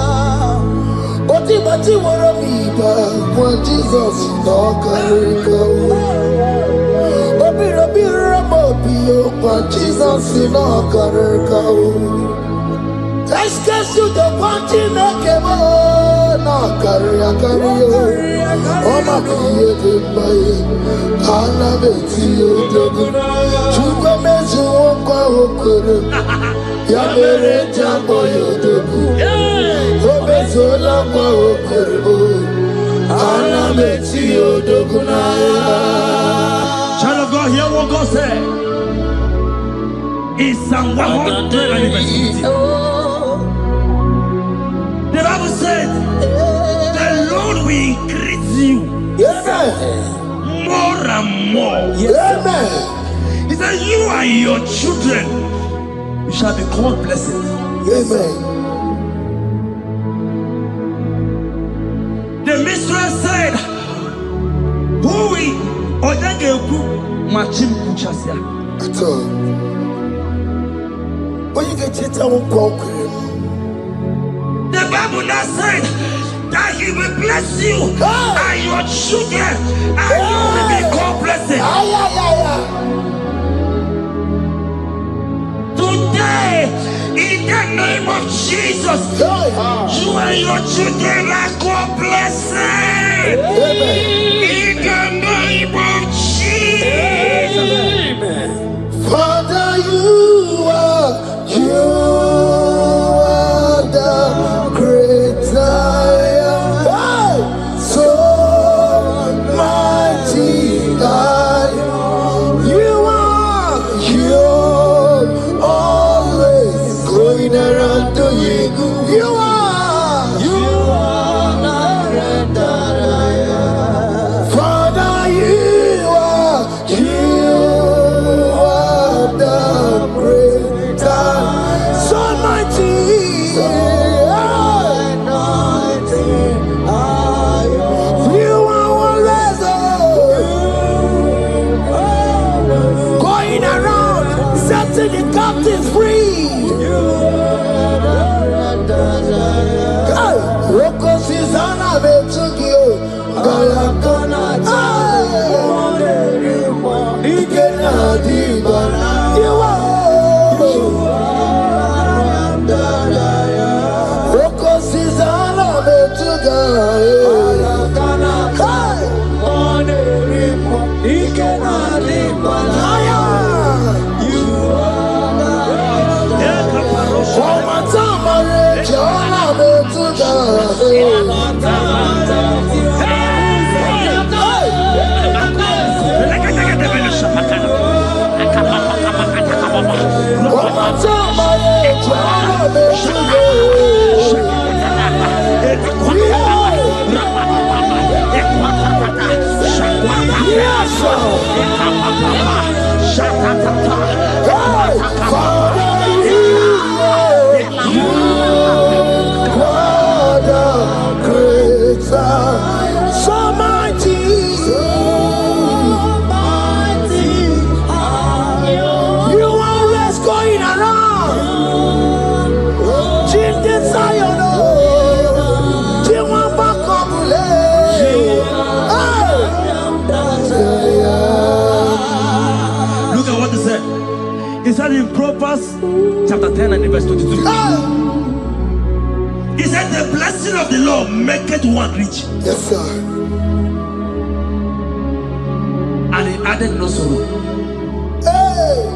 Oti bati woro miba Kwa Jesus no karika. Obiro biro mobio Kwa Jesus no karika. Eskesu do kwanti mekemo No karika kariyo. Oma kiye de baye Kala beti odogunaya. Chuko mezu okwa okoro Ya mere jambo yodogu Obezola kwa okoro Ala beti odogunaya. Child of God, hear what God said. In Psalm 100. The Bible said, the Lord will increase you more and more. Amen. He said, you and your children, you shall be called blessed. Amen. The mistress said, who will Odageku Machim Kuchasia? At all. When you get it, I won't walk with him. The Bible now said that he will bless you and your children, and you will be called blessed. Today, in the name of Jesus, you and your children are called blessed. In the name of Jesus. Father, you are the great I am. So mighty I am. You always going around to you. You are that I am. Father, you are the great I am. So mighty. You are always going around setting the captives free. Roko Susanna Betugio Galakona You are Roko Susanna Betugio said in Proverbs chapter 10 and verse 22. He said, the blessing of the Lord maketh one rich. Yes, sir. And he added no sorrow. Hey.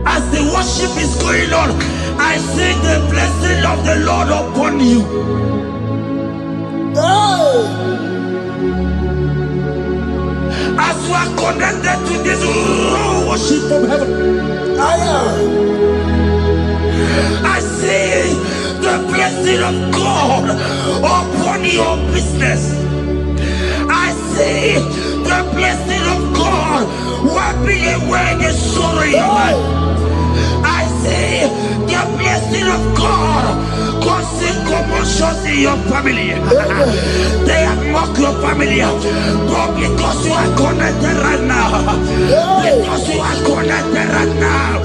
As the worship is going on, I see the blessing of the Lord upon you. Hey. As you are connected to this raw worship from heaven, I see the blessing of God upon your business. I see the blessing of God wiping away the sorrow in your life. I see the blessing of God causing commotions in your family. They have mocked your family, but because you are connected right now, because you are connected right now,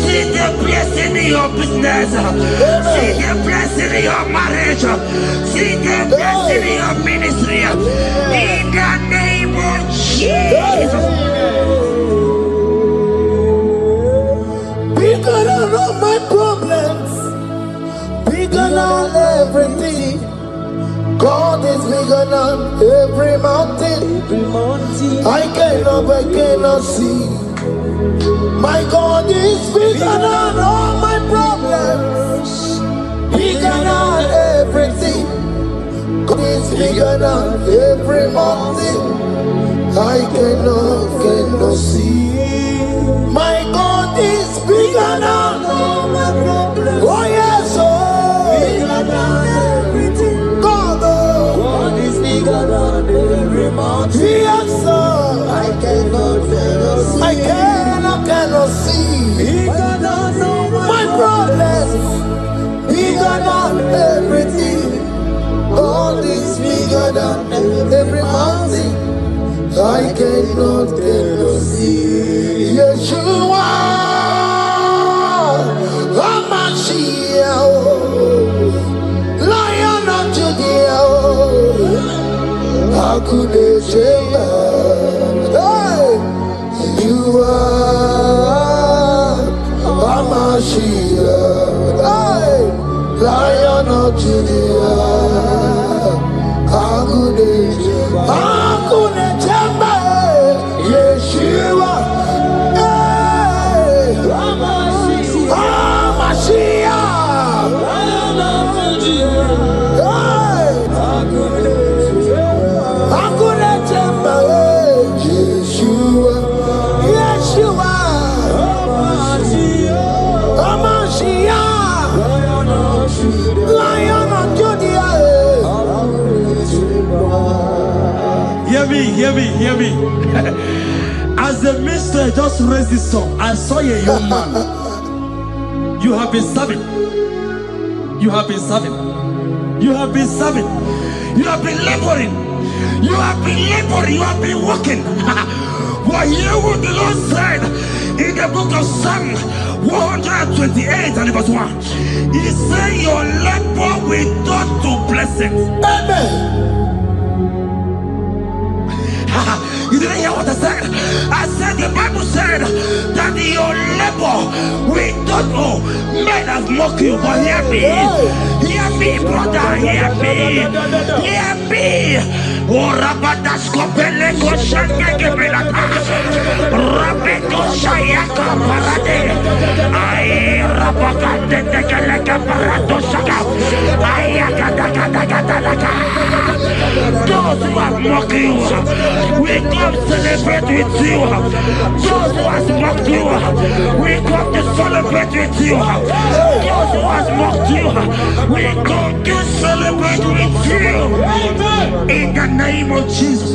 see the blessing in your business, see the blessing in your marriage, see the blessing in your ministry. In the name of Jesus. Bigger than all my problems, bigger than everything. God is bigger than every mountain. I cannot see. My God is bigger than all my problems, bigger than everything. God is bigger than every mountain. I cannot see. My God is bigger than all my problems. Oh yes, oh. Bigger than everything. God, oh. God is bigger than every mountain. Yes, sir. I cannot see. I cannot see. Bigger than all my problems. Bigger than everything. God is bigger than every mountain. I cannot see. Yeshua, Hamashiach, Lion of Judea, Hakudesheba. Hey, you are Hamashiach, hey, Lion of Judea, Hakudesheba. Yeshua, hey, Hamashiach, Yeshua, Yeshua, Hamashiach, Lion of Judea. Hear me. As the minister just raised this song, I saw a young man. You have been serving. You have been serving. You have been serving. You have been laboring. You have been laboring. You have been working. What hear what the Lord said in the book of Psalm 128 and verse 1. He said, your labor will turn to blessings. Amen. You didn't hear what I said? I said the Bible said that your labor will not know. Men have mocked you, but hear me. Hear me, brother. Hear me. Hear me. Oh, Rabadasko Peleko Shangeke Belata. Rabeko Shayaka Parade. I Rabakande Tekeleka Parato Shaka. Ayaka. Those who have mocked you, we come celebrate with you. Those who have mocked you, we come to celebrate with you. Those who have mocked you, we come to celebrate with you. In the name of Jesus.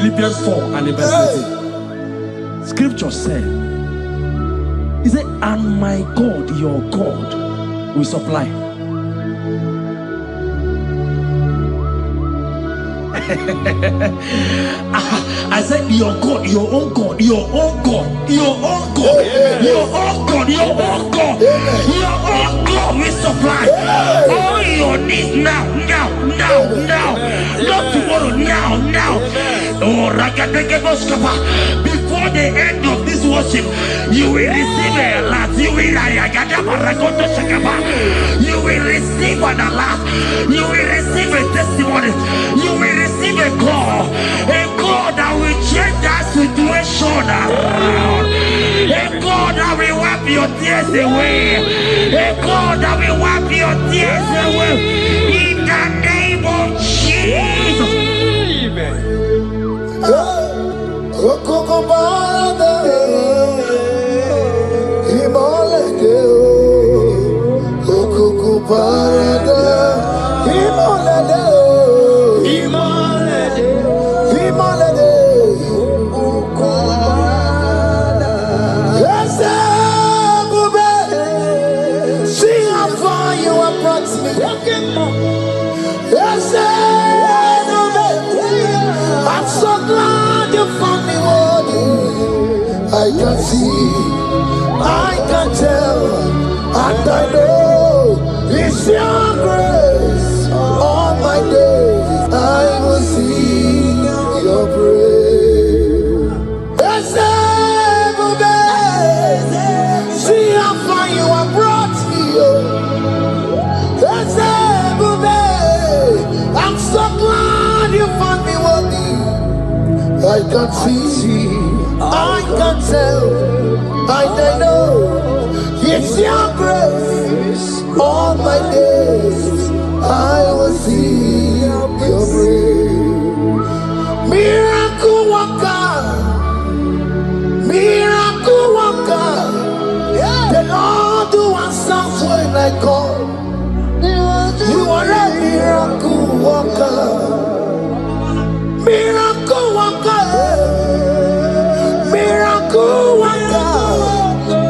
Philippians 4 and verse 13. Scripture said, he said, and my God, your God, will supply. I said, your God, your own God, your own God, your own God, your own God, your own God, your own God will supply all your needs now, now, not tomorrow, now. Oh, before the end of this worship, you will receive a lot. You will receive an alert. You will receive a testimony. You will receive a God that will change that situation around. A God that will wipe your tears away. A God that will wipe your tears away. In the name of Jesus. I'm so glad you found me worthy. I can see, I can tell, and I know it's your grace. All my days I will sing your praise. See how far you have brought me. I'm so glad you found me worthy. I can see, I can tell, I know it's your grace. All my days I will see your praise. Miracle worker, miracle worker. The Lord who answers when I call. You are a miracle worker. Miracle worker, miracle worker.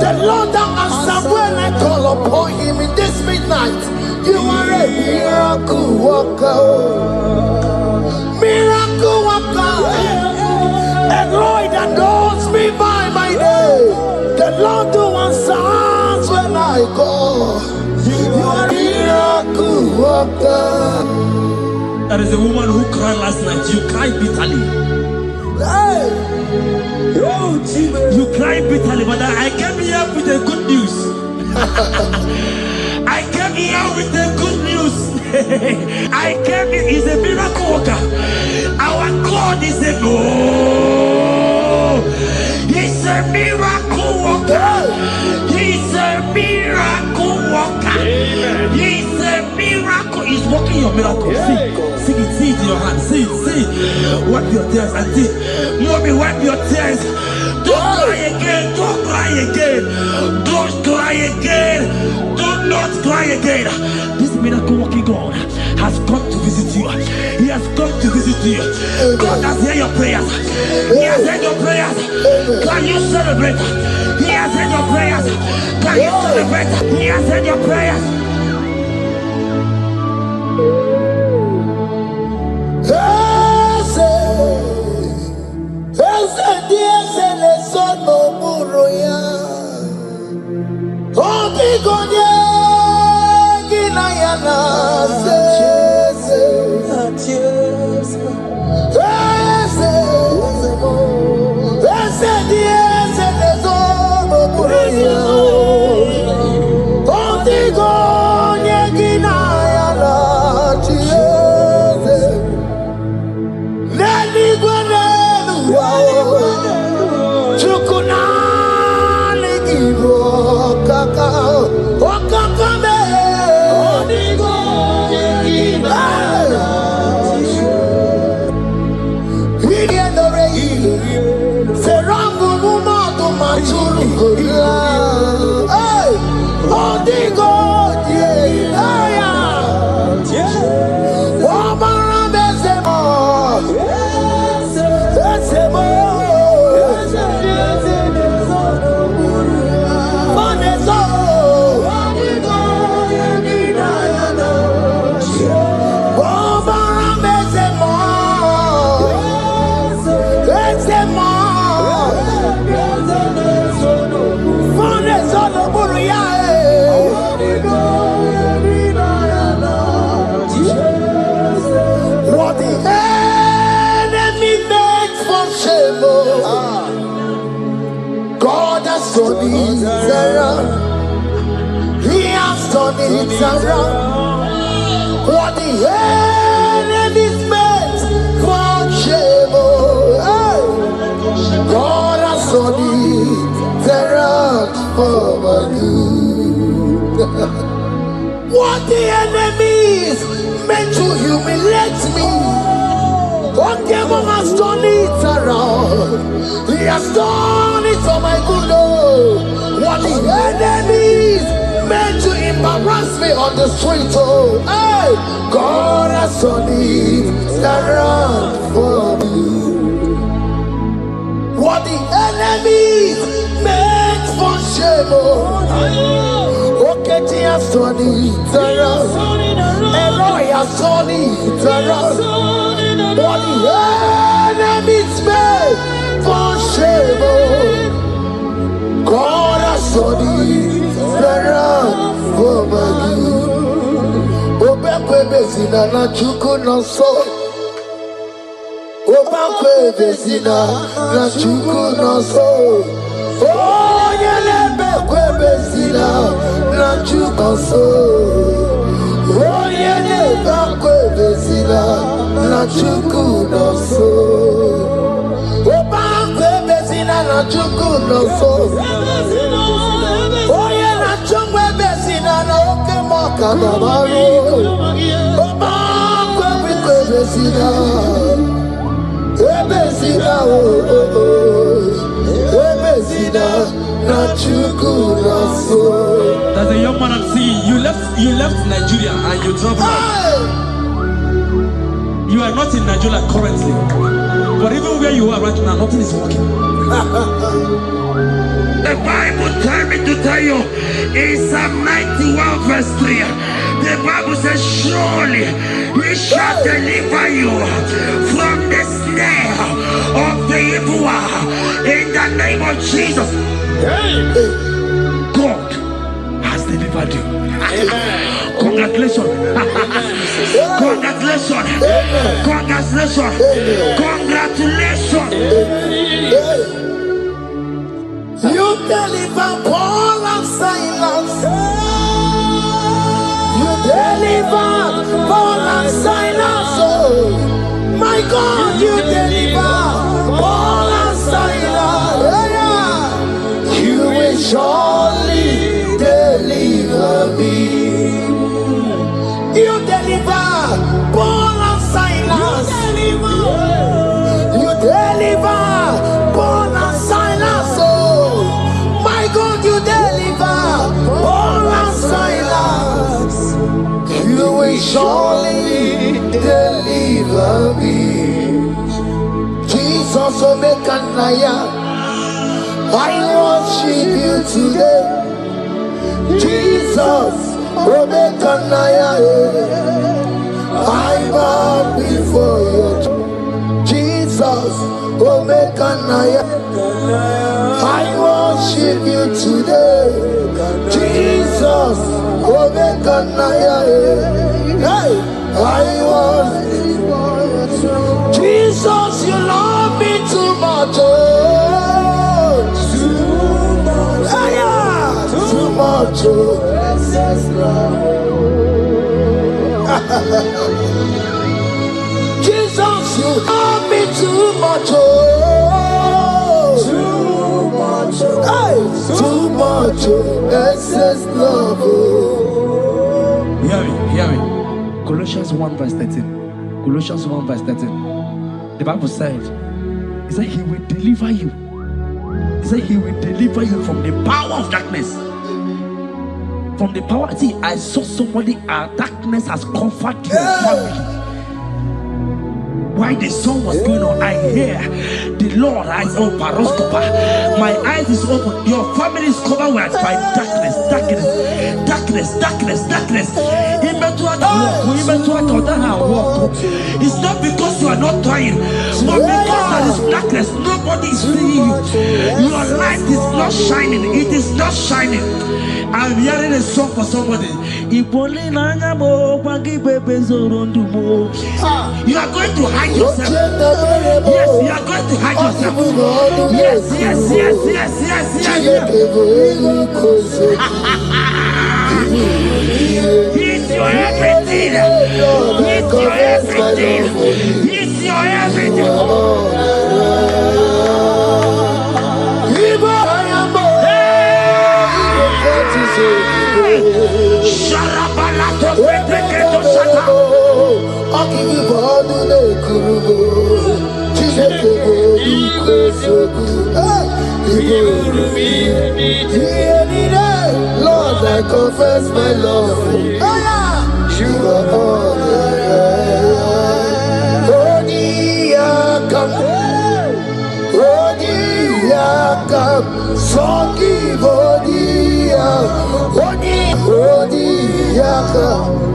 The Lord that answers when I call upon him in this midnight. You are a miracle worker. Miracle worker. And Lord that knows me by my name. The Lord who answers when I call. You are a miracle worker. There is a woman who cried last night. You cried bitterly. Hey. You cried bitterly, but I came here with the good news. I came here with the good news. I came here, he's a miracle worker. Our God is a he's a miracle worker. He's a miracle worker. He's a miracle. He's working your miracle. See it in your hand. See it. Wipe your tears and see. Mommy, wipe your tears. Don't cry again. Don't cry again. Don't cry again. Do not cry again. This miracle working God has come to visit you. He has come to visit you. God has heard your prayers. He has heard your prayers. Can you celebrate? He has heard your prayers. Can you celebrate? He has heard your prayers. turned it around. He has turned it around. What the enemies meant for shame, hey, God has turned it around for my good. What the enemies meant to humiliate me, Oke Muo has turned it around. He has done it for my good. Oh, what the enemies meant to embarrass me on the street, oh, hey, God has turned it around for me. What the enemies meant for shame, oh, Oke has turned it around. Eloi has turned it around. What the enemies meant for shame, oh, God has turned it around for my good. Obekwe bezina na chuku no so. Obekwe bezina na chuku no so. Oh, yelebekwe bezina na chuku no so. Oh, yelebekwe bezina na chuku no so. Obekwe bezina na chuku no so. Oh, yeah, na chungwe bezina na Oke Muo kadabaro. Obekwe bezina. Ebezina, oh, oh, oh. Ebezina na chuku no so. There's a young man I'm seeing. You left Nigeria and you traveled out. You are not in Nigeria currently, but even where you are right now, nothing is working. The Bible tells me to tell you in Psalm 91 verse 3, the Bible says, surely he shall deliver you from the snare of the evil one in the name of Jesus. God has delivered you. Congratulations. Congratulations. Congratulations. Congratulations. You deliver Paul and Silas. You deliver Paul and Silas. Oh, my God, you deliver Paul and Silas. Yeah. You will surely deliver me. You deliver Paul and Silas. You deliver Paul and Silas. Oh, my God, you deliver Paul and Silas. You will surely deliver me. Jesus, Omekanaya, I worship you today. Jesus, Omekanaya, I bow before you. Jesus, Omekanaya, I worship you today. Jesus, Omekanaya, hey, I worship you. Jesus, you love me too much. Oh, too much. Yeah, too much. Oh. Jesus, you love me too much. Oh, too much. Hey, too much. Excess love. Oh. Hear me. Colossians 1 verse 13. Colossians 1 verse 13. The Bible said, he said he will deliver you. He said he will deliver you from the power of darkness. From the power. See, I saw somebody, darkness has covered your family. While the song was going on, I hear the Lord eyes open, paroscopa. My eyes is open. Your family is covered by darkness. It's not because you are not trying, but because there is darkness, nobody is seeing you. Your light is not shining. It is not shining. I'm hearing a song for somebody. You are going to hide yourself. Yes, you are going to hide yourself. Yes, yes, yes, yes, yes, yes. He's your everything. He's your everything. He's your everything. Lord, I confess my love. You are all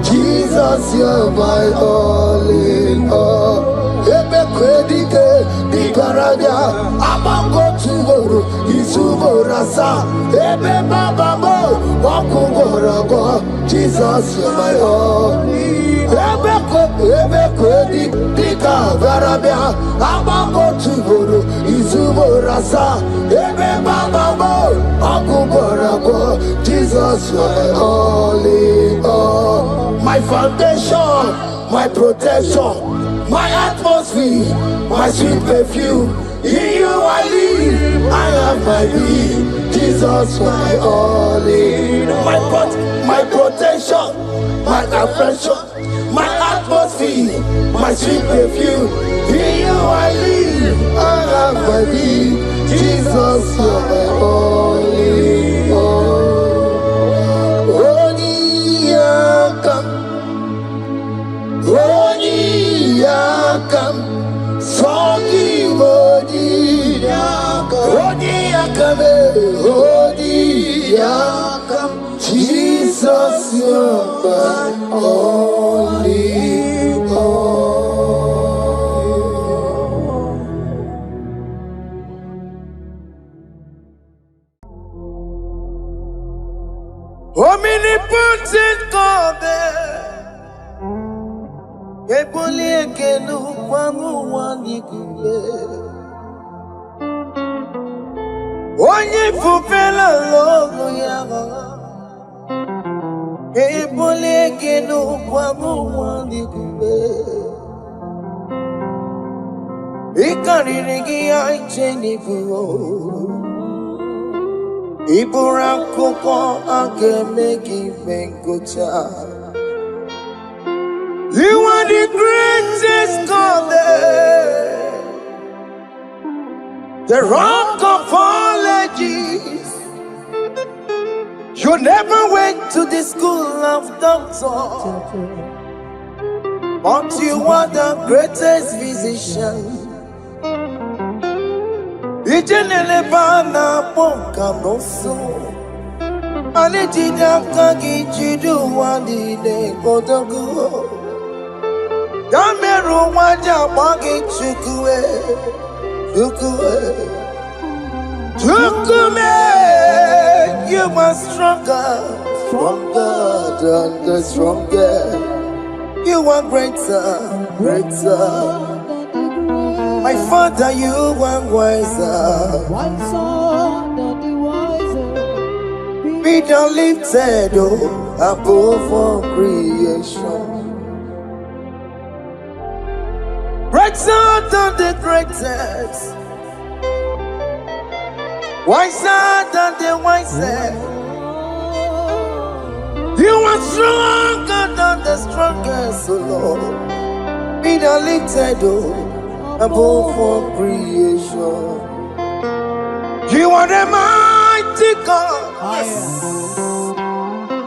Jesus, you're my all in all. Ebe kwedike di karabia amango tugoro isumorasa ebe baba mo wakugorago. Jesus, you're my all. Ebe kwedi di karabia amango tugoro isumorasa ebe baba mo wakugorago. Jesus, you're my all in all. My foundation, my protection, my atmosphere, my sweet perfume. In you I live, I have my being. Jesus, my all in all. My protection, my affection, my atmosphere, my sweet perfume. In you I live, I have my being. Jesus, my all in all. Jesus, you're my only all. Omnipotent God, ebuli ekelu kwangu wanikume. Onye fupela logo yaga ebuli ekelu kwangu wanikume. Ikariri ya ichenifuo Iburakoko akemeki venkocha. You are the greatest God there, the rock of all ages. You never went to the school of doctor, but you are the greatest physician. Ijenele bana ponka noso, anejida kagi jidu wandi de kodogo. Yameru waja bagi chukue, chukume. You are stronger than the strongest. You are greater. My Father, you are wiser. Be thou lifted above all creation. Greater than the greatest, wiser than the wisest. You are stronger than the strongest, O Lord. Be thou lifted above all creation. You are the mighty God.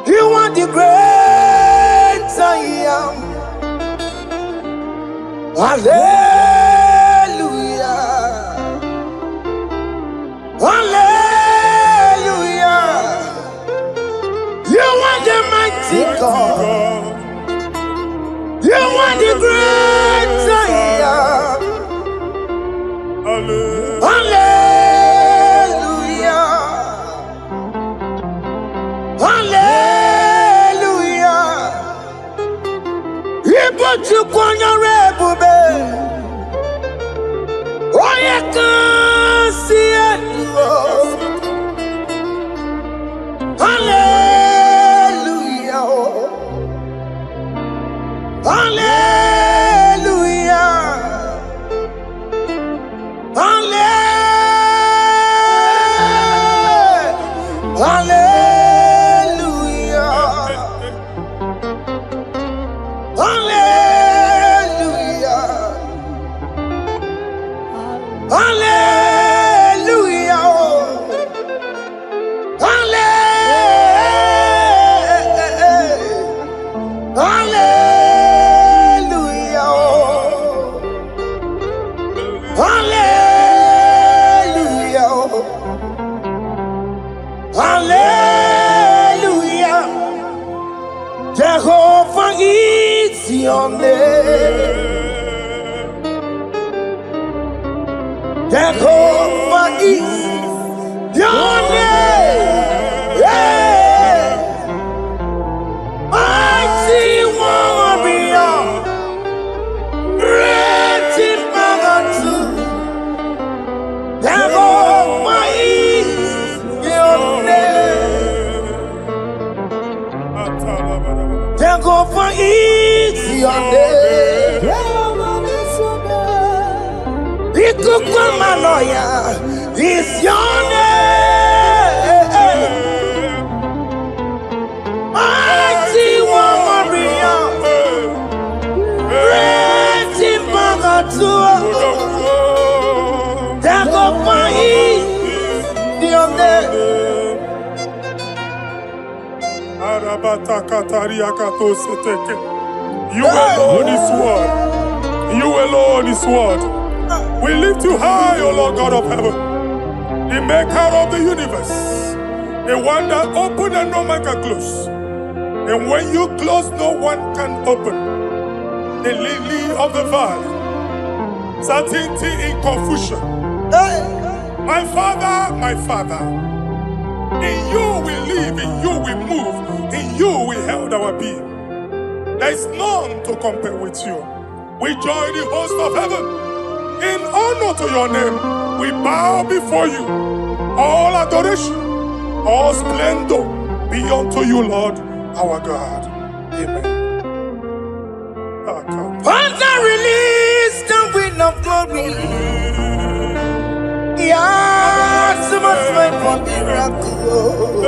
You are the great I am. Hallelujah. Hallelujah. You are the mighty God. You are the great I am. Hallelujah. Hallelujah. Jehovah is your name. Jehovah is your name. Yeah. Mighty warrior. Great in battle. Jehovah is your name. Jehovah is your name. Ikukumanoya is your name. Mighty warrior, great in battle. Jehovah is your name. You alone is word. You alone is word. We lift you high, O Lord God of heaven, the maker of the universe, the one that opened and no man can close. And when you close, no one can open. The lily of the valley, certainty in confusion. My Father, in you we live, in you we move, in you we held our being. There is none to compare with you. We join the host of heaven. In honor to your name, we bow before you. All adoration, all splendor be unto you, Lord, our God. Amen. Father, release the wind of glory. Yes, must wait for miracle.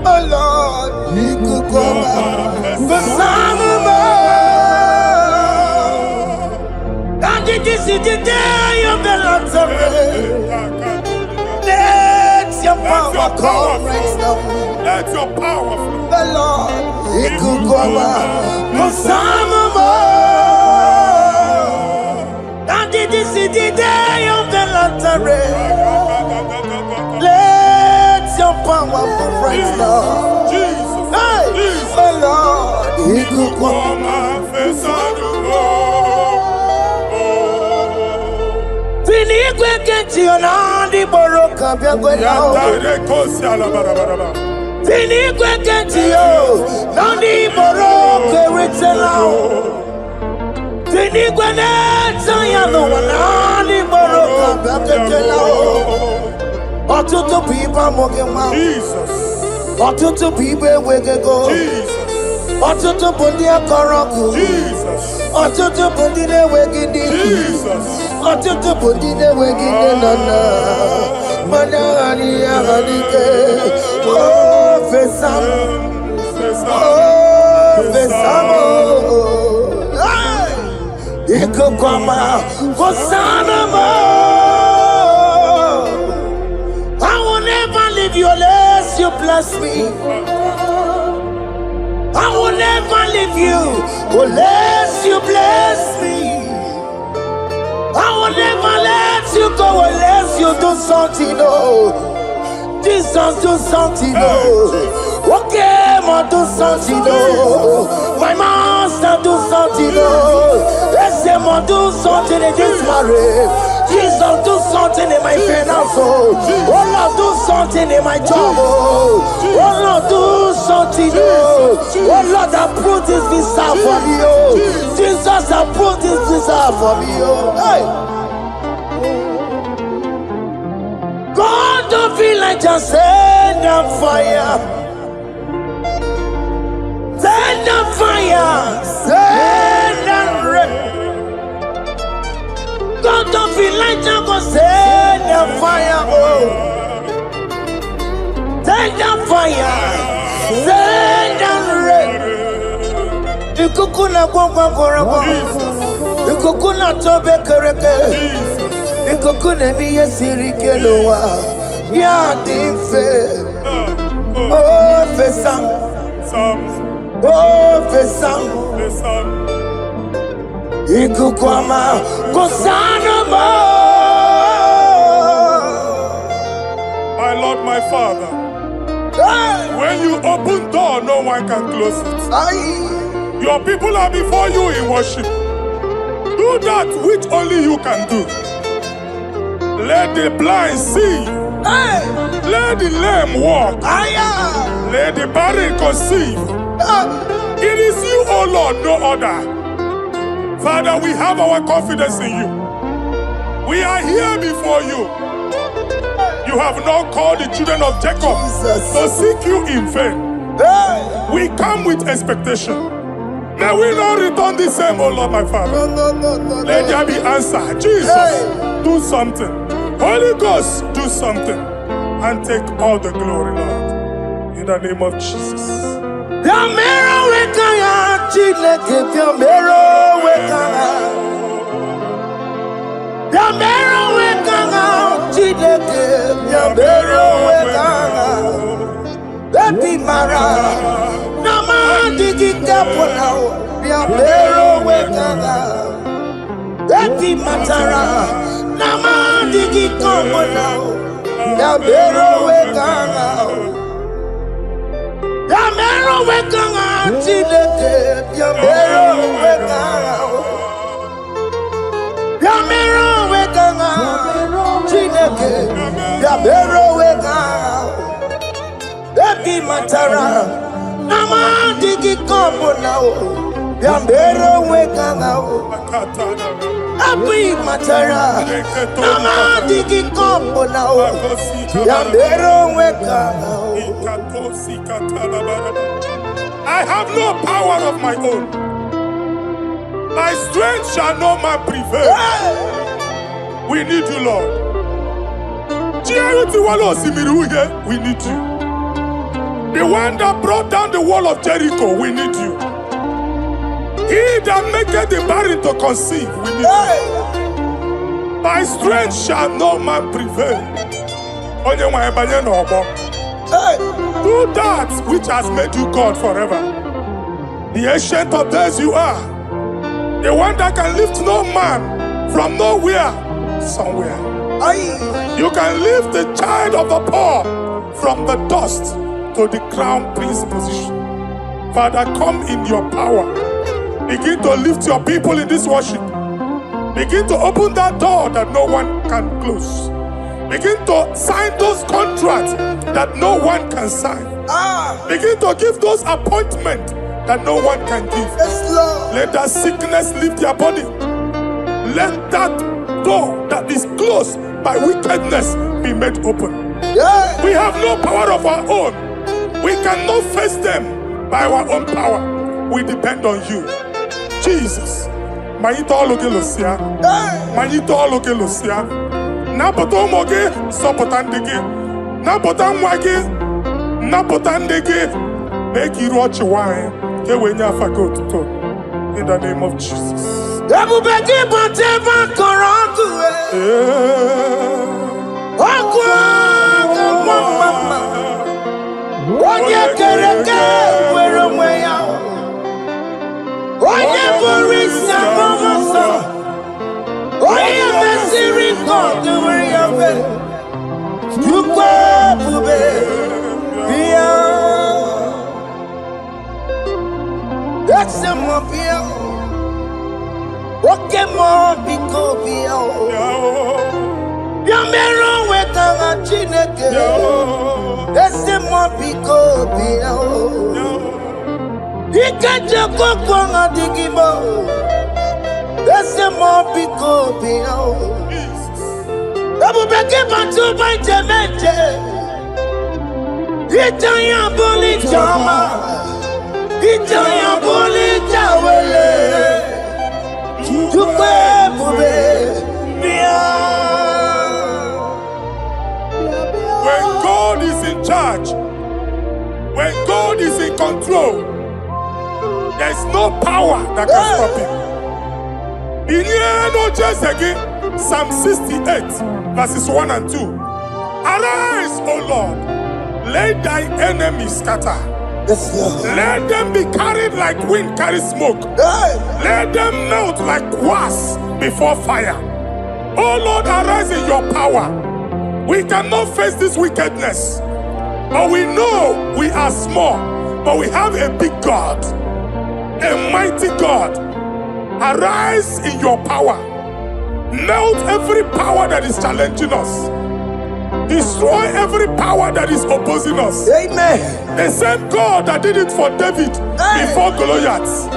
Oh Lord, you could come out. The this is the day of the Lord's rain. Let your power come right now. Let your power flow. The Lord, He could come out. And this is the day of the Lord's rain. Let your power come right now. Hey, the Lord, He could come out. Tinigwe kenti onandi boroka biagwela. Tinigwe kenti yo nandi boroka ritela. Tinigwe neta ya no nandi boroka biagwela. Otutu pipa mogema. Jesus. Otutu pipe wegego. Jesus. Otutu bundi akoroku. Jesus. Otutu bundi ne wegidi. Jesus. Otutu bundi ne wegidi nana. Mana hani ahanike. Oh fesam. Oh fesamo. Iko kwama kosanamo. I will never leave you unless you bless me. I will never leave you unless you bless me. I will never let you go unless you do something. Oh, Jesus, do something. Oh, Oke Muo, do something. Oh, my master, do something. Oh, Oke Muo, do something in this marriage. Jesus, do something in my finance. Oh Lord, do something in my job. Oh Lord, do something. Oh Lord, approve this visa for me. Oh Jesus, approve this visa for me. Oh hey. God, don't feel like just send a fire. Send a fire. Send a rain. God don't feel like just go send the fire, oh. Send the fire, send the rain. The kukuna gwangwa gwangwa, the kukuna tobe kereke, the kukuna miye sirike loa, ya dimfe, oh fesam, oh fesam. Ikukwama Kosanamo. Father, when you open door, no one can close it. Your people are before you in worship. Do that which only you can do. Let the blind see. Let the lame walk. Let the barren conceive. It is you, O Lord, no other. Father, we have our confidence in you. We are here before you. You have not called the children of Jacob to seek you in vain. We come with expectation. May we not return the same, O Lord, my Father. Let there be answer. Jesus, do something. Holy Ghost, do something. And take all the glory, Lord. In the name of Jesus. I have no power of my own. My strength shall no man prevail. We need you, Lord. We need you. The one that brought down the wall of Jericho, we need you. He that maketh the barren to conceive, we need you. By strength shall no man prevail. Do that which has made you God forever. The ancient of days you are. The one that can lift no man from nowhere, somewhere. You can lift the child of the poor from the dust to the crown prince position. Father, come in your power. Begin to lift your people in this worship. Begin to open that door that no one can close. Begin to sign those contracts that no one can sign. Begin to give those appointments that no one can give. Let that sickness leave their body. Let that door that is closed by wickedness be made open. We have no power of our own. We cannot face them by our own power. We depend on you. Jesus. Manito Logelosia. Manito Logelosia. Napotomoge, Sopotandege. Napotamwage. Napotandege. Make you watch wine. In the name of Jesus. Oke Muo biko biya Yamero wetanga Chineke Ese Muo biko biya Ikeje kokwanga digibo Ese Muo biko biya Ebubeke bantu baite meje Itanya boli chama Itanya boli chawele When God is in charge, when God is in control, there is no power that can stop him. In again, Psalm 68, verses 1 and 2. Arise, O Lord, let thy enemies scatter. Let them be carried like wind carries smoke. Let them melt like wax before fire. Oh Lord, arise in your power. We cannot face this wickedness. But we know we are small, but we have a big God, a mighty God. Arise in your power. Melt every power that is challenging us. Destroy every power that is opposing us. Amen. The same God that did it for David before Goliath,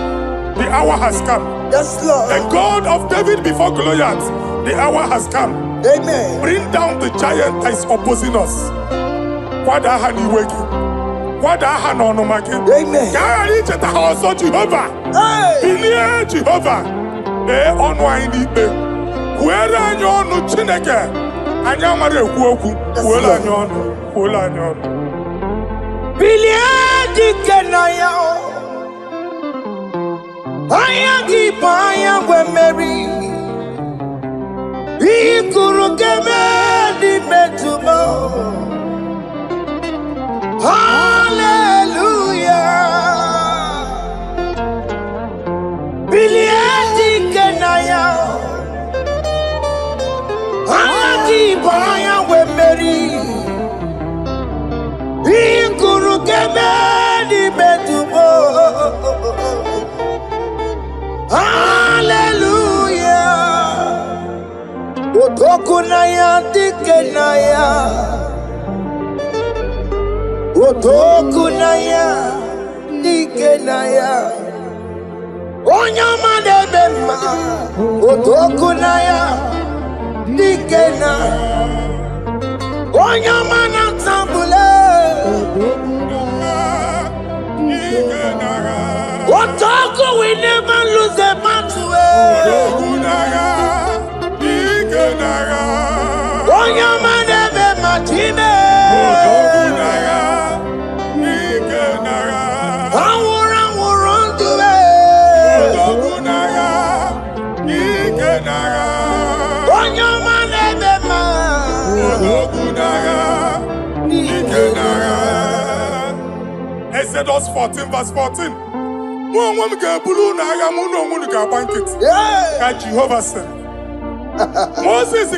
the hour has come. Yes, Lord. The God of David before Goliath, the hour has come. Amen. Bring down the giant that is opposing us. Amen. Jehovah. Hey. Jehovah. Where are you no chineke? Anya mare ekwu wela anya onu, wela anya onu. Bilie dikenaya o. Aya gi baya we meri. Ikuru keme di metumo. Hallelujah. Bilie dikenaya o. Agi baya we meri. Ikuru keme di metumo. Hallelujah. Otokunaya dikenaya. Otokunaya dikenaya. Onyama de bema. Otokunaya. Nikena Onyama na tambule Otoko we never lose a battle Onyama nebe matime Awura tuwe Onyama nebe ma Exodus 14 verse 14. Jehovah said, Moses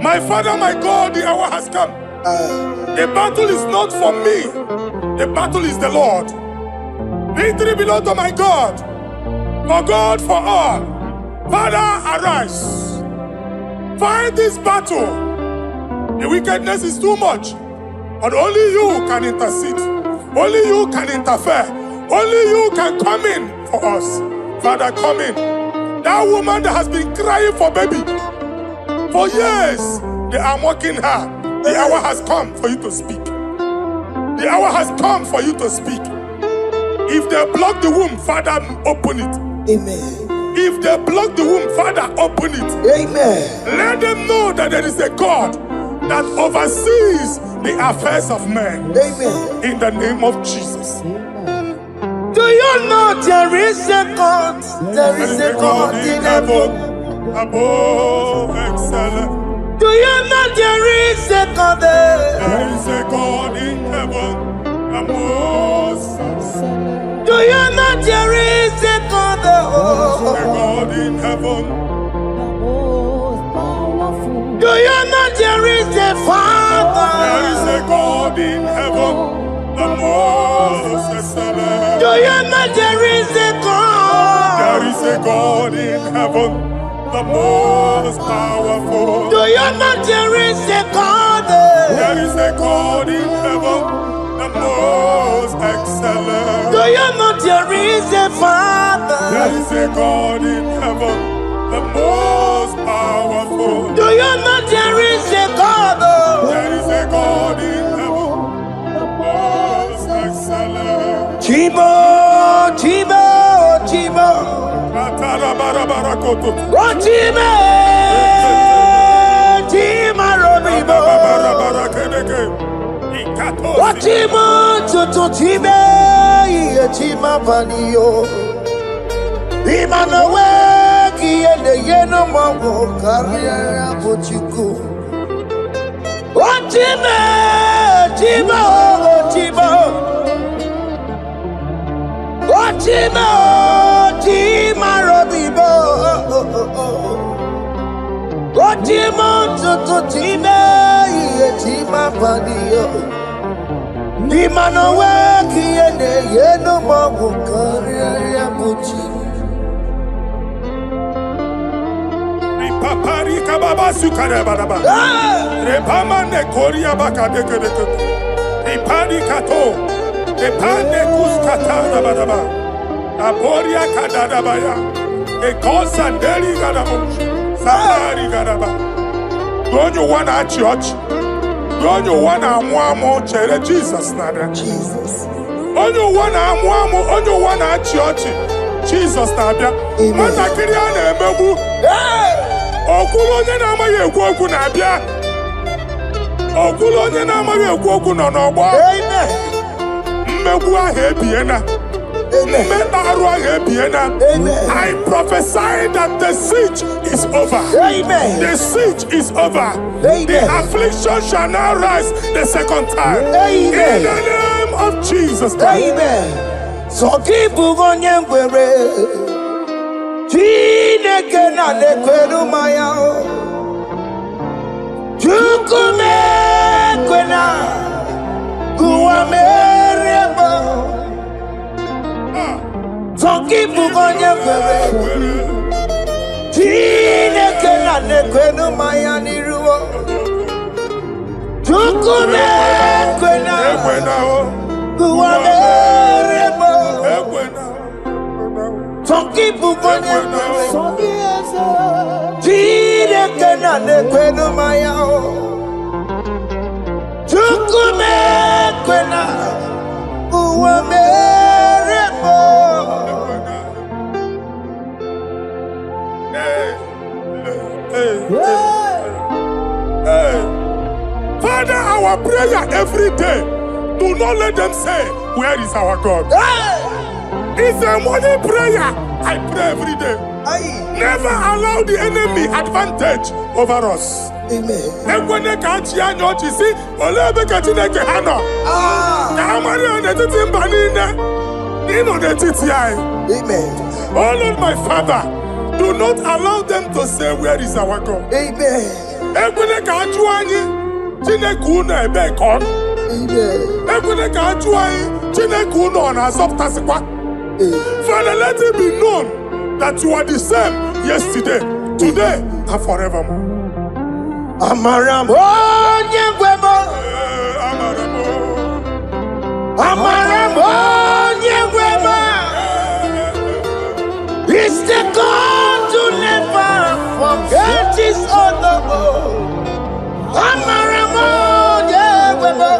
my father, my God, the hour has come. The battle is not for me. The battle is the Lord. Victory belongs to my God. For God, for all. Father, arise. Fight this battle. The wickedness is too much. But only you can intercede. Only you can interfere. Only you can come in for us. Father, come in. That woman that has been crying for baby for years, they are mocking her. The hour has come for you to speak. The hour has come for you to speak. If they block the womb, Father, open it. Amen. If they block the womb, Father, open it. Amen. Let them know that there is a God that oversees the affairs of men. Amen. In the name of Jesus. Do you know there is a God? There is a God in heaven. Above excellent. Do you know there is a God there? There is a God in heaven. Above excellent. Do you know there is a God there? There is a God in heaven. Do you know there is a Father? There is a God in heaven, the most excellent. Do you know there is a God? There is a God in heaven, the most powerful. Do you know there is a God there? There is a God in heaven, the most excellent. Do you know there is a Father? There is a God in heaven, the most powerful. Do you know there is a God? There is a God in heaven, the most excellent. Chibo, Chibo, Chibo. Oh, Chibo, Chima Robibo. Oh, Chibo, Tutu Chibe, Chima Panio. Imanowe, Kiende Yeno Mago, Carriera Pochico. Oh, Chibo, Chibo, Chibo. Chima, Chima Robibo. Chima, Chima. my body. Ni mano weki ene yeno mawu kariya buchi. Papari kababa sukare badaba. Repama ne koria baka deke deke. Repari kato. Repane kuskata badaba. Aboria kadada baya. E kosa deri gadabo. Sabari gadaba. Don't you wanna church? Don't you wanna mwamo chere Jesus nada? Jesus. Don't you wanna church? Jesus nada. Mata kiriana emebu. Okulo onye na-amaghị ekwu okwu na-abịa. Okulo onye na-amaghị ekwu okwu nọ n'ọgbọ. Mmegbu ahụ ebiena. Mmeta arụ ahụ ebiena. I prophesy that the siege is over. Amen. The siege is over. Amen. The affliction shall now rise the second time. Amen. In the name of Jesus Christ. Amen. So keep onye ngwere. Chineke na nekwenu maya o. Chukume kwena kuwa merebo. Zonkipu onye kwere. Chineke na nekwenu maya niruo. Chukume kwena kuwa merebo. Zonkipu onye kwere. Chineke na nekwenu maya o. Chukume kwena kuwa merebo. Father, our prayer every day, do not let them say, where is our God? It's a morning prayer. I pray every day. Never allow the enemy advantage over us. Amen. Ekwene ka chi anya ochi si ole ebe ka Chineke ha nọ. Ka amara n'etiti mba niile ịnọ n'etiti anyị. Amen. Oh Lord my Father, do not allow them to say where is our God. Amen. Ekwene ka ajụ anyị Chineke unu ebe ka ọ nọ. Amen. Ekwene ka ajụ anyị Chineke unu ọ na-azọpụtasịkwa. Father, let it be known that you are the same yesterday, today, and forevermore. Amaram onye gwebo. Amaram onye gwebo. It's the God to never forget his honor. Amaram onye gwebo.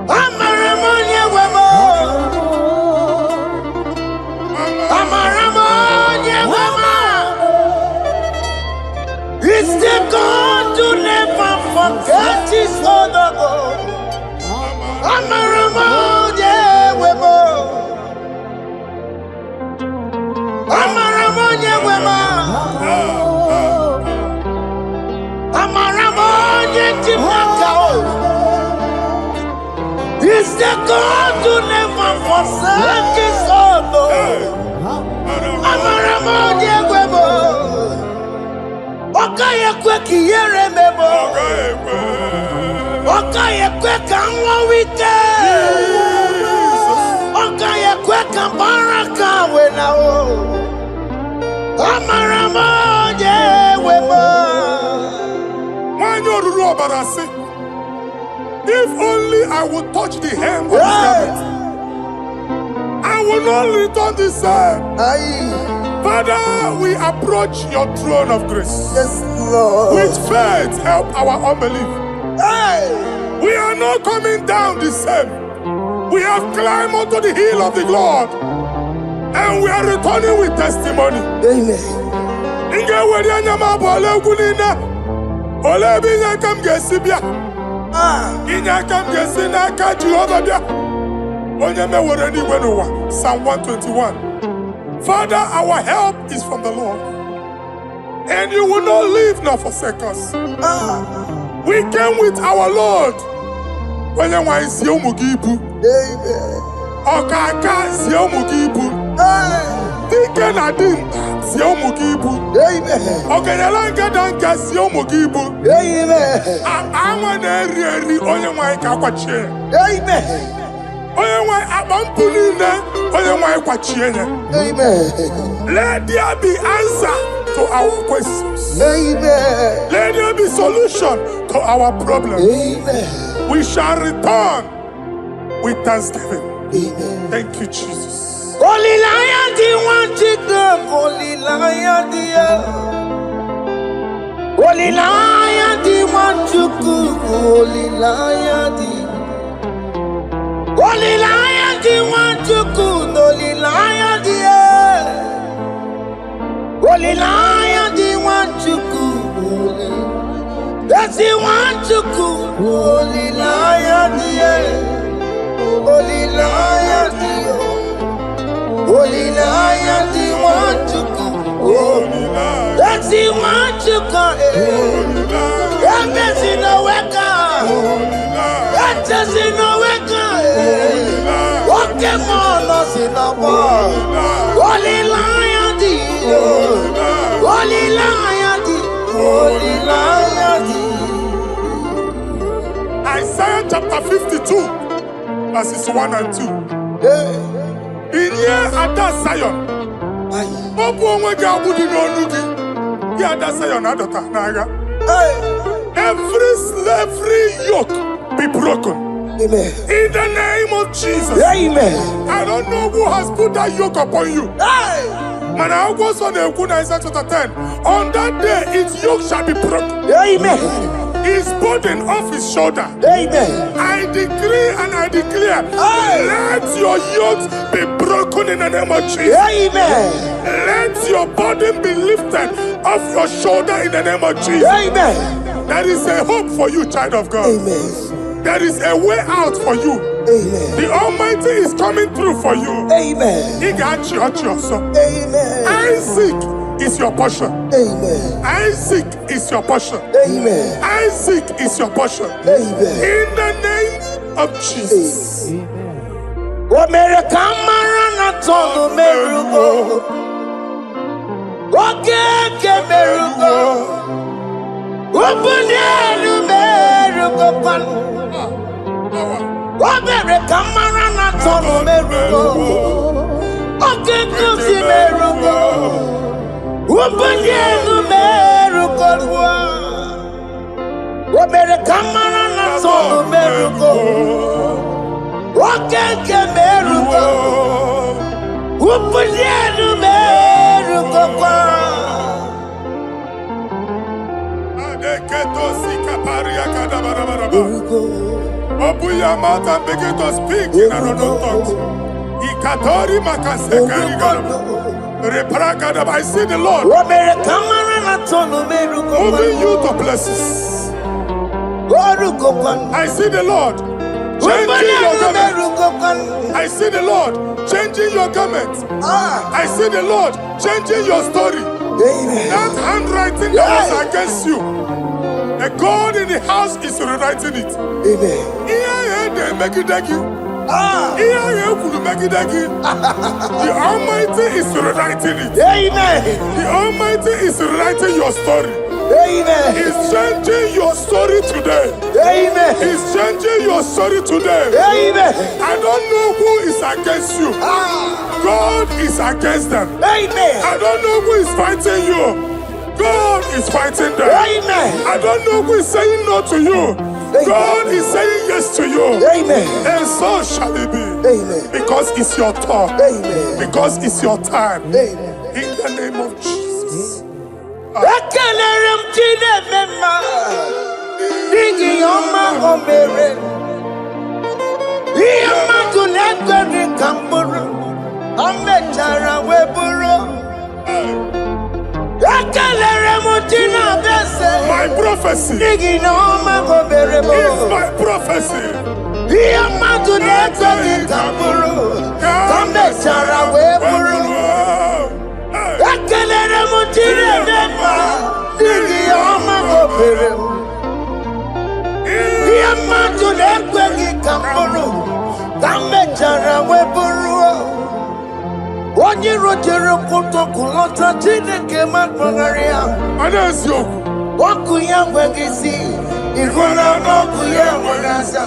Amaram onye gwebo. Amaram onye gwebo. It's the God to never forget his honor. Amaram onye gwebo. Amaram onye gwebo. Amaram onye timaka. It's the God to never forsake his honor. Amaram onye gwebo. Okaye kwe ki yere mebo. Okaye kwe ka nwa wike. Okaye kwe ka baraka wena o. Amaram onye gwebo. Nwanyị oruru ọbara sị, if only I would touch the hem of his garment, I will not return the same. Father, we approach your throne of grace. Yes, Lord. With faith, help our unbelief. We are not coming down the same. We have climbed onto the hill of the Lord, and we are returning with testimony. Amen. Inge weri anyama bụ ole egwu niile. Ole ebe inye aka m ga-esi bịa. Inye aka m ga-esi n'aka Jehova bịa. Onye mewere n'igwe n'ụwa. Psalm 121. Father, our help is from the Lord, and you will not leave nor forsake us. We came with our Lord. Onye nwanyị sie ụmụ gị ibu. Ọkaka sie ụmụ gị ibu. Dike na dimkpa si ụmụ gị ibu. Amen. Ọgaranya ngada nke si ụmụ gị ibu. Amen. Anwa na-eri eri onye nwanyị ka kwachie. Amen. Onye nwanyị akpa mpụ niile onye nwanyị kwachie ya. Amen. Let there be answer to our questions. Amen. Let there be solution to our problems. Amen. We shall return with thanksgiving. Amen. Thank you, Jesus. Holy Lion, the one to come. Holy Lion, the Holy Lion, the one to come. Holy Lion, the Holy Lion, the one to come. Holy Lion, the Holy Lion, the one to come. That's the one to come. Holy Lion, the Holy Lion, the Holy Lion, the one to come. Holy Lion. That's the one to come. Holy Lion. That's in the welcome. Holy Lion. That's in the welcome. Holy Lion. Oke Muo, lost in the world. Holy Lion, the Holy Lion, the Holy Lion, the Isaiah chapter 52, verses 1 and 2. Inye ada Zion. Obu onwe gị agbudi n'onu gị. Gị ada Zion adọta n'agha. Every slavery yoke be broken. Amen. In the name of Jesus. Amen. I don't know who has put that yoke upon you. And I was on the Isaiah chapter 10. On that day, its yoke shall be broken. Amen. His burden off his shoulder. Amen. I decree and I declare, let your yokes be broken in the name of Jesus. Amen. Let your burden be lifted off your shoulder in the name of Jesus. Amen. There is a hope for you, child of God. Amen. There is a way out for you. Amen. The Almighty is coming through for you. Amen. He got you also. Amen. Isaac is your portion. Amen. Isaac is your portion. Amen. Isaac is your portion. Amen. In the name of Jesus. America marana tono merugo. Oke merugo. Ubunelu merugo pan. America marana tono merugo. Oke kusi merugo. Ubunelu merugo. America marana tono merugo. Oke merugo. Ubunelu merugo pan. Open your mouth and begin to speak in another tongues. I see the Lord moving you to places. I see the Lord changing your garment. I see the Lord changing your garment. I see the Lord changing your story. That handwriting that was against you, the God in the house is rewriting it. The Almighty is rewriting it. The Almighty is rewriting your story. He's changing your story today. He's changing your story today. I don't know who is against you. God is against them. I don't know who is fighting you. God is fighting them. I don't know who is saying no to you. God is saying yes to you. And so shall it be. Because it's your turn. Because it's your time. In the name of Jesus. My prophecy is my prophecy. jere koto kulota Chineke makpagaria. Anezio. Oku ya gwegisi. Igona noku ya gwegasa.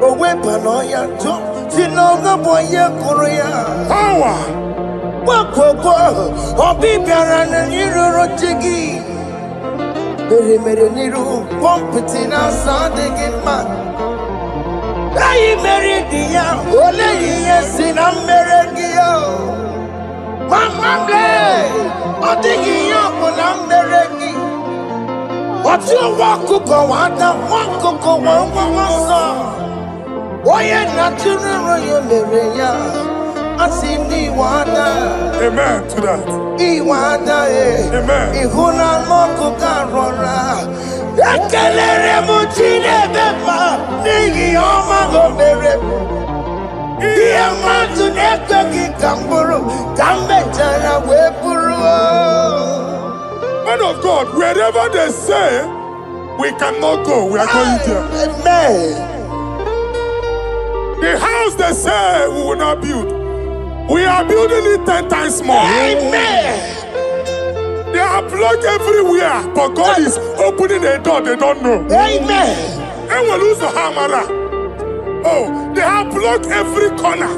Owe panoya jo. Sinoga boye kuruya. Power. Wakoko. Obi biarana niroro chigi. Mere niru. Pompiti na sade gima. Ayi meridia, ole yesi na meregia. Mama ble, odigia na meregi. Otu wakuko wada, wakuko wawasa. Oye natural yo mereya, asini wada. Amen to that. Iwada Amen. Ihuna moko karora. Ekelere muchine beba, nigi oma gomere. Iya matu neko ki kamburu, kambe jana wepuru. Man of God, wherever they say we cannot go, we are going there. Amen. The house they say we will not build, we are building it 10 times more. Amen. They are blocked everywhere, but God is opening a door they don't know. Amen. And we lose the hammer. Oh, they have blocked every corner,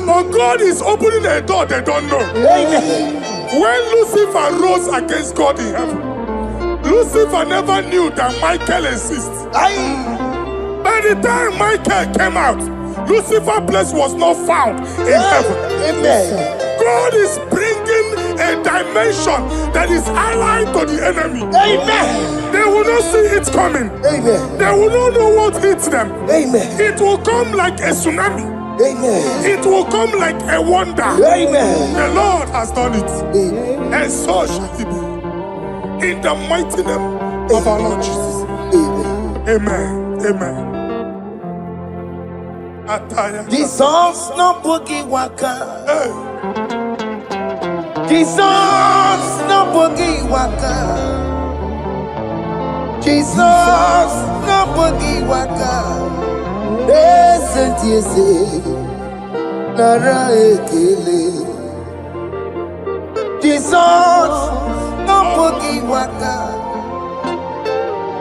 but God is opening a door they don't know. Amen. When Lucifer rose against God in heaven, Lucifer never knew that Michael exists. By the time Michael came out, Lucifer's place was not found in heaven. Amen. God is bringing a dimension that is allied to the enemy. Amen. They will not see it coming. Amen. They will not know what hits them. Amen. It will come like a tsunami. Amen. It will come like a wonder. Amen. The Lord has done it. Amen. And so shall it be. In the mighty name of our Lord Jesus. Amen. Amen. Amen. Ataya. Jesus no boogie waka. Hey. Jesus no boogie waka. Jesus no boogie waka. Yes, Nara ekele. Jesus no boogie waka.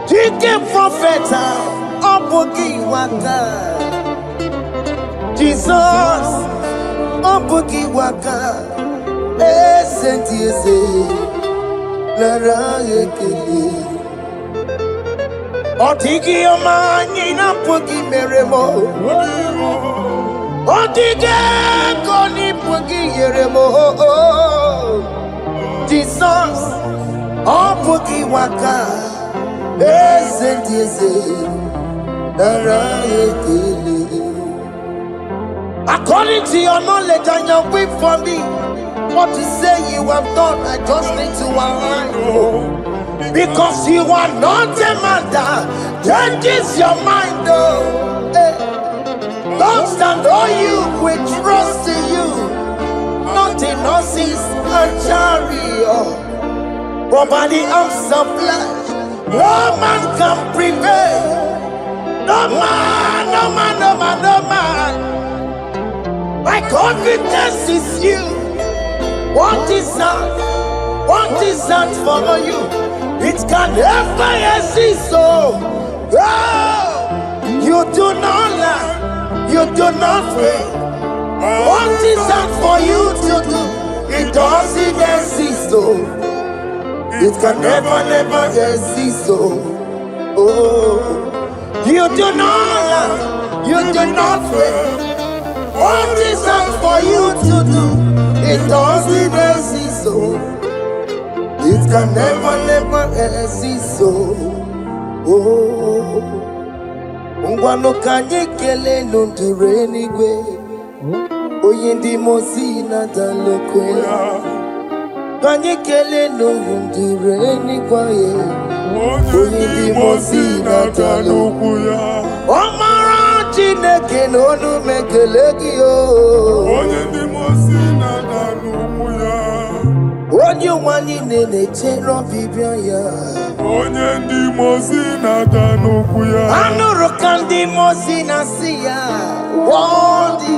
Chicken prophet no boogie waka. Jesus no boogie waka. Nara ekele. Otigi omani na pogi meremo. Otige koni pogi yeremo. Jesus, o pogi waka. According to your knowledge and your will for me, what you say you have done, I just need to align. Because you are not a man that changes your mind, though. Don't stand on you, we trust in you. Not in horses and chariot, but by the arms of flesh, no man can prevail. No man, no man, no man, no man. My confidence is you. What is that? What is that for you? It can never exist, so you do not lie, you do not fail. What is that for you to do? It doesn't exist, so it can never exist, so you do not lie, you do not fail. What is that for you to do? It doesn't exist, so it can never exist, so Ngwano kanye kele nundure nigwe Oyindi mosi na dalokwe Kanye kele nundure nigwe Oyindi mosi na dalokwe Omara chineke nonu mekele giyo Oyindi mosi na dalokwe Onye wani nene chero bibia ya Onye ndi mosi na danukwu ya Anuru kandi mosi na siya Wodi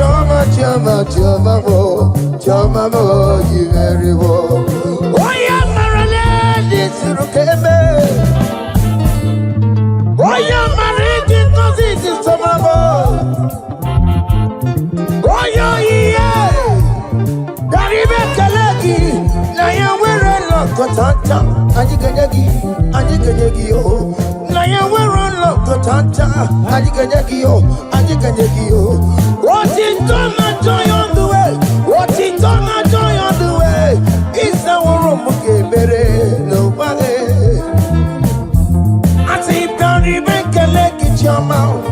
choma, choma, choma mo, choma mo, you very well. Oh yeah, Marale, this is Rukeme. Oh yeah, Mariki, this is Tomamo. Oh yeah, Garibe Kalaki, Naya we're Lokotanta, Aniganyagi, oh. Naya we're Lokotanta, Aniganyagi, oh. What is done, I joy on the way. What is done, I joy on the way. It's our room, okay, better, nobody. I say, Barry, make a leg, it's your mouth.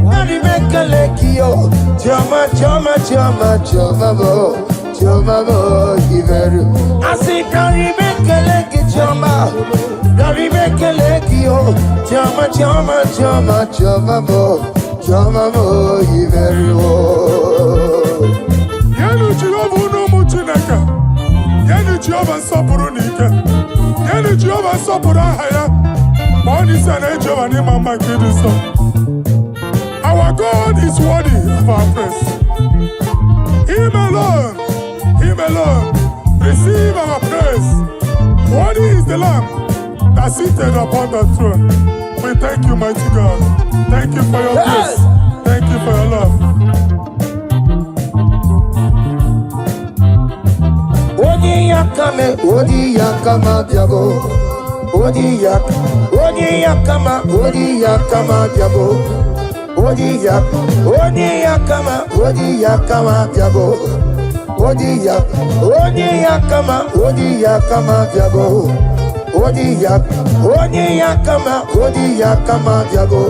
Barry, make a leg, yo. Choma, choma, choma, choma, mo. Choma, mo, give it. I say, Barry, make a leg, it's your mouth. Barry, make a leg, yo. Choma, choma, choma, choma, mo. Choma, mo, you very well. Yenu Jehova unu muchineke. Yenu Jehova nsọpụrụ n'ike. Yenu Jehova nsọpụrụ aha ya. Ma ọ n'isi na Jehova n'ime mma nke dị nsọ. Our God is worthy of our praise. Him alone, receive our praise. Worthy is the Lamb that seated upon the throne. We thank you, mighty God. Thank you for your grace. Thank you for your love. Odi yakama diabo. Odi yakama diabo. Odi yakama diabo. Odi yakama diabo. Odia kama diabo. Odia kama diabo. Odia kama diabo.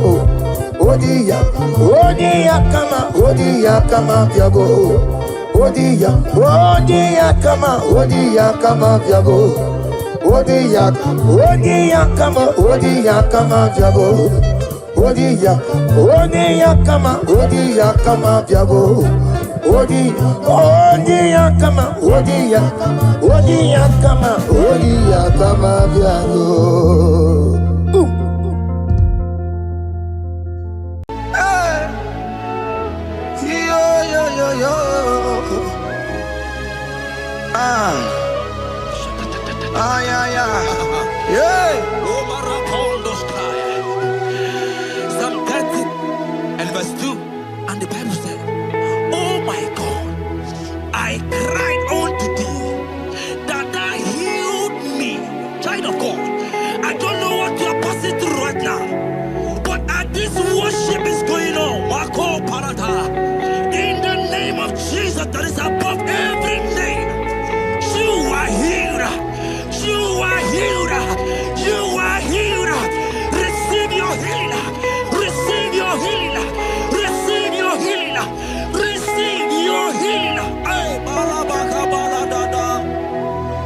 Odia kama diabo. Psalm 30 and verse 2, and the Bible said, oh my God, I cried unto thee, that thou healed me. Child of God, I don't know what you are passing through right now, but as this worship is going on, Wako Parata, in the name of Jesus that is above every name, you are healed. You are healed. You are healed. Receive your healing. Receive your healing. Receive your healing. Receive your healing.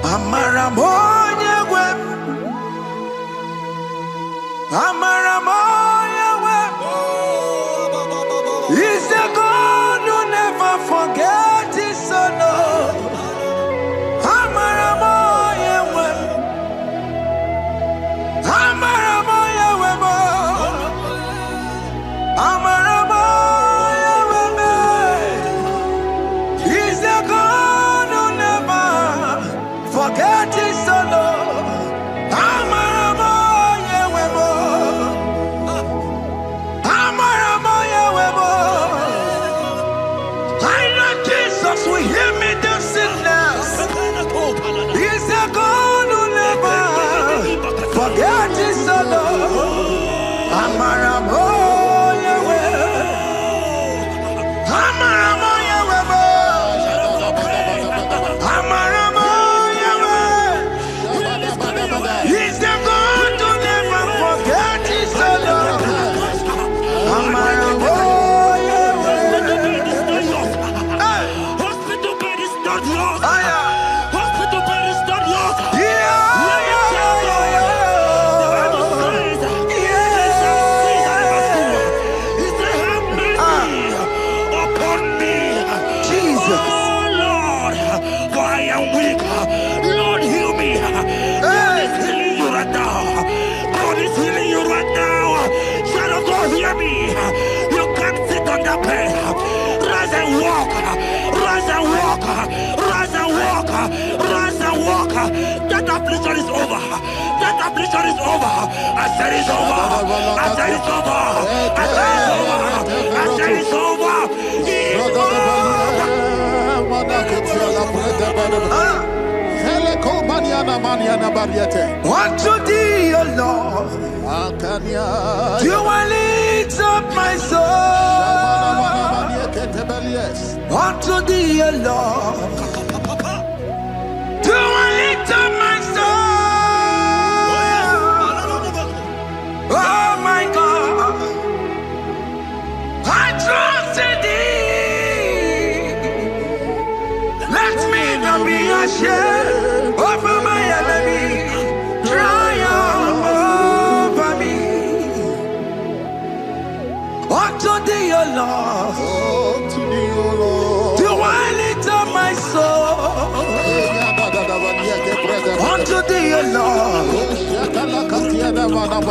Amaramoya web. Amaramoya web. He's a God who never forgets his son. Amaramoya web. Amaramoya web. Amaramoya web. He's a God who never forgets his son. Amaramoya web. Amaramoya web. I know Jesus will hear me the sickness. He's a God who never forget his son. Amaramoya web. Amaramoya web. Amaramoya web. He's the God who never forget his son. Amaramoya web. Hospital bed is not yours. Aya. Hospital bed is not yours. Yeah. Hear me. You can't sit on the bed. Rise and walk. walk. Rise and walk. Rise and walk. Rise and walk. That affliction is over. That affliction is over. I said it's over. I said it's over. I said it's over. I said it's over. Unto thee, O Lord, do I lift up my soul. Unto thee, O Lord, do I lift up my soul. Oh my God, I trust in thee. Let me not be ashamed over my enemy. Triumph over me. Unto thee, O Lord, do I lift up my soul. Unto thee, O Lord,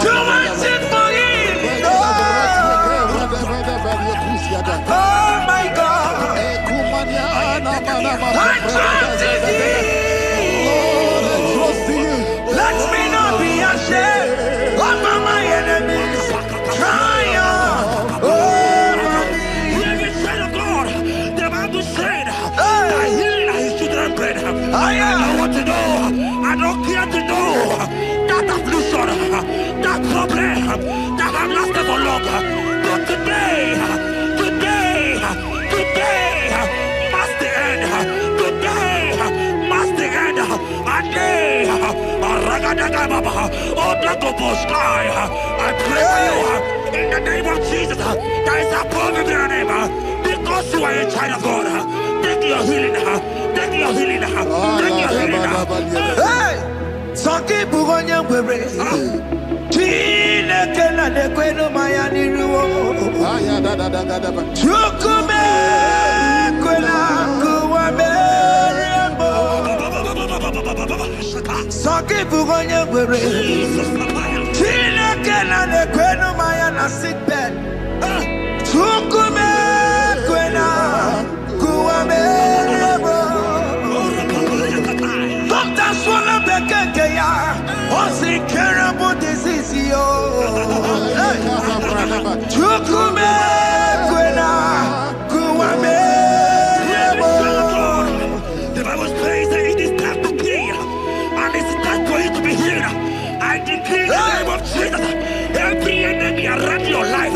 do I sing for him. Oh my God, I trust in thee. Let me not be ashamed over my enemies. Triumph over me. Hear the said of God. The Bible said, I heal his children bread. I don't want to know. I don't care to know. That affliction, that problem, that have lasted for long. But today must the end. Today must the end. And day, I pray for you in the name of Jesus. There is a problem in your name. Because you are a child of God. Take your healing. Take your healing. Take your healing. Hey, Sanki Bugonya Were. Chile na de kweno mayani ruo. Chukume kwena kuwa merembo. Sanki Bugonya Were. Chile na de kweno mayana sick bed. Chukume kwena kuwa merembo. Doctor swallow bekeke ya. What's incurable disease yo? Chukume kwena kuwame. The Bible says that it is time to kill, and it is time for you to be healed. I decree in the name of Jesus, every enemy around your life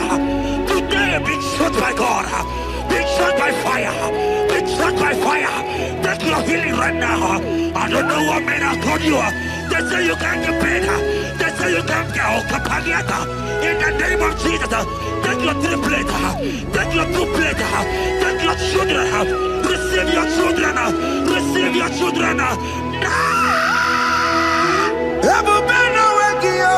today be shot by God, be shot by fire, be shot by fire. Take your healing right now. I don't know what men have told you. They say you can't get paid. They say you can't get Okapagiata. In the name of Jesus, take your triplet, take your two-plate, take your children, receive your children, receive your children. Ebubena wekio,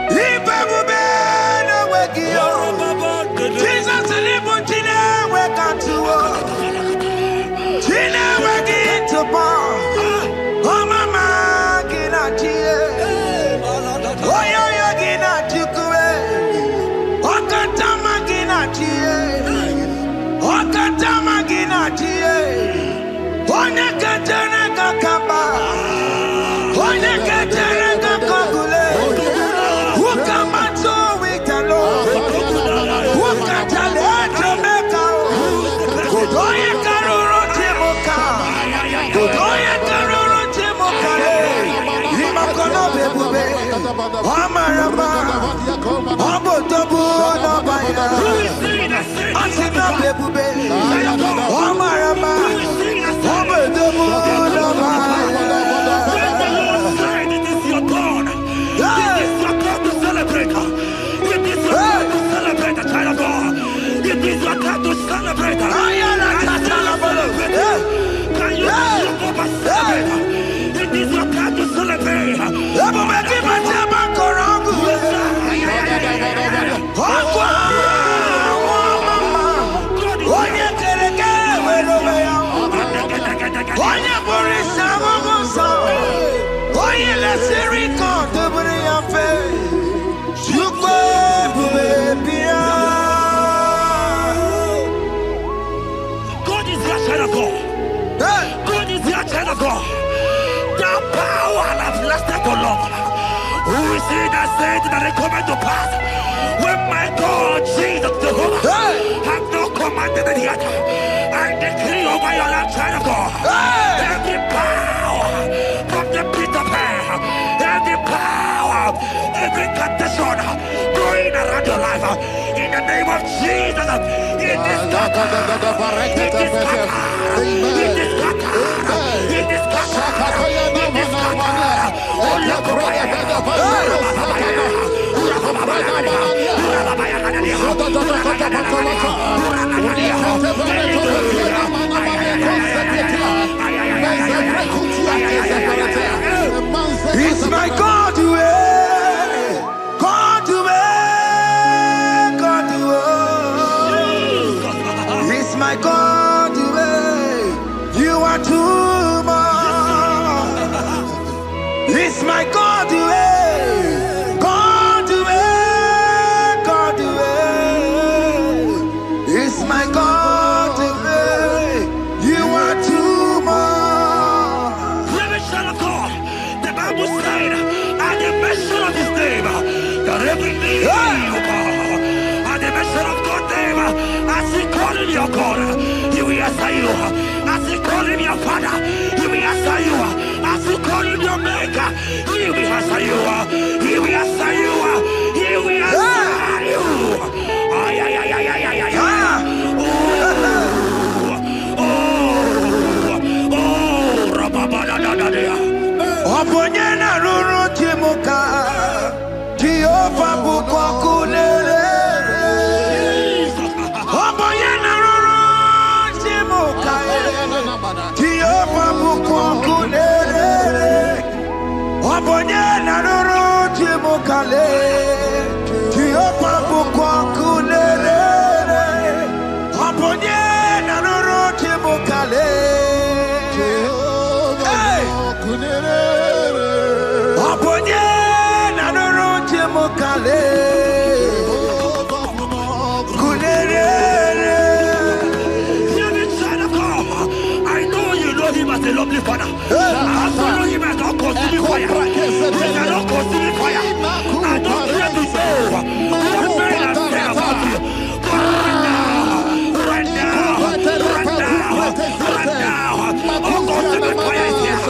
ibebubena wekio. Jesus libu chine wekantuo, chine wekitupo. Oh mama gina chie, oh yo yo gina chukue, okatama gina chie, okatama gina chie. Onye kete ne kakamba, onye kete it that it come to pass. When my God, Jesus Jehovah, have not commanded it yet, I decree over your life, child of God, every power from the pit of hell, every power, every condition going around your life, in the name of Jesus, it is scattered, it is scattered, it is scattered, it is scattered, it is scattered. It's my God to God to God to It's my God to you are too much. It's my God to God to God to It's my God to you are too much. Revelation of God, the Bible said, at the mention of his name, that every knee will bow. At the mention of God's name, as he call him your God, he will answer you. As he call him your Father, he will answer you. As he call him your Maker, he will answer you. He will answer you. He will answer you. Ay, ay, ay, ay, ay, ay, ay. Oponyena ruru timuka Jehova bukwa kulele Oponyena ruru timuka Jehova bukwa kulele Oponyena ruru timuka le Jehova bukwa kulele Oponyena ruru timuka le I know you know him as a lovely father. I follow him as not consuming fire. He cannot consuming fire. I don't care to say what men have said about you. But right now, all consuming fire is here.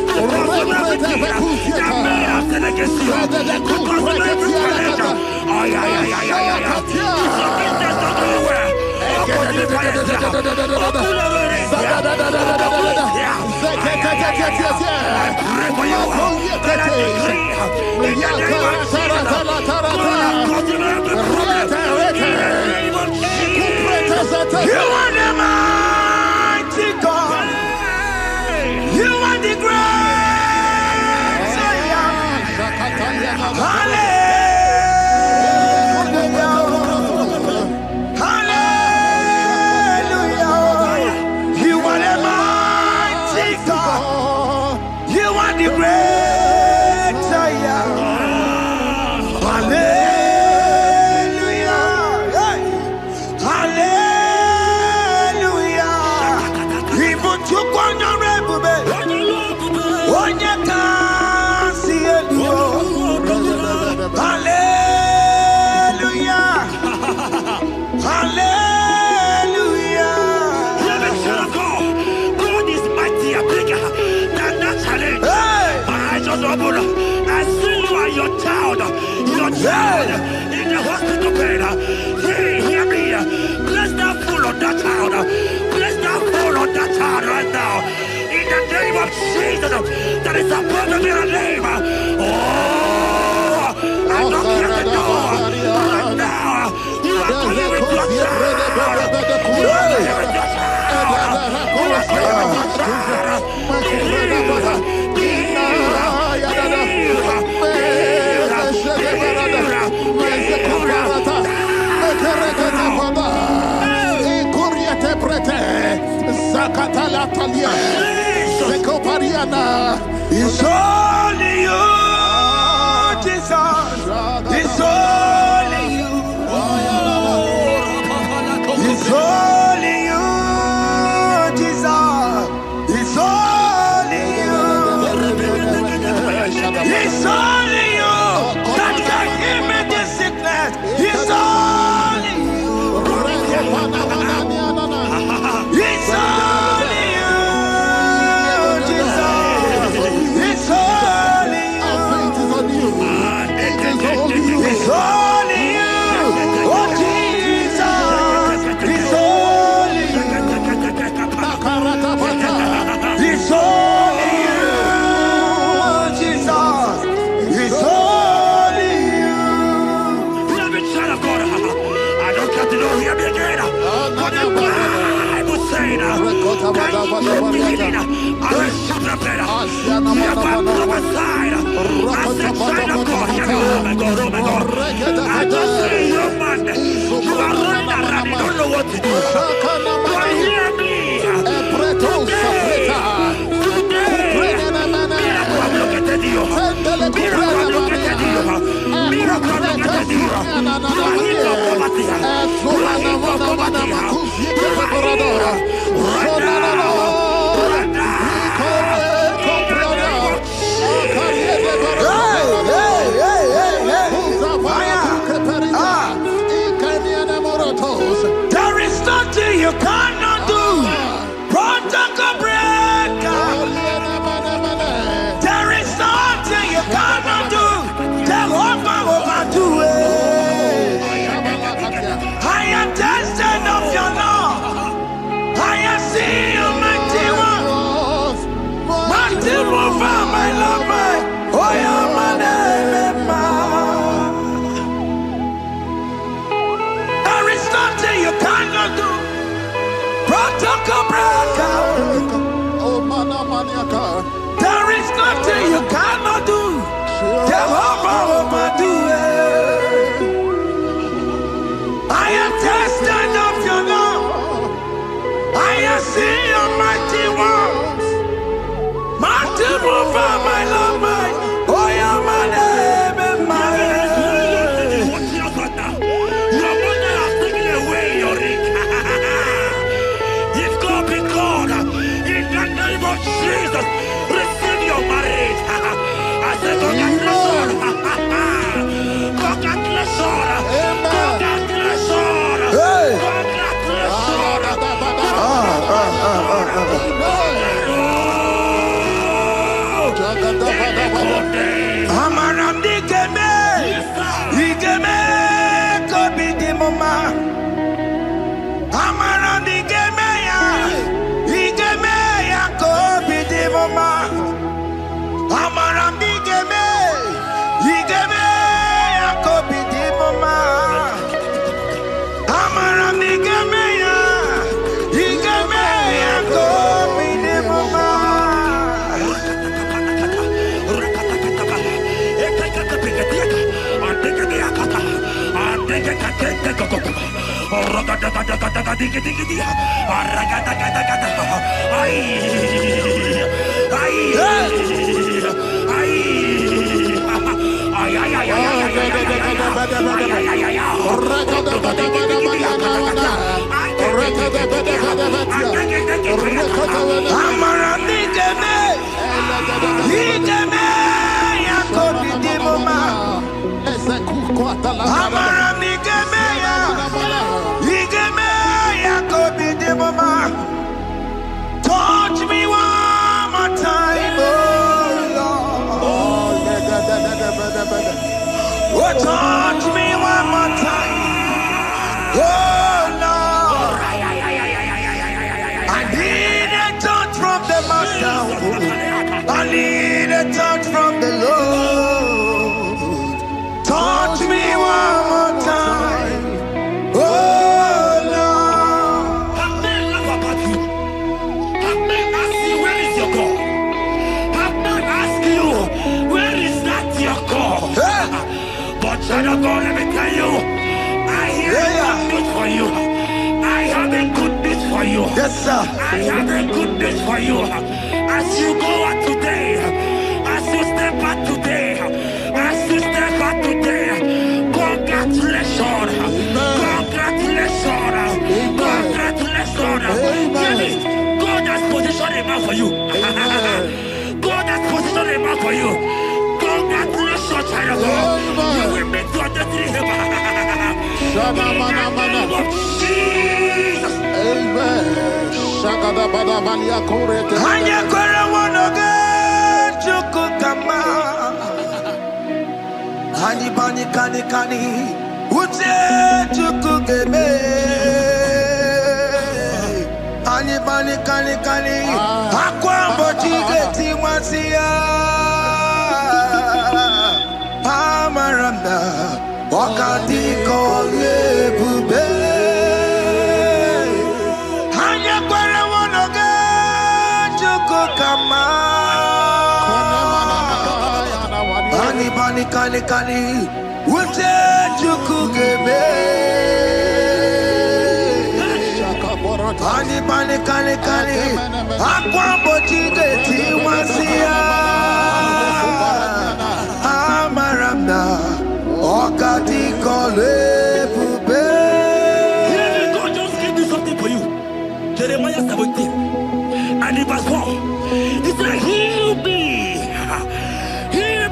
To consume everything that men have said against you. To consume every challenge. Ay, ay, ay, ay, ay, ay. It's your business not doing well. All consuming fire is here. All consuming is here. I pray for you. That I decree in the name of Jesus. God, consume every problem. In the name of Jesus. You are the mighty God. You are the great Zion. Hallelujah. I see you and your child in the hospital bed. Hear me. Bless that fool on that child. Bless that fool on that child right now. In the name of Jesus, that is supposed to be a name. Oh, I knock at the door right now. You are coming with your child. You are coming with your child. You are coming with your child. It's only you, Jesus. It's only you. It's only you, Jesus. It's only you. It's only you that can heal. just see you, man. You are running around, you don't know what to do. But hear me. There is nothing you cannot do. Protocol breaker. There is nothing you cannot do. Jehovah overdo it. I am tested of your love. I am seeing you, mighty one. Mighty mover, my love, my. Oh, yeah, my name, there is nothing you cannot do. Protocol breaker. There is nothing you cannot do. Jehovah overdo it. I am tested of your love. I am seeing your mighty ones. Mighty mover, my love, my. Oh, yeah, my name and my. Your mother has taken away your ring. If God be God, in the name of Jesus, receive your marriage. I say congratulations. Congratulations. Congratulations. Hey. Congratulations. Amaram digeme, digeme, kobi di mama. Amaram digeme ya, digeme ya kobi di mama. Amaram digeme, digeme ya kobi di mama. Amaram digeme ya, digeme ya kobi di mama. Touch me one more time, oh Lord. Oh, touch me one more time, oh Lord. I need a touch from the Master. I need a touch from the Lord. Touch me one more time, oh Lord. Have men laugh about you. Have men ask you, where is your God? Have men ask you, where is that your God? Hey. But child of God, let me tell you, I hear good news for you. I have a good news for you. Yes, sir. I have a good news for you. As you go out today, as you step out today, as you step out today, congratulations. Congratulations. Congratulations. Really, God has positioned a man for you. God has positioned a man for you. Congratulations, child of God. You will meet your destiny. In the name of Jesus. Amen. Hanya kwara wanoge chukukama. Hani bani kani kani uche chukugeme. Hani bani kani kani akwa mbochige timasia. Amaranda wakati kole bube. Hanya kwara kani. Ute chukugebe. Kani. Akwa bochige tiwasia. Amaramna. Okati kole bube. God just gave me something for you. Jeremiah 17 and in verse 4. He said, heal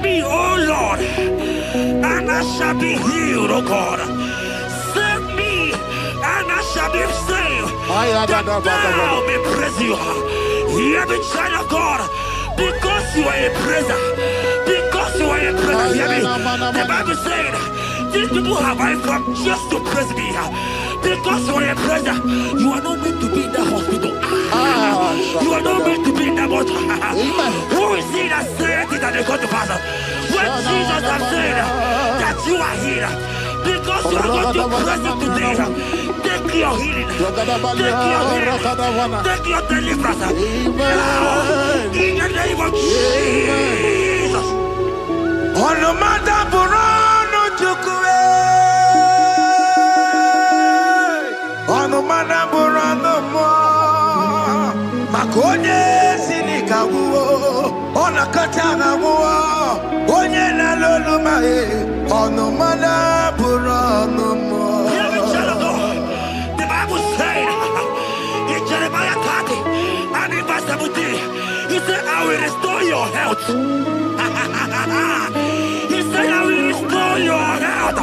me, O Lord, and I shall be healed, O God. Save me, and I shall be saved. That thou may praise you. Hear me, child of God, because you are a praiser. Because you are a praiser, hear me. The Bible said, these people have I come just to praise me. Because you are a praiser, you are not meant to be in the hospital. You are not meant to be in the bottle. Who is he that said it and they go to pass? When Jesus has said that you are here, because you are going to praise him today, take your healing, take your deliverance. Now, in the name of Jesus. On the matter Burano Chukwe. On the matter Burano Mo. Makonye Sinikawo. On a Katana Mo. Onye na lolo mae. On the matter Burano Mo. The Bible said in Jeremiah 30 and in verse 17, he said, I will restore your health. He said, I will restore your health.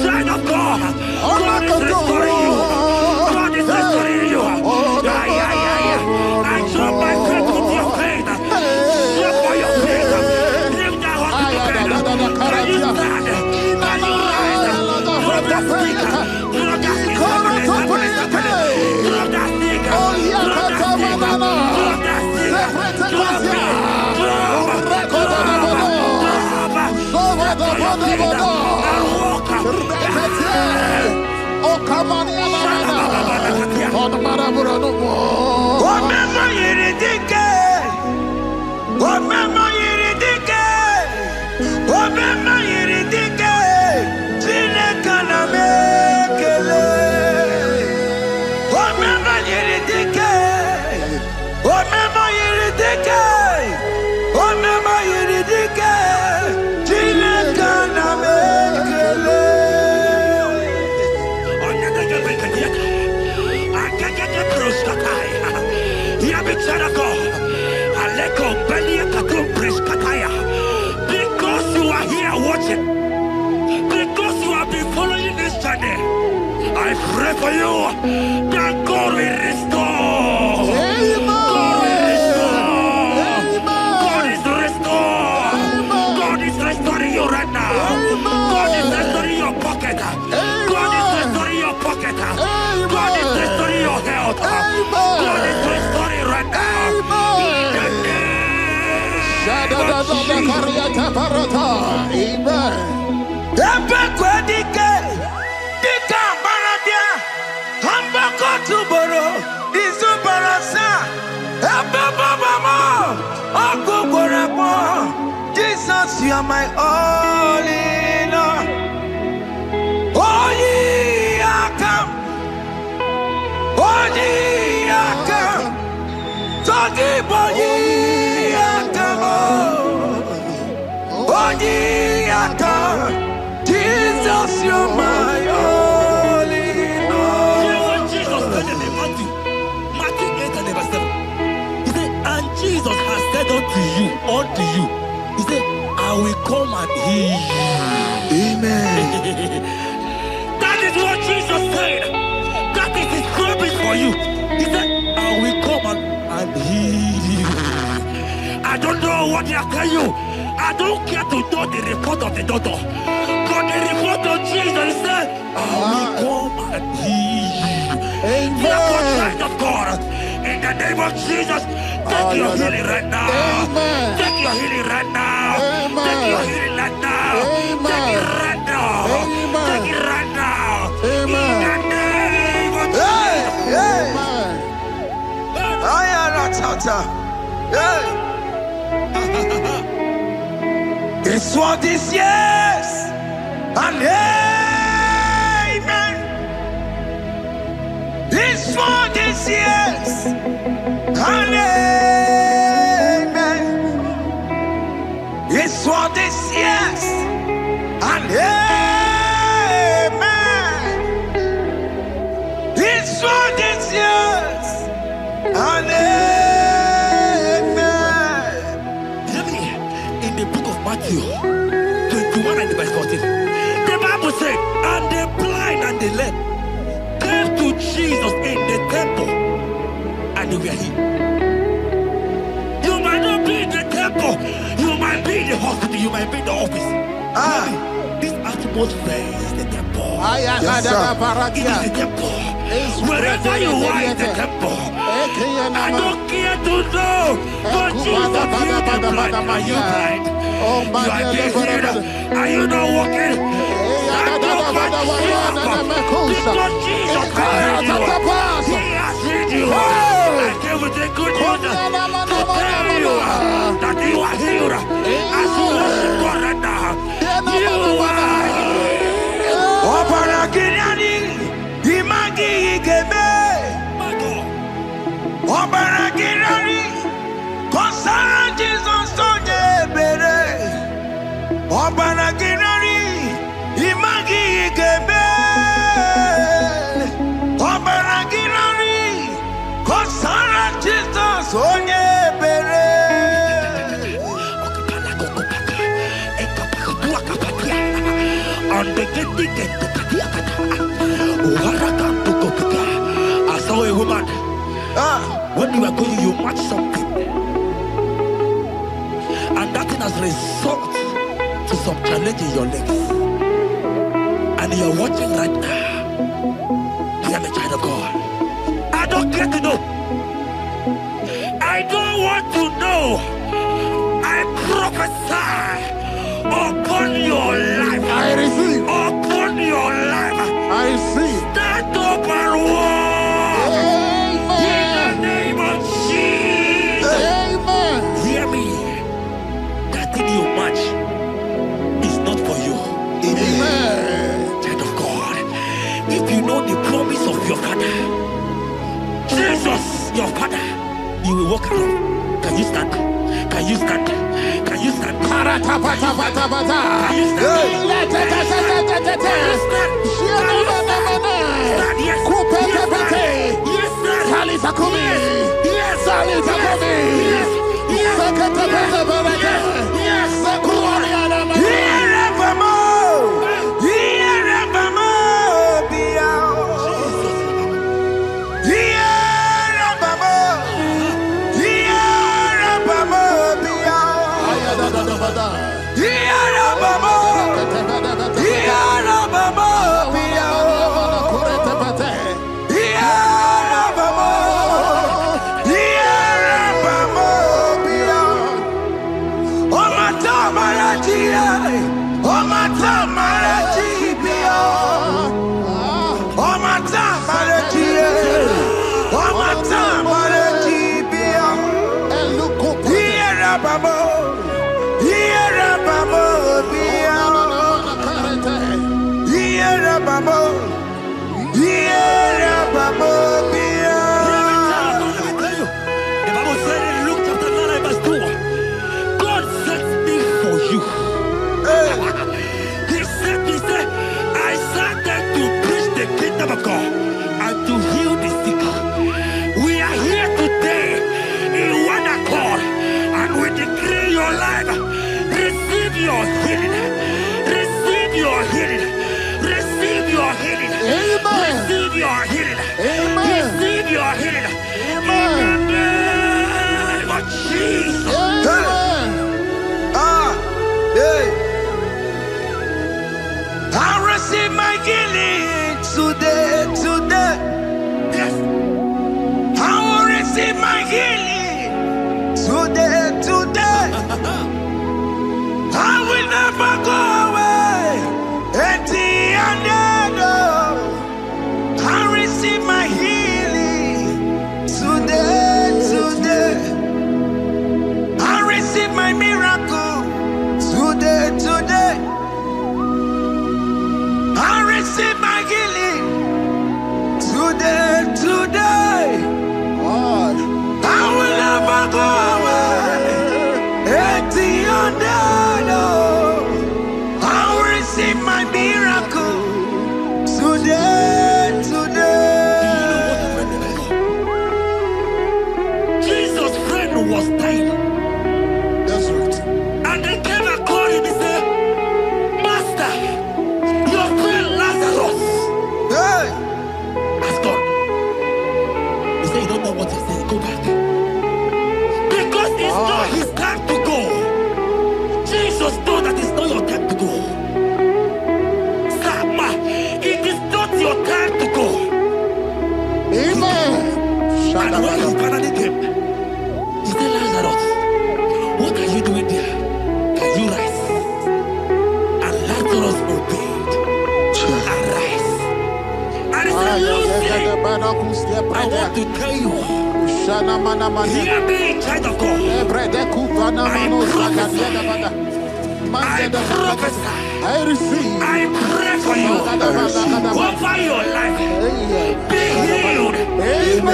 Child of God, God is restoring you. God is restoring you. I drop my faith with your faith. Drop for your faith. Leave that hospital bed. Can you stand? Can you rise? Drop that sticker. Drop that sticker. Drop that sticker. Drop that sticker. Drop that sticker. Drop it. Because you are here watching, because you have been following this journey, I pray for you that God will restore. God will restore. God is restored. God is restoring you right now. God is restoring your pocket. God is restoring your pocket. God is restoring your health. God is restoring right now. Jesus, you are my all in all. Oh, yeah, come. Oh, yeah, come. Talking about yeah, come. Oh, yeah, come. Jesus, you are my all in all. You know what Jesus said in Matthew 8 and verse 7? He said, and Jesus has said unto you, he said, I will come and heal you. Amen. That is what Jesus said. That is his promise for you. He said, I will come and heal you. I don't know what they are telling you. I don't care to know the report of the doctor. But the report of Jesus, he said, I will come and heal you. Therefore, child of God, in the name of Jesus, take your healing right now. Amen. Take your healing right now. Amen. Take your healing right now. Amen. Take it right now. Amen. Take it right now. Amen. In the name of Jesus. Hey, Amen. I am not out. Hey. His word is yes and amen. His word is yes and amen. His word is yes and amen. His word is yes and amen. Hear me. In the book of Matthew 21 and verse 14, the Bible said, and the blind and the lame came to Jesus in the temple, and they were healed. You might not be in the temple, you might be in the hospital, you might be in the office. This atmosphere is the temple. Yes, sir. It is the temple. Wherever you are in the temple, I don't care to know, but Jesus healed the blind. Are you blind? You are being healed. Are you not walking? Stand up and shout. Because Jesus has healed you. He has healed you. I came with the good news to tell you that you are healed. As you worship God right now, you are I saw a woman. When you are going, you match something, and that thing has resulted to some challenge in your legs, and you are watching right now. Hear me, child of God. I don't care to know. I don't want to know. I prophesy upon your life. I receive. Upon your life. I receive. Stand up and walk. In the name of Jesus. Amen. Hear me. That thing you match is not for you. Amen. Child of God. If you know the promise of your father, Jesus, your father, you will walk around. Can you stand? Can you stand? Can you stand? Can you of God and to heal the sick. We are here today in one accord, and we decree your life. Receive your healing. Receive your healing. Receive your healing. Amen. Receive your healing. Amen. Receive your healing. Amen. In the name of Jesus. Amen. I receive my healing today. Yes. I will receive my healing today. I will never go away empty-handed. I receive my healing today. I receive my miracle today. receive my healing today. I will never go away. I will receive my miracle today. Jesus' friend was dying. That's right. And they came and called him and said, Master, your friend Lazarus has gone. He said, you don't know what he said. Go back. Because it's not his time to go. Jesus knows that it's not your time to go. Sama, it is not your time to go. Amen. And when he finally came, he said, Lazarus, what are you doing there? Can you rise? And Lazarus obeyed and rise. And he said, Lucy, I want to tell you, hear me in child of God. I prophesy. I receive. I pray for you. Over your life. Be healed. Amen.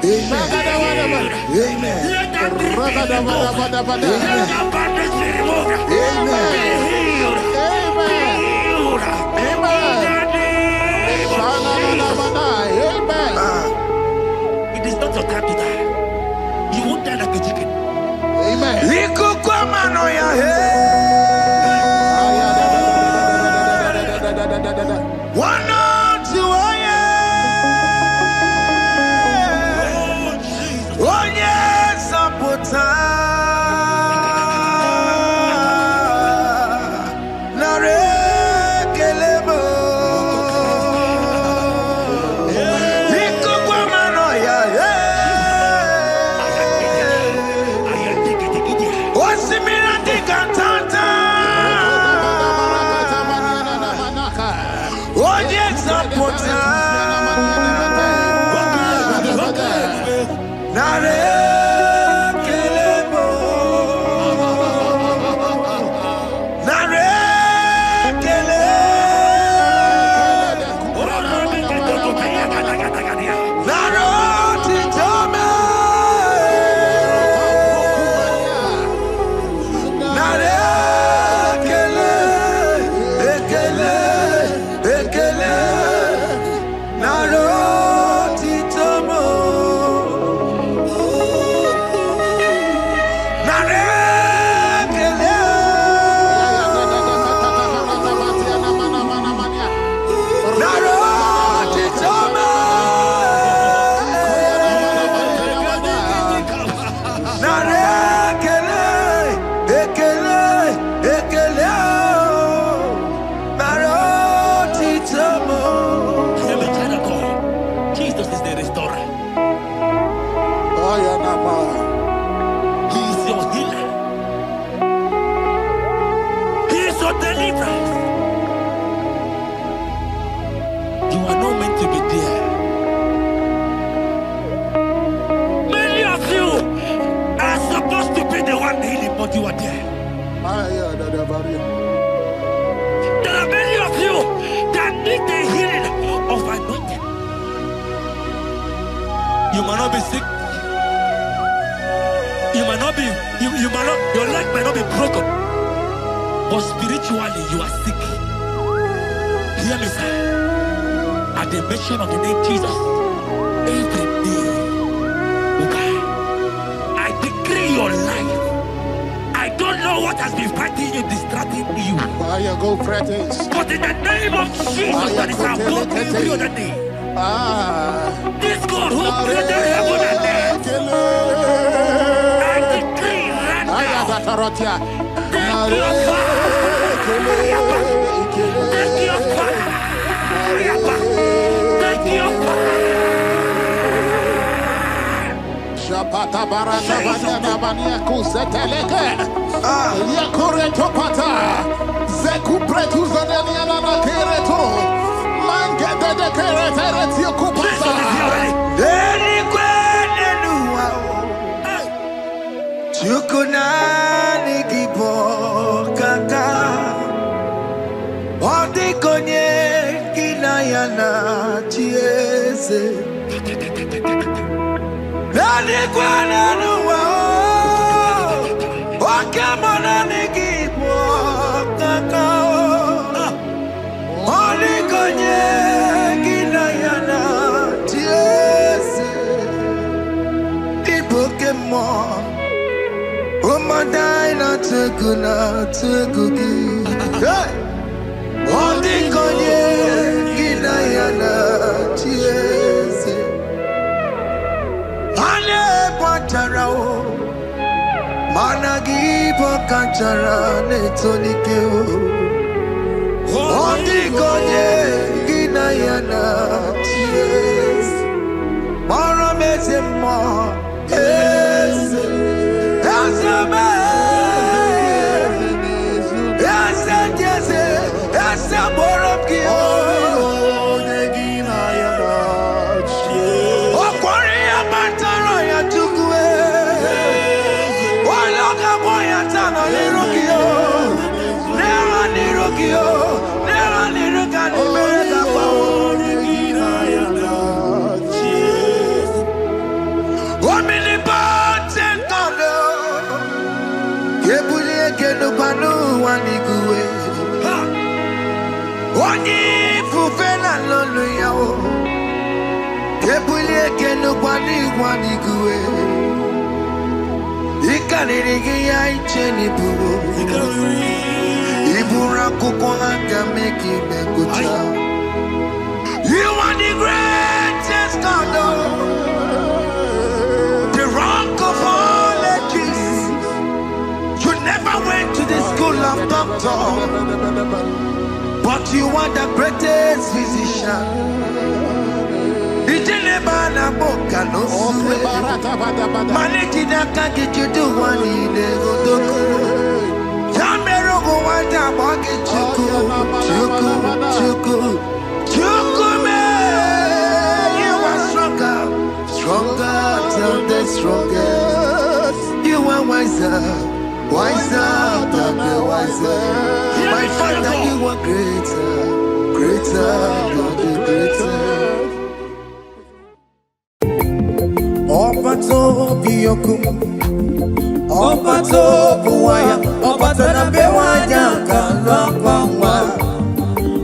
Amen. Let that be removed. Let that bandage be removed. Be healed. Be healed. In the name of Jesus. It is not your time to die. You won't die like a chicken. Amen. You might not be sick. You might not be, you might not, your leg might not be broken. But spiritually you are sick. Hear me, sir. At the mention of the name Jesus, every day will die. I decree your life. I don't know what has been fighting you, distracting you. But in the name of Jesus, that is above every other name. This God who created heaven and earth, I decree right now, take your fire, take your fire, take your fire. Shapata barata banyana banya kuseteleke. Yakore topata. Zeku pretu zaneliana na kereto. Mangete de kerete kupasa. Deni kwene nuwa. Chukunani gibo kaka. Odi konye. yana chiese nani kwana nuwa Oke Muo Igbo Holy konye gina yana chiese Oke Muo Omadai na tegugi Holy konye gina yana chiese Ale patara o Managi pokachara netonike o Holy konye gina yana chiese Mara meze mo Eze Onye fufela lolo ya o Kebulie kenu kwani guwe Ikaniri ya icheni buwo Ibura kuko anga meki mekucha You are the greatest God The rock of all ages You never went to the school of doctor But you are the greatest physician. Ijelebana boka no suwe. Maliki na kaki judu wani negodoku. Jamero go wanda bagi chuku me. You are stronger than the strongest. You are wiser than the wiser. My Father, you are greater than the greatest. Obato biyokum, Obato buwaya, Obata na bewanya kalwangwa,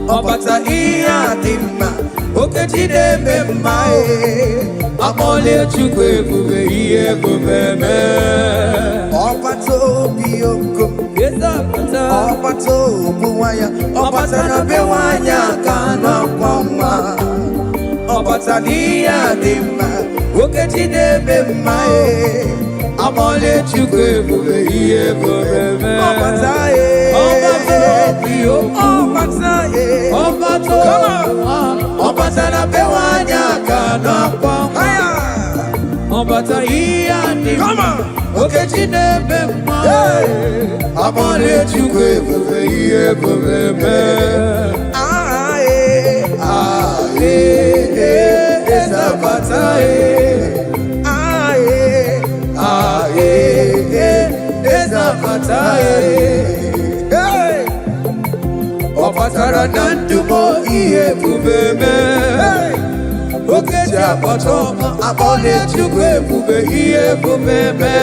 Obata iya dimma, Okechide bemae, Amole chukwe bube iye bubeme. Obato biyokum, Obato buwaya, Obata na bewanya kalwangwa, Obata iya dimma, Okechide bemae, Amole chukwe bube iye bubeme. Obata Obata na bewanya kalwangwa, Obata iya dimma, Okechide bemae, Amole chukwe bube iye bubeme. Opatara nandumo iye bubeme. Okeji apoto abole chukwe bube iye bubeme.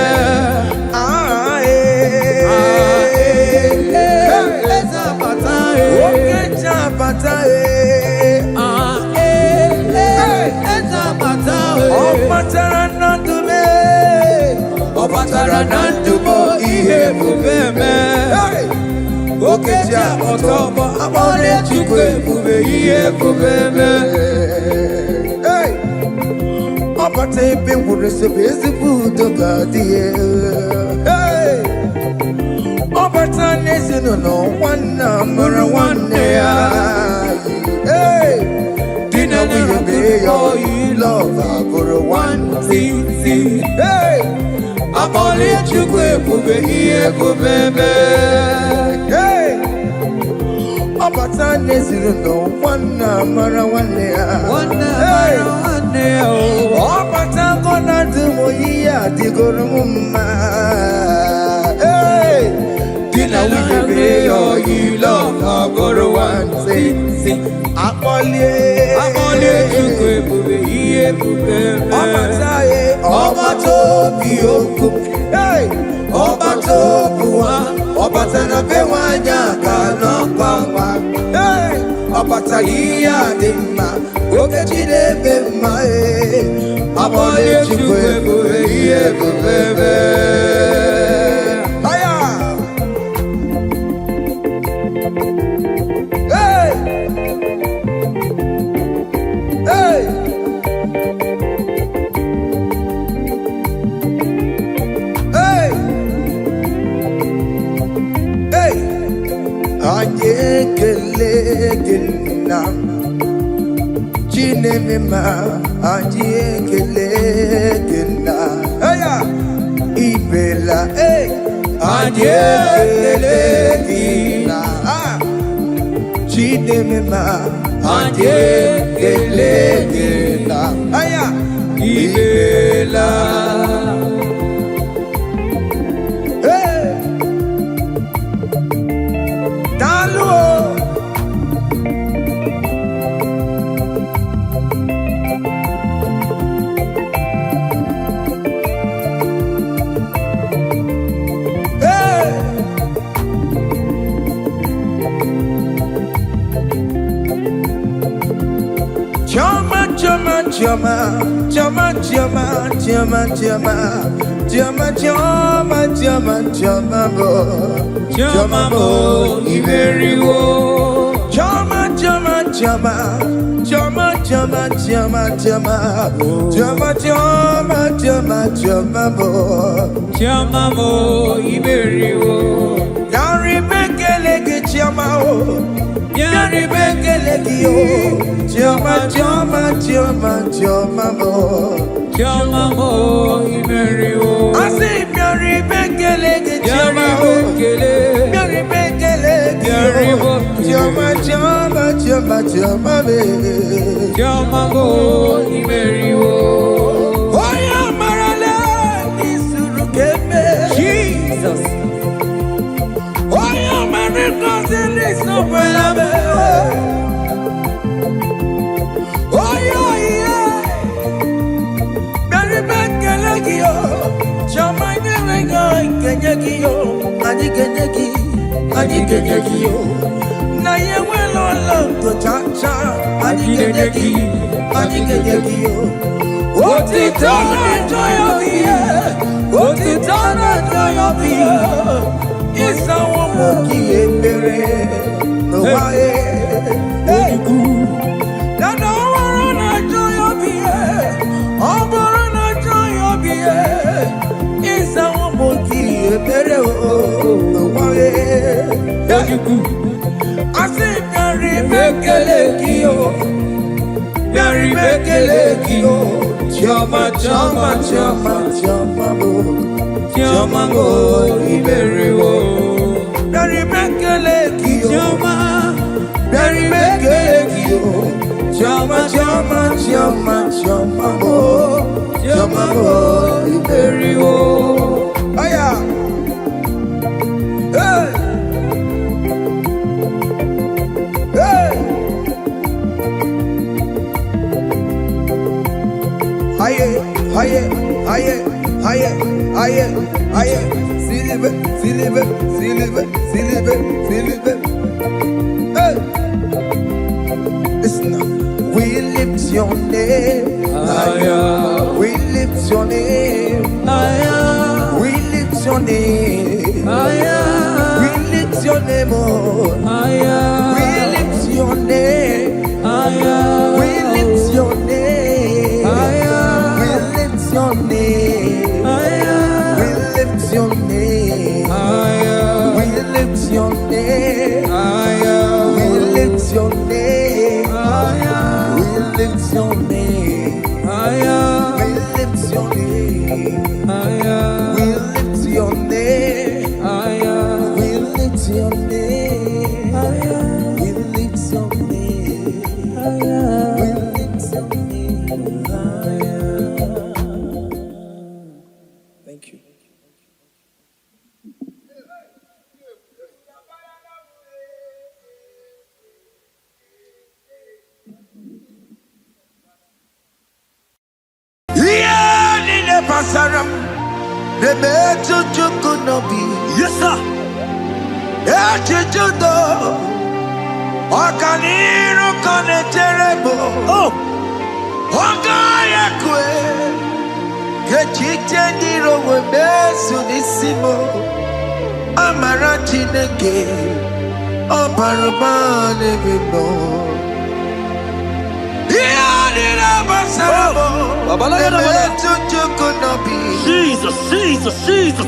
Okeji apatae. Opatara nandume. Opatara nandumo iye bubeme. Okeji apoto abole chukwe bube iye bubeme. Opata ebe nwere sebe ezigbo udo ga-adị. Opata n'ezinụlọ nwanne mụrụ nwanne ya. Di na nwunye mee ya oyi love abụrụ nwanne. Abole chukwe bube iye bubeme. Opata n'ezinụlọ nwanne mụrụ nwanne ya. Opata gona dumo iya digoro mumma. Dina we obey all you love, Agoro one sing. Akole Obato Bioko, hey, Obato Bua, Obatana Bewanya Kano Pamba, hey, Obatalia Dima, Oke Bema, Abole Chukwe, Bebe. Chinemema Ajekelegena Aya Ibela Ajekelegena Chinemema Ajekelegena Aya Ibela Chama Iberiwo Chama Iberiwo Yari Bekeleke Chama Yari Bekeleke Chama Iberiwo I say Yari Bekeleke Chama Yari Bekeleke Chama Iberiwo Oya Marale Nisurukebe Jesus Oya Marikos in this Nobelabe Oya yeah Yari Bekeleke Chama Kenyekio Kenyekio Na yewelo to chacha Kenyekio Otitana joy of the year Otitana joy of the year Isa womoki ebere No wae Nana warana joy of the year Oborana joy of the year Isa womoki ebere No wae I say Yari Bekelekio Chama Iberiwo Yari Bekelekio Chama Iberiwo Aya Aye, Silver. Hey, listen now. We lift your name, we lift your name, we lift your name, we lift your name, we lift your name, we lift your name, we lift your name. We lift your name. We lift your name. We lift your name. We lift your name. We lift your name. We lift your name. We lift your name. We lift your name. We lift your name. Thank you. basaram. The meto chukunobi. Yes, sir. Echichudo. Okaniro koneterebo. Oh. Ogayakwe. Kechite ndiro webesu nisimo. Amara Chineke. Obarabane bino. Jesus, Jesus, Jesus.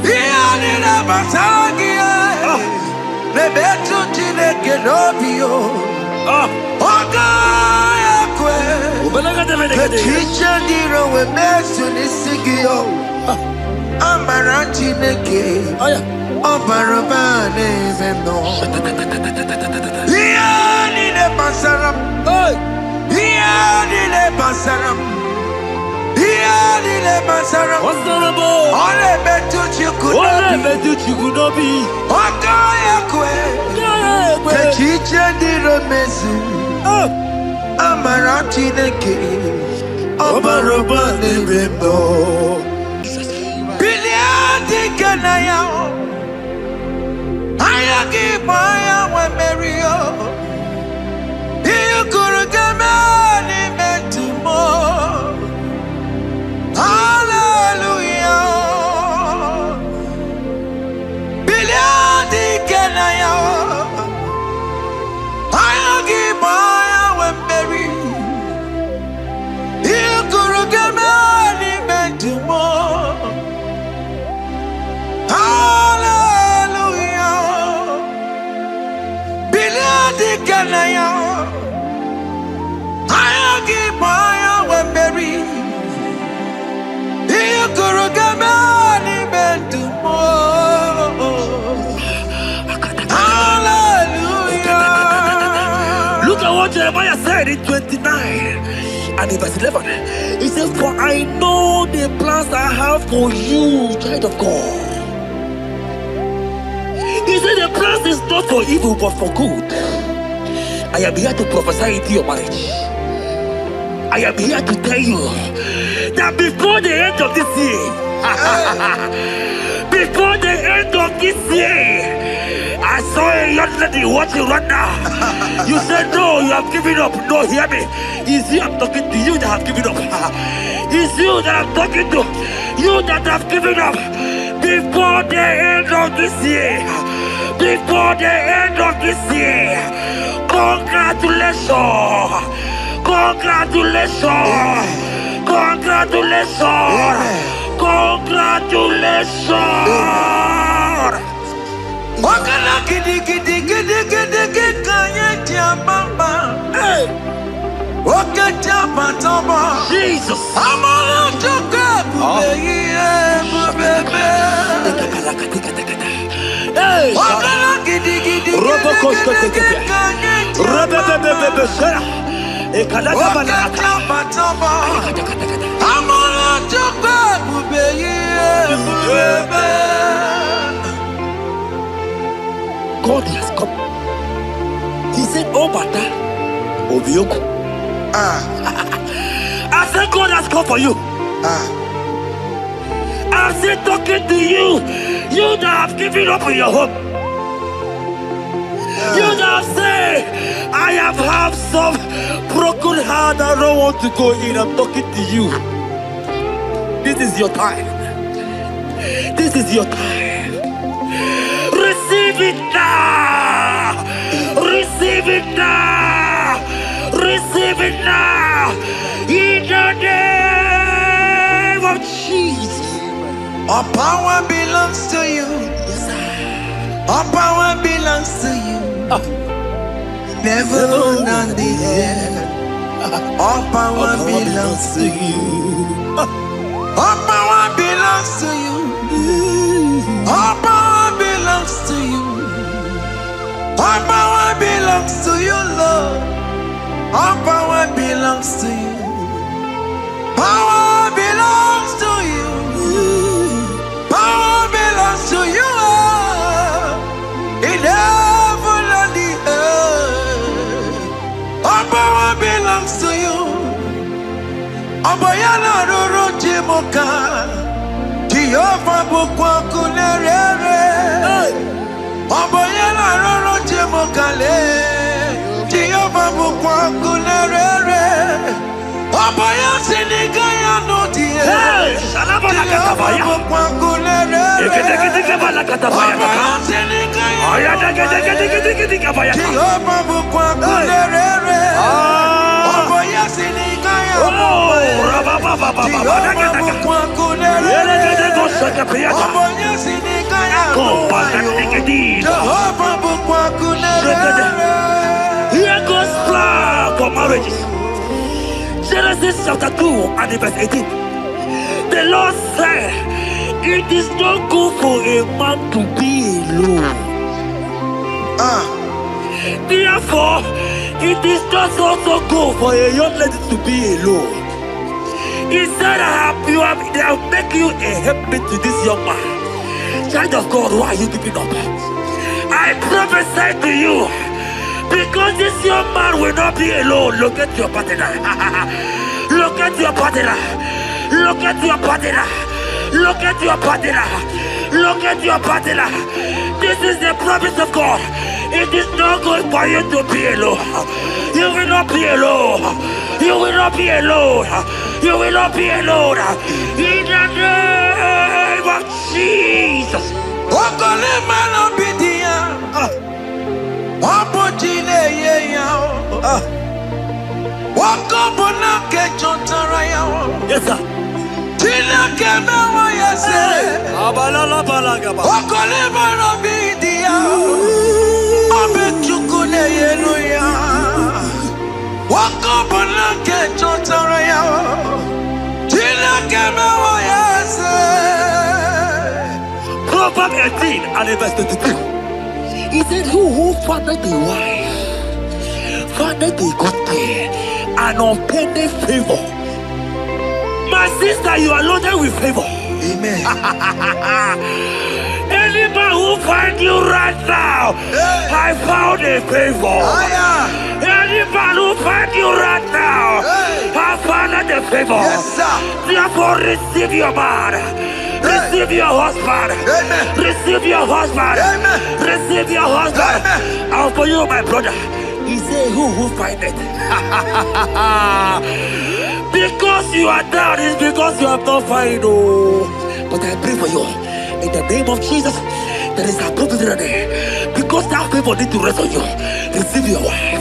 What's the rubble? Ole betu chikunobi. Okayakwe. Kechiche ndiro mezu. Amara Chineke. Obaroba nebendo. Biliadi kanaya. Ayagi maya wa merio. Iyukuru gamani metumo. Hallelujah. Biliadi kanaya. Ayagi maya wa meri. Iyukuru gamani metumo. Hallelujah. Biliadi kanaya. Ayagi maya wa meri. Look at what Jeremiah said in 29 and in verse 11. He says, for I know the plans I have for you, child of God. He said the plans is not for evil but for good. I am here to prophesy into your marriage. I am here to tell you that before the end of this year, before the end of this year, I saw a young lady watching right now. You said, no, you have given up. No, hear me. It's you I'm talking to, you that have given up. It's you that I'm talking to, you that have given up. Before the end of this year, before the end of this year, congratulations. Congratulations! Congratulations! Congratulations! Wakala gidi gidi gidi gidi gidi kanya bamba. Wakata batamba. Jesus! Amala toka bubeye. Wakala gidi gidi gidi gidi kanya. God has come. He said, oh, Bata, Obioku. I said, God has come for you. I said, talking to you, you that have given up on your hope. You that say, I have had some broken heart, I don't want to go in. I'm talking to you. This is your time. This is your time. Receive it now. Receive it now. Receive it now. In the name of Jesus. All power belongs to you. All power belongs to you. Never on the air. All power belongs to you. All power belongs to you. All power belongs to you. All power belongs to you, Lord. All power belongs to you. Power belongs to you. Power belongs to you. In heaven and the earth. All power belongs to you. Oboyana Roro Jimoka. Jehovah bukwakulerere. Oboyela roro jemokale. Jehovah bukwakulerere. Oboya sinigaya no die. Salabala katabaya. Bukwakulerere. Ekebala katabaya. Jehovah bukwakulerere. Oboya sinigaya no die. Here goes plan for marriages. Genesis chapter 2 and verse 18. The Lord said, it is not good for a man to be alone. Therefore, it is not also good for a young lady to be alone. He said, they have make you a helpmate to this young man. Child of God, why are you giving up? I prophesy to you, because this young man will not be alone. Look at your partner. Look at your partner. Look at your partner. Look at your partner. Look at your partner. This is the promise of God. It is not good for you to be alone. You will not be alone. You will not be alone. You will not be alone. In the name of Jesus. Yes, sir. Proverbs 18 and verse 22. He said, who findeth a wife, findeth a good thing, and obtaineth favor. My sister, you are loaded with favor. Amen. Any man who finds you right now, I found a favor. Any man who finds you right now, I found a favor. Yes, sir. Therefore, receive your man. Receive your husband. Amen. Receive your husband. Amen. Receive your husband. Amen. And for you, my brother, he said, who find it? Because you are down, it's because you have not found. Oh. But I pray for you. In the name of Jesus, there is a opportunity. Because that favor need to rest on you. Receive your wife.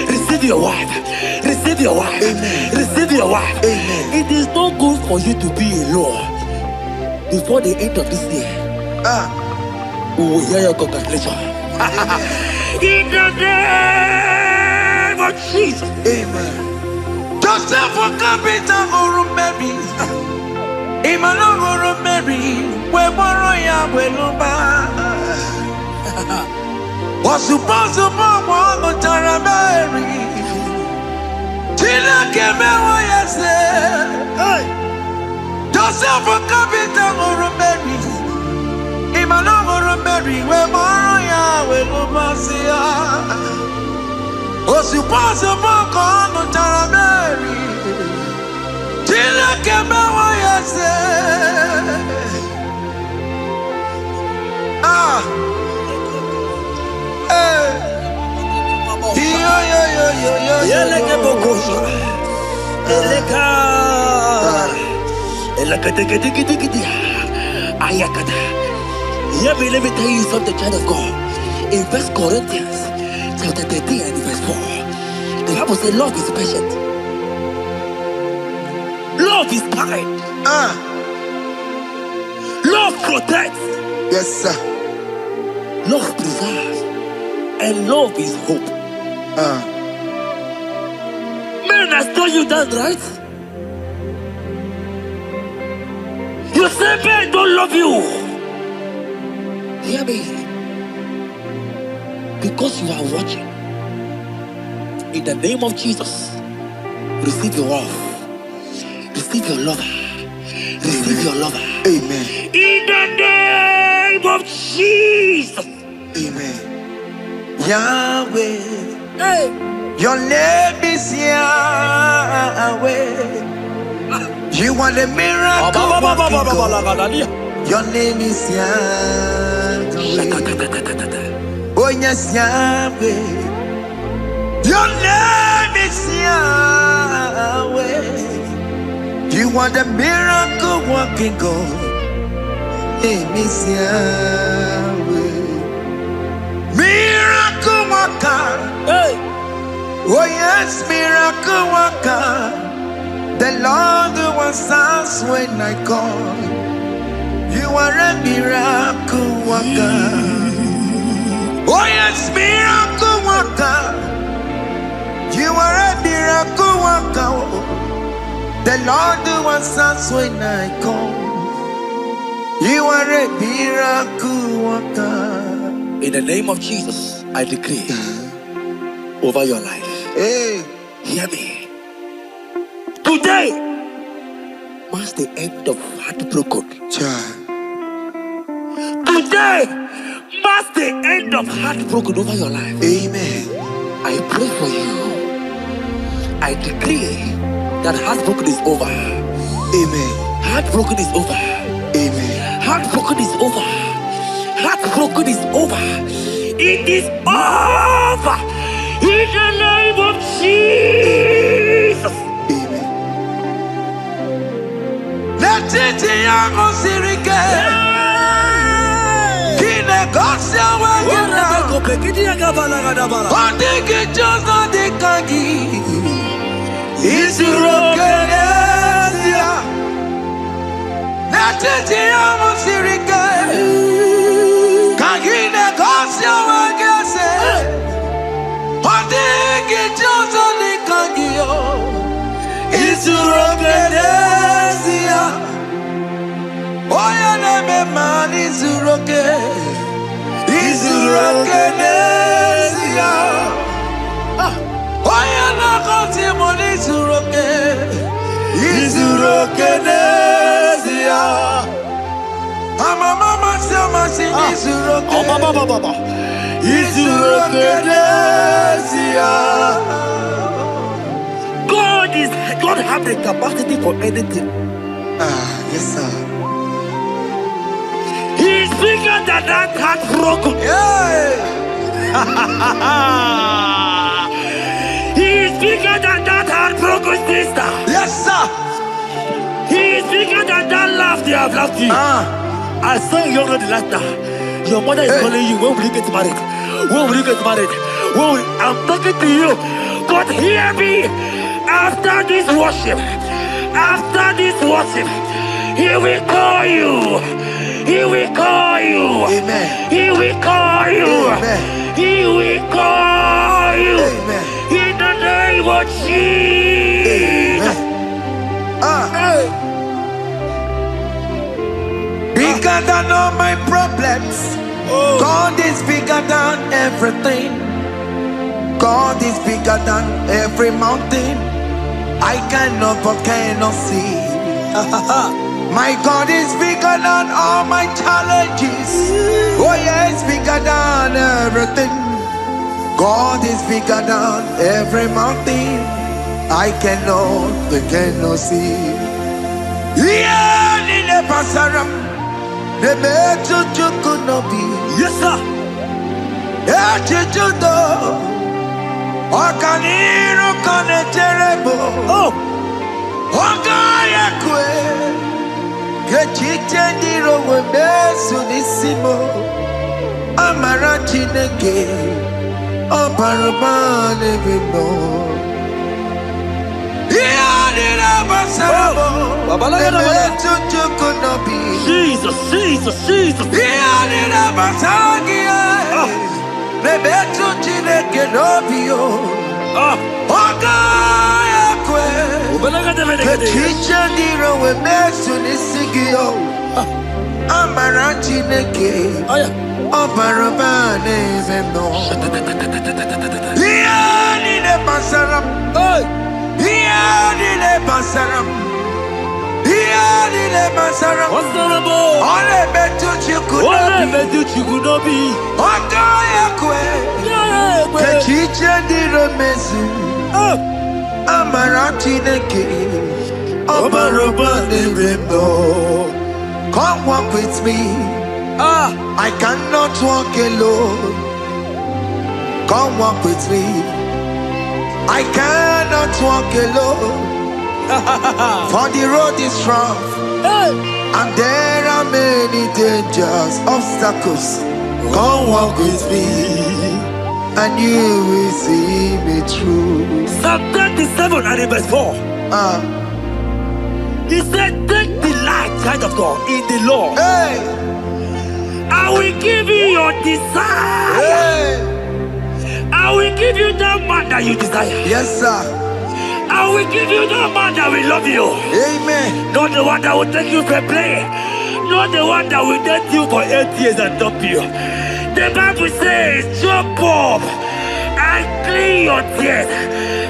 Receive your wife. Receive your wife. Amen. Receive your wife. Amen. It is not good for you to be alone. Before the end of this year, we will hear your congratulations. In the name of Jesus. Amen. Joseph Kapita Guru Mary. Imano Guru Mary. Weboroya Weluba. Was supposed to go Tara Mary. Tina Kemewa Yase. Joseph Kapita Guru Mary. Imano Guru Mary. Weboroya Weluba. Was supposed to go Tara Mary. Tina Kemewa Yase. Let me tell you something, child of God. In 1 Corinthians chapter 13 and verse 4, the Bible says love is patient. Love is kind. Love protects. Yes, sir. Love preserves. And love is hope. Men has told you that, right? You say men don't love you. Hear me. Because you are watching. In the name of Jesus, receive your love. Receive your lover. Receive your lover. Amen. In the name of Jesus. Amen. Yahweh. Hey. Your name is Yahweh. You are the miracle working God. Your name is Yahweh. Oh yes, Yahweh. Your name is Yahweh. You are the miracle working God. Name is Yahweh. Miracle worker. Hey. Oh yes, miracle worker. The Lord who answers when I call. You are a miracle worker. Oh yes, miracle worker. You are a miracle worker. The Lord who answers when I call. You are a miracle worker. In the name of Jesus, I decree over your life. Hey, hear me. Today marks the end of heartbroken. child. Today marks the end of heartbroken over your life. Amen. I pray for you. I decree that heartbroken is over. Amen. Heartbroken is over. Amen. Heartbroken is over. Heartbroken is over. It is over. In the name of Jesus. Amen. Let it be your sirike. Kine gosya wagina. Ondigi jozo dikagi. Isurokenesia. Let it be your sirike. Kine gosya wagase. Ondigi jozo dikagi. Isurokenesia. Oya neme man isuroke. Isurokenesia. Oya na konti mon isuroke. Isurokenesia. Ama mama sama si isuroke. Isurokenesia. God have the capacity for anything. Yes sir. He is bigger than that heartbroken. Yeah. He is bigger than that heartbroken sister. Yes sir. He is bigger than that laugh they have laughed you. I saw you younger than laughter. Your mother is calling you. When will you get married? When will you get married? I'm talking to you. But hear me. After this worship, he will call you. He will call you. Amen. He will call you. Amen. He will call you. Amen. In the name of Jesus. Bigger than all my problems. God is bigger than everything. God is bigger than every mountain. I cannot but cannot see. My God is bigger than all my challenges. Oh yes, bigger than everything. God is bigger than every mountain. I cannot but cannot see. Yeah, in the pasaram, the better could not be. Yes, sir. Yeah, Okaniro kane terrible. Ogaya kwe. Kechite ndiro webesu nisimo. Amara chineke. Oparubane bino. Iyadira basarabo. Emetu chukunobi. Jesus. Iyadira basagia. Nebetu chineke nobio. Ogaya kwe. Kechicha diro we mesu nisigio. Amara chineke. Obarabane zeno. Iyani ne basaram. Iyani ne basaram. Iyani ne basaram. Ole betu chikunobi. Ogaya kwe. Kechicha diro mesu. Amara chineke. Obarabane zeno. Come walk with me. I cannot walk alone. Come walk with me. I cannot walk alone. For the road is rough, and there are many dangers, obstacles. Come walk with me, and you will see me through. Psalm 37 and verse 4. He said, take delight, child of God, in the Lord. Hey, I will give you your desire. hey. I will give you that man that you desire. Yes, sir. I will give you that man that will love you. Amen. Not the one that will take you for play. Not the one that will date you for 8 years and dump you. The Bible says, jump up and clean your tears.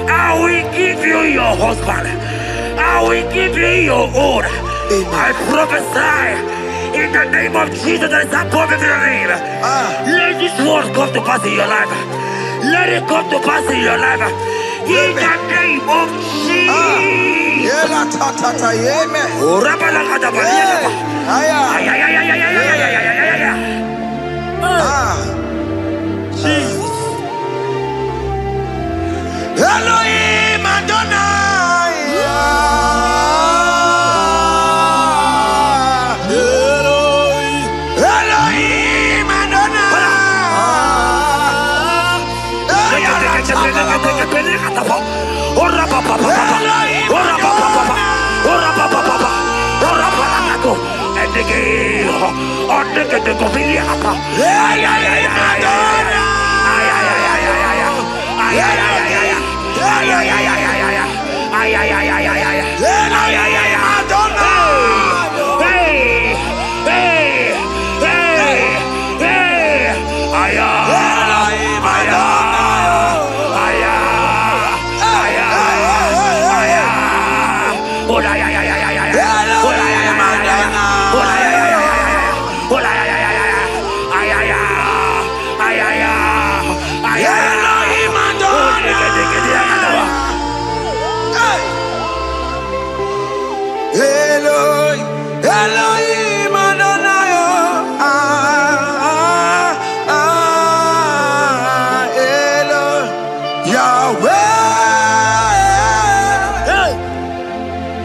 I will give you your husband. I will give you your own. I prophesy in the name of Jesus that is above every name. Let this word come to pass in your life. Let it come to pass in your life. In the name of Jesus. Jesus. Elohim Adonai. Elohim Elohim Adonai.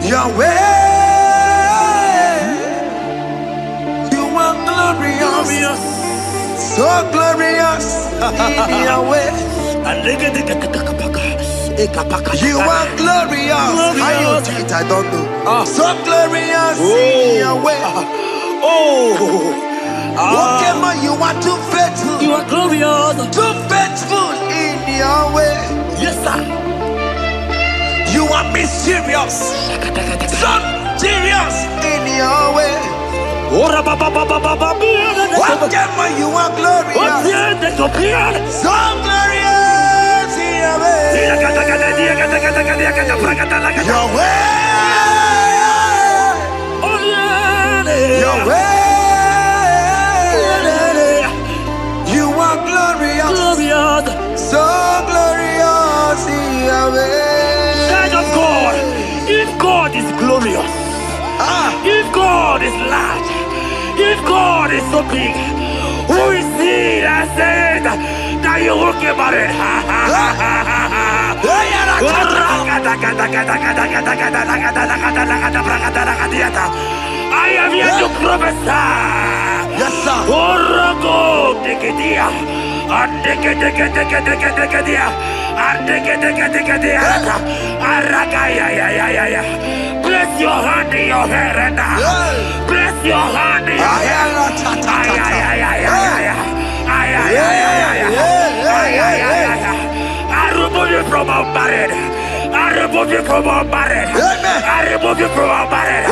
Yahweh, you are glorious, so glorious in Yahweh. You are glorious. How you do it, I don't know. So glorious in Yahweh. Oke Muo, you are too faithful. You are glorious. Too faithful in Yahweh. Yes, sir. You are mysterious. So serious in Yahweh. Oke Muo, you are glorious. So glorious in Yahweh. Yahweh. Yahweh. You are glorious. So glorious in Yahweh. Child of God, if God is glorious, if God is large, if God is so big, who is he that said that you will get married? I am here to prophesy. Yes, sir. Place your hand in your hair right now. Place your hand in your hair. I remove you from our marriage. I remove you from our marriage. I remove you from our marriage.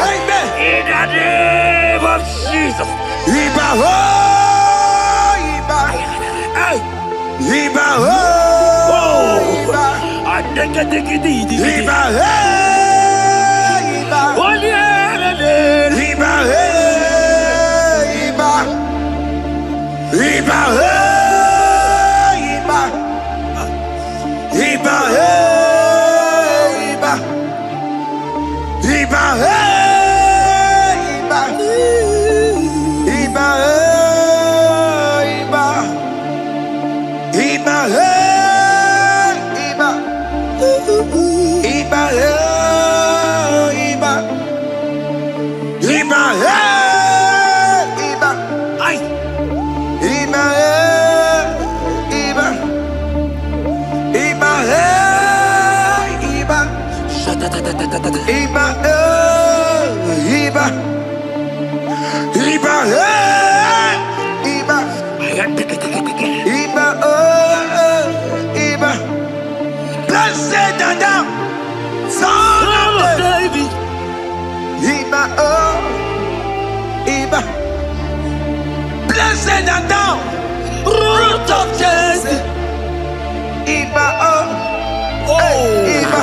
In the name of Jesus. Iba ho, Iba. Iba ho, Iba. Iba hey, Iba. Iba hey, Iba. Iba hey, Iba. Iba hey, Iba. Iba hey, Iba. Iba, Iba, Iba, Iba, Iba, Iba. Blessed and down, son of David. Iba, Iba. Blessed and down, root of Jesse. Iba, Iba,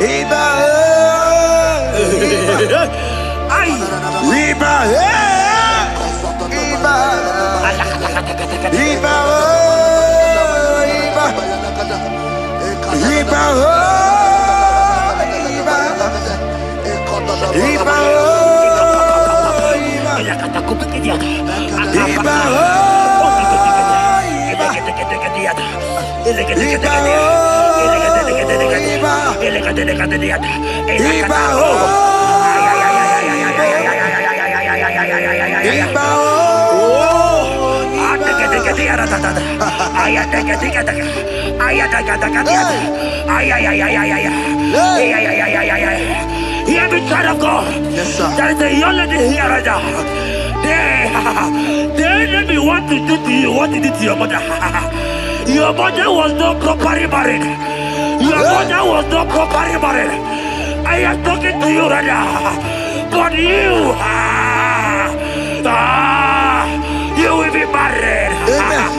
Iba, Iba, Iba, Hear me, child of God. Yes, sir. There is a young lady here right now. The enemy want to do to you what he did to your mother. Your mother was not properly married. Your mother was not properly married. I am talking to you right now. But you, you will be married. Amen.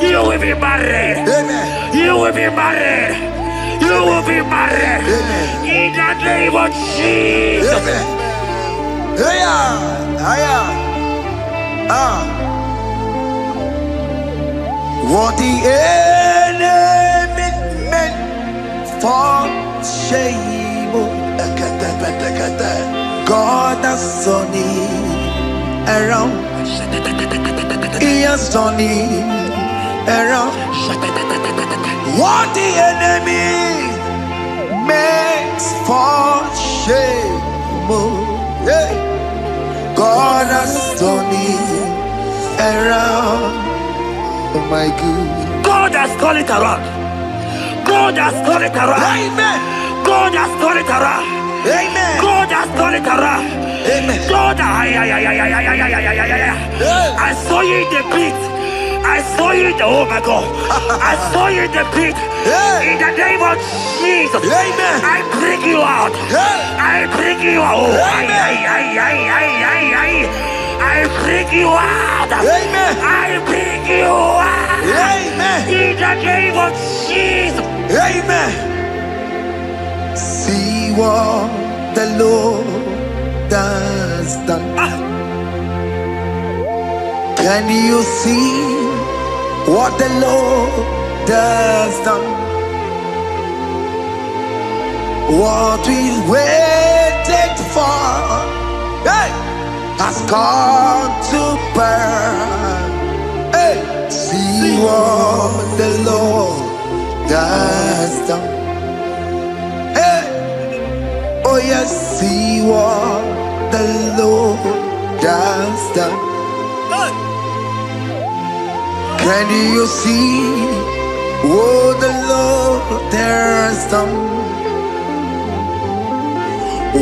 You will be married. Amen. You will be married. You will be married. Amen. In the name of Jesus. Amen. What the enemy meant for shame, God has turned it around. He has turned it around. What the enemy makes for shame, God has turned it around. Oh my God. God has turned it around. God has turned it around. Amen. God has turned it around. Amen. God has turned it around. Amen. God, I saw you in the pit. I saw you in the, oh my God. I saw you in the pit. In the name of Jesus. Amen. I bring you out. I bring you out. Oh, I bring you out. Amen. I bring you out. Amen. In the name of Jesus. Amen. See what the Lord has done. Can you see what the Lord has done? What we waited for, hey, has come to pass. Hey, see what the Lord has done. Hey, oh yes, see what the Lord has done. Can you see what the Lord has done?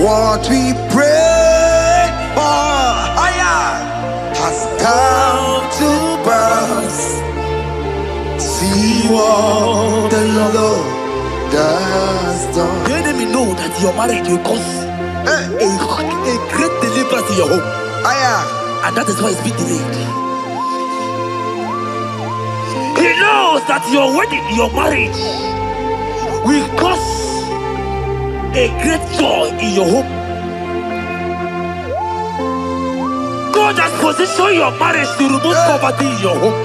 What we prayed for has come to pass. See what the Lord has done. The enemy know that your marriage will cause a great deliverance in your home. And that is why it's been delayed. He knows that your wedding, your marriage will cause a great joy in your home. God has positioned your marriage to remove poverty in your home.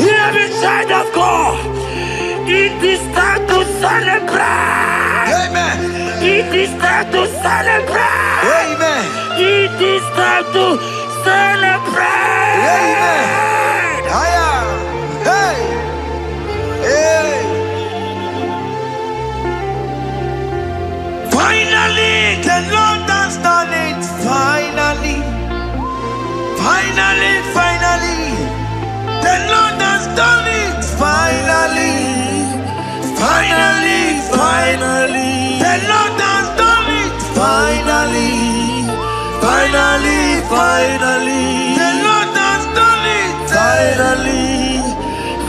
Hear me, child of God. It is time to celebrate. Amen. It is time to celebrate. Amen. It is time to celebrate. Amen. Hey. Hey. Finally, the Lord has done it. Finally. The Lord has done it. Finally. Finally. Finally. The Lord has done it. Finally. Finally. Finally. The Lord has done it. Finally.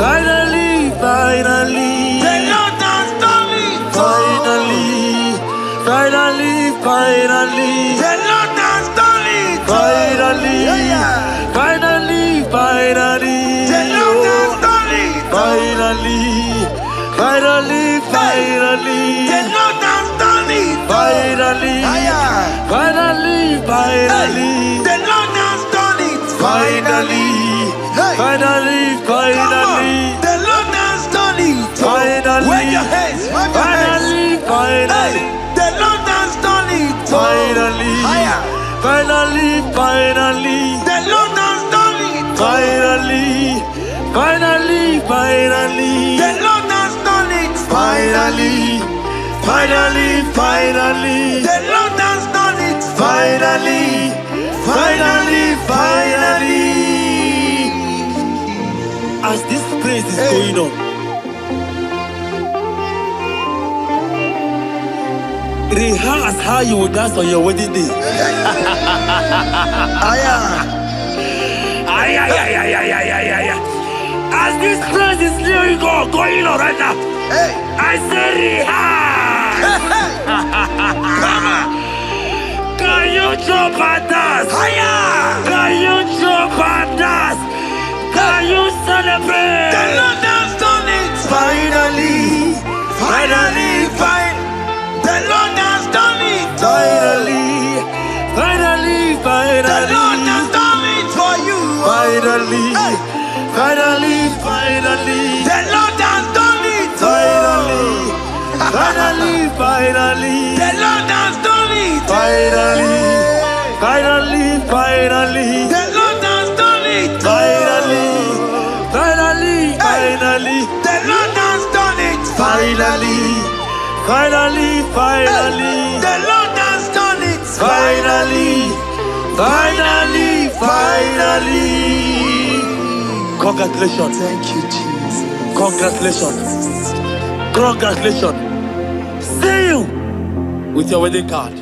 Finally. Finally. The Lord has done it. Finally. Finally. Finally. The Lord has done it. Finally. Finally. Finally. The Lord has done it. Finally. Finally. Finally. The Lord has done it. Finally. Finally. Finally. The Lord has done it. Finally. Finally. Finally. The Lord has done it. Finally. Wave your hands. Finally. Finally. The Lord has done it. Finally. Finally. Finally. The Lord has done it. Finally. Finally. Finally. The Lord has done it. Finally. Finally. Finally. The Lord has done it. Finally. Finally. Finally. As this praise is going on, rehearse how you will dance on your wedding day. As this praise is going on right now, I say rehearse. Can you jump and dance? Can you jump and dance? Can you celebrate? The Lord has done it. Finally. Finally. The Lord has done it. Finally. Finally. Finally. The Lord has done it for you. Finally. Finally. Finally. The Lord has done it. Finally. Finally. Finally. The Lord has done it. Finally. Finally. Finally. The Lord has done it. Finally. Finally. Finally. The Lord has done it. Finally. Finally. Finally. The Lord has done it. Finally. Finally. Finally. Congratulations. Thank you, Jesus. Congratulations. Congratulations. See you with your wedding card.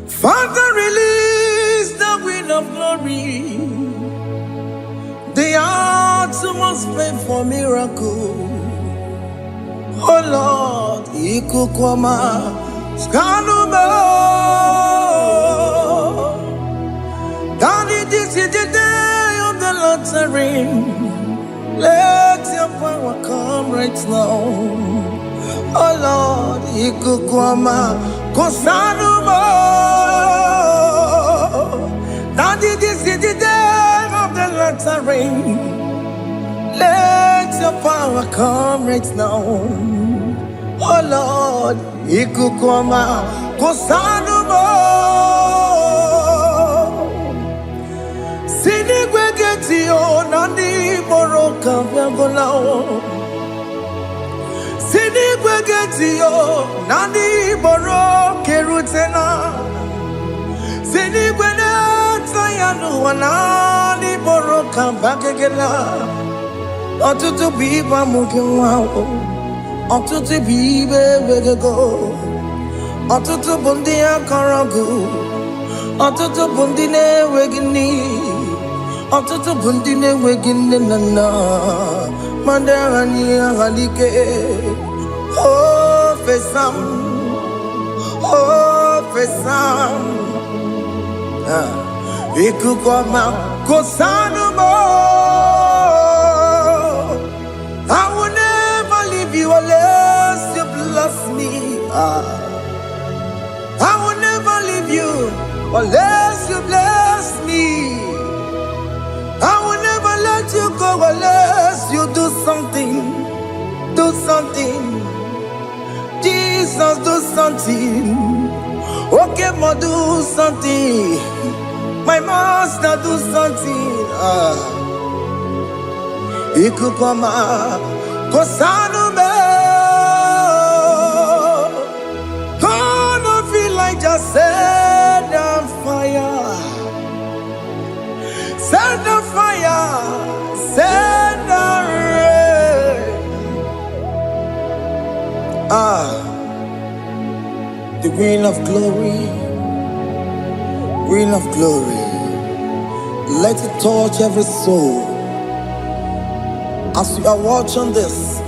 Father, release the wind of glory. The hearts must pray for miracle. Oh Lord, Ikukwama, Skanuma. Daddy, this is the day of the lottery. Let your power come right now. Oh Lord, Ikukwama, Kosanuma. Daddy, this is the day of the lottery. Let your power come right now. Oh Lord, Ikukwama, Kosanuma. Sinigwegetio, Nandi Boroka, Viagolao. Sinigwegetio, Nandi Boroka, Kerutena. Sinigwena, Tayanu, Nandi Boroka, Bagagela. Otutu biba mukiwao, otutu bibe wegego, otutu bundi akaragu, otutu bundi ne wegini, otutu bundi ne wegini nana, mandarani halike, oh fesam, ikukwama kosanuma. I will never leave you unless you bless me. I will never leave you unless you bless me. I will never let you go unless you do something. Do something. Jesus, do something. Oke Muo, do something. My master, do something. Ikukwama, Kosanume. Gonna feel like just set on fire. Queen of glory, Queen of glory, let it touch every soul. As you are watching this,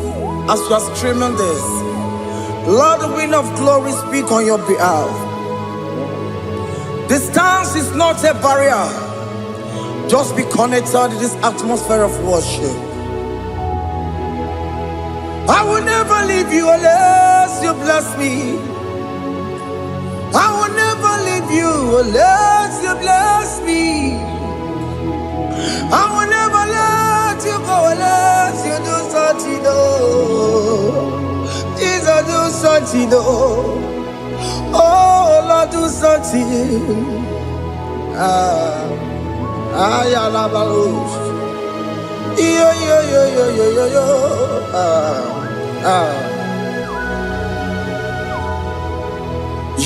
as you are streaming this, Lord, the Queen of glory, speak on your behalf. Distance is not a barrier. Just be connected to this atmosphere of worship. I will never leave you unless you bless me. I will never leave you unless you bless me. I will never let you go unless you do something. Jesus, do something. Oh, Lord, do something.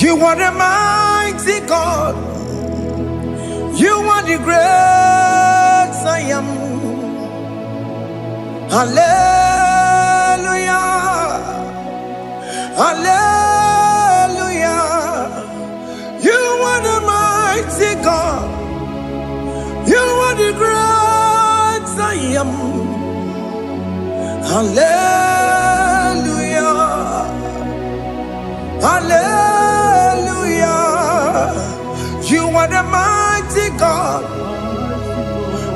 You are the mighty God. You are the great I am. Hallelujah. Hallelujah. You are the mighty God. You are the great I am. Hallelujah. Hallelujah. You are the mighty God.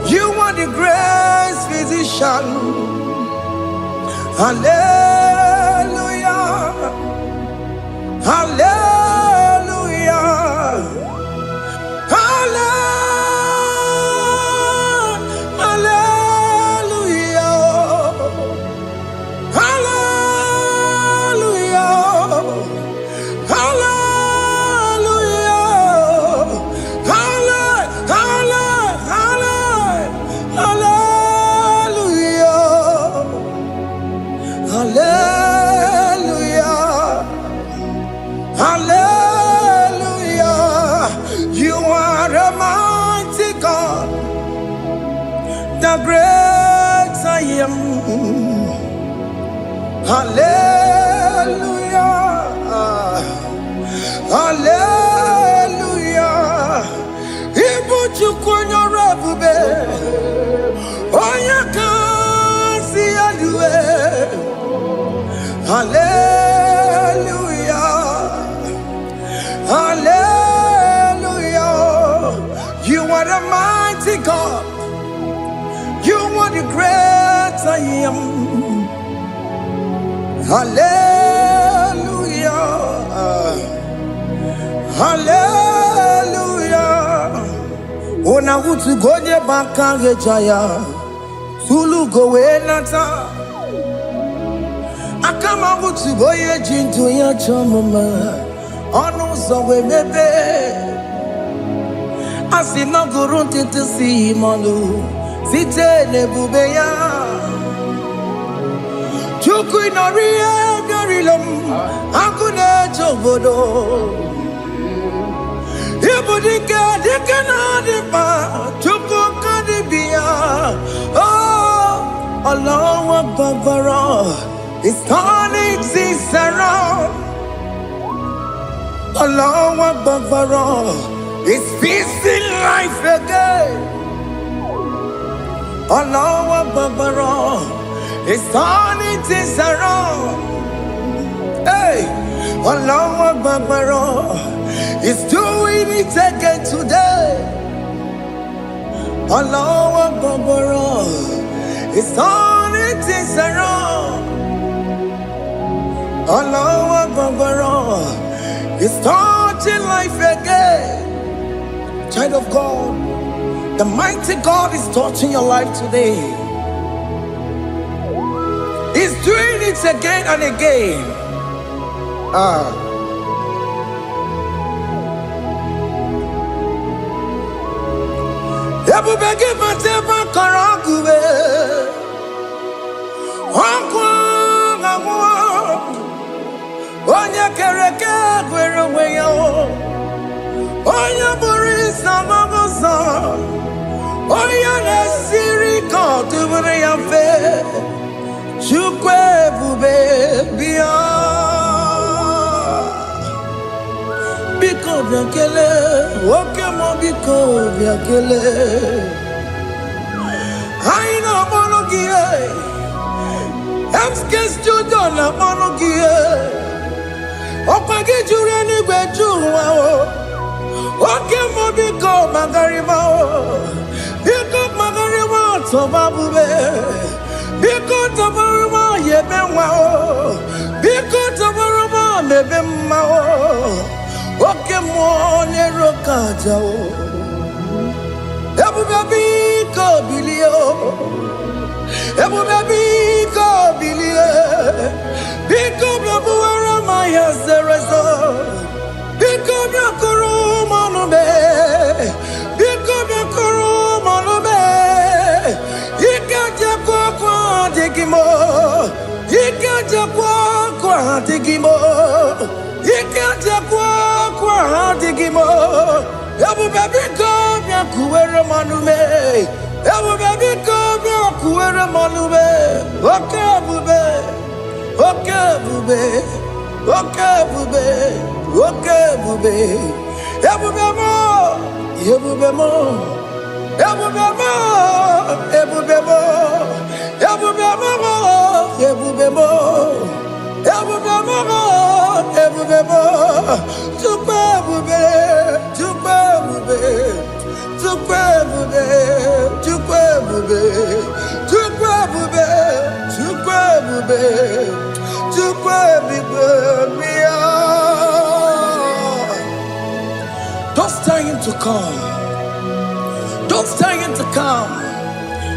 You are the great physician. Hallelujah. Hallelujah. The great I am. Hallelujah. Hallelujah. Ibuchukwanya rabube. Oya kasi alue. Hallelujah. Hallelujah. You are the mighty God. You are the great I am. Hallelujah. Hallelujah. Ona utu goje bakage jaya. Sulu gowe nata. Akama utu goye jintu ya chomama. Onu sowe mebe. Asina gurunti tisi manu. Site nebubeya Chuku inoria garilom Akune chobodo Ibudika dikana dipa Chuku kadibia Oh Allah Akbar It's turning things around Allah Akbar It's fixing life again Allah Akbar, it's turning things around. Hey, Allah Akbar, it's doing it again today. Allah Akbar, it's turning things around. Allah Akbar, it's touching life again. Child of God, the mighty God is touching your life today. He's doing it again and again. Oya na siri ko tubure ya fe chukwe bube bia biakele. Oke Muo biko biakele. Aina monogie. MSK studio na monogie. Okwagi jure ni gbeju wa o. Oke Muo biko magariba o. Biko magariba to babube. Biko to babube yebe wa o. Biko to babube mebe ma o. Oke Muo ne rokaja o. Ebu baby ko bilio. Ebu baby ko bilie. Biko babu ara maya zerezo. Biko biakuru manube. Biko biakuru manube. Ikaja kwa digimo. Ikaja kwa digimo. Ikaja kwa digimo. Ebu baby ko biakuere manume. Ebu baby ko biakuere manume. Oke bube. Oke bube. Oke bube. Oke bube. Ebu bemo. Ebu bemo. Ebu bemo. Ebu bemo. Ebu bemo. Ebu bemo. Ebu bemo. Ebu bemo. Tukwe bube. Tukwe bube. Tukwe bube. Tukwe bube. Tukwe bube. Tukwe bube. Tukwe bube. Don't stay him to come. Don't stay him to come.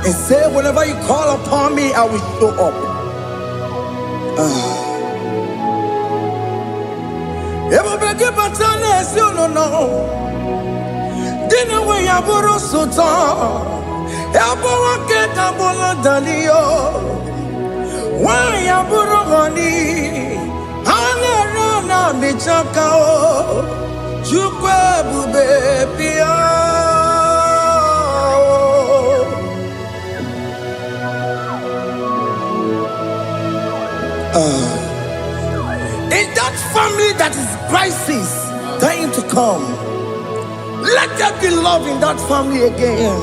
And say, whenever you call upon me, I will show up. Everybody but you don't know. Dinner way I borrow so tall. Elbow get a bullet dalio. Why I borrow honey? Hana rana bichakao. Chukwe bube pia. In that family that is crisis, dying to come, let there be love in that family again.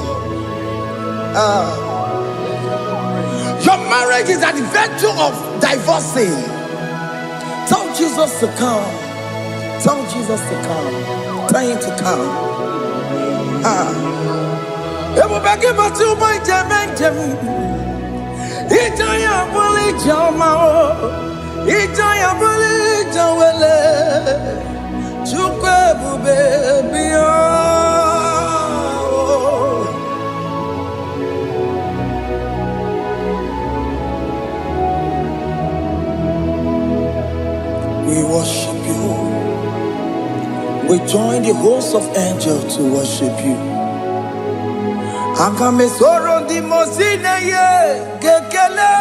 Your marriage is at the verge of divorcing. Tell Jesus to come. Tell Jesus to come. Dying to come. Everybody but you by Jemenjem. Ijaya buli jamao. Ijaya buli jawele. Chukwe bube biya. We worship you. We join the host of angels to worship you. Akame soro di mosine ye kekele.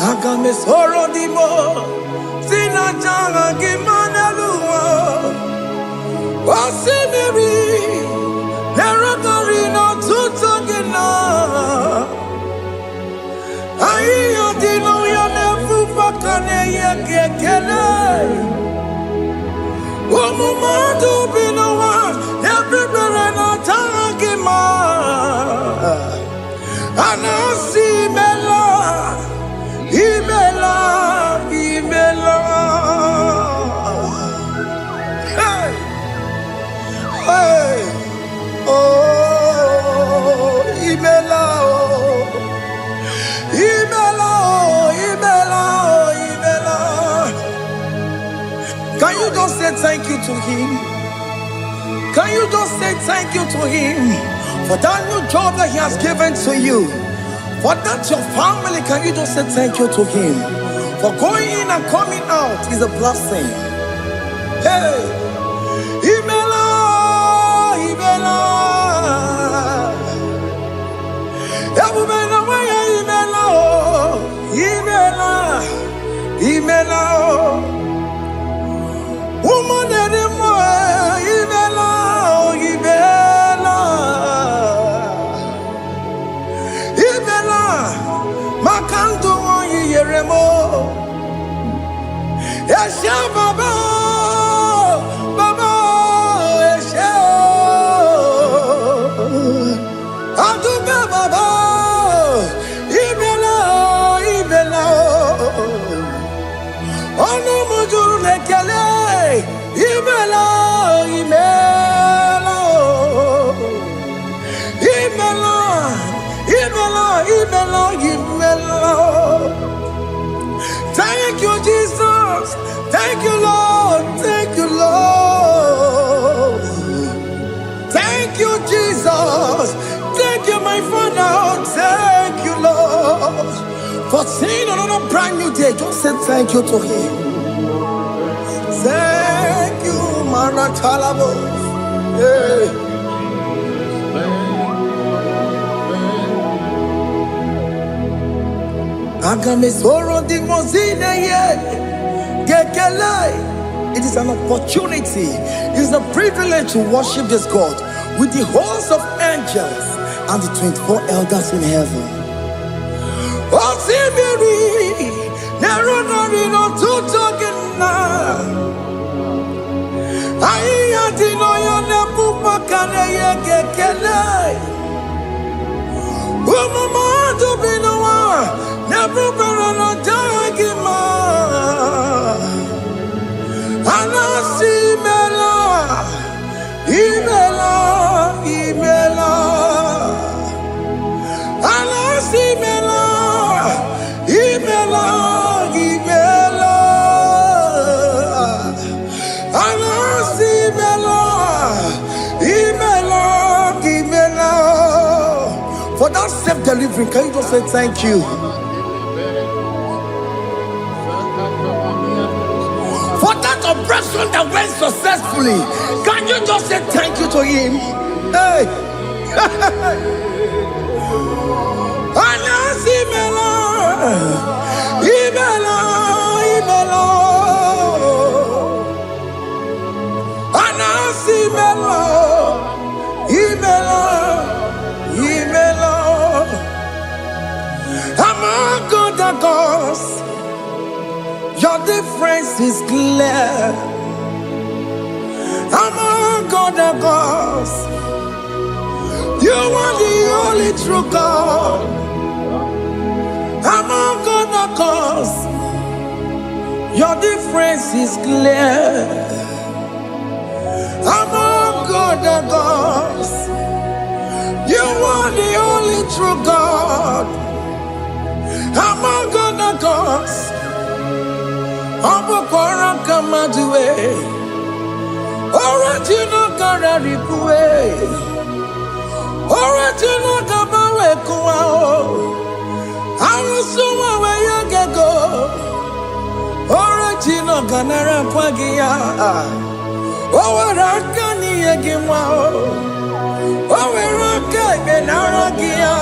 Akame soro di mo sina changa kimana luwa. Wasimiri nerotari no tutogina. Ayo dino ya nefu fakane ye kekele. Omumadu binowa everywhere no tangima. Anasi mela, imela, imela. Hey, hey, oh, imela, oh, imela, oh, imela, oh, imela. Can you just say thank you to him? Can you just say thank you to him for that new job that he has given to you? For that your family, can you just say thank you to him? For going in and coming out is a blessing. Hey, Imela, Imela, Imela, Imela, Imela, woman anymore, Imela, Imela, Imela, Makanto, Yeremo, Yasha Baba. a brand new day, just say thank you to him. Thank you, Maratalabo. Yeah. It is an opportunity, it is a privilege to worship this God with the host of angels and the 24 elders in heaven. For that self-delivery, can you just say thank you? For that operation that went successfully, can you just say thank you to him? Hey! Among other gods, your difference is clear. Among other gods, you are the only true God. Among other gods, your difference is clear. Among other gods, you are the only true God. Among other gods, Abokora Kamadue, original Kararipue, original Kabawe Kuao, Arusuma Wayagego, original Ganara Kwagia, Owarakani Yagimao, Owaraka Benaragia.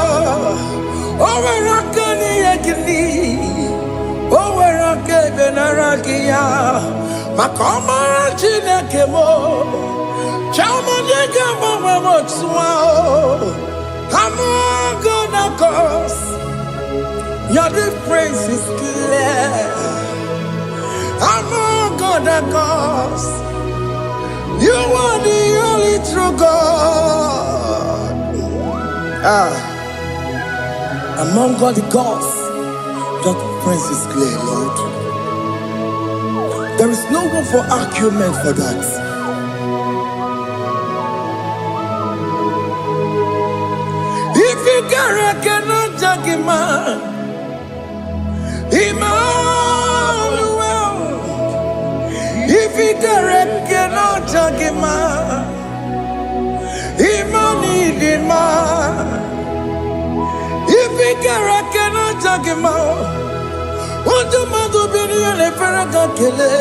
Owarakani yagini, owarake benarakia, makoma chine kemo, chama nega mama motswao. Among other gods, your difference is clear. Among other gods, you are the only true God. Among all the gods, your difference is clear, Lord. There is no room for argument for that. If you cannot judge him, Emmanuel. If you cannot judge him, Emmanuel. If we cannot talk him out, what the mother be in a Faragakele?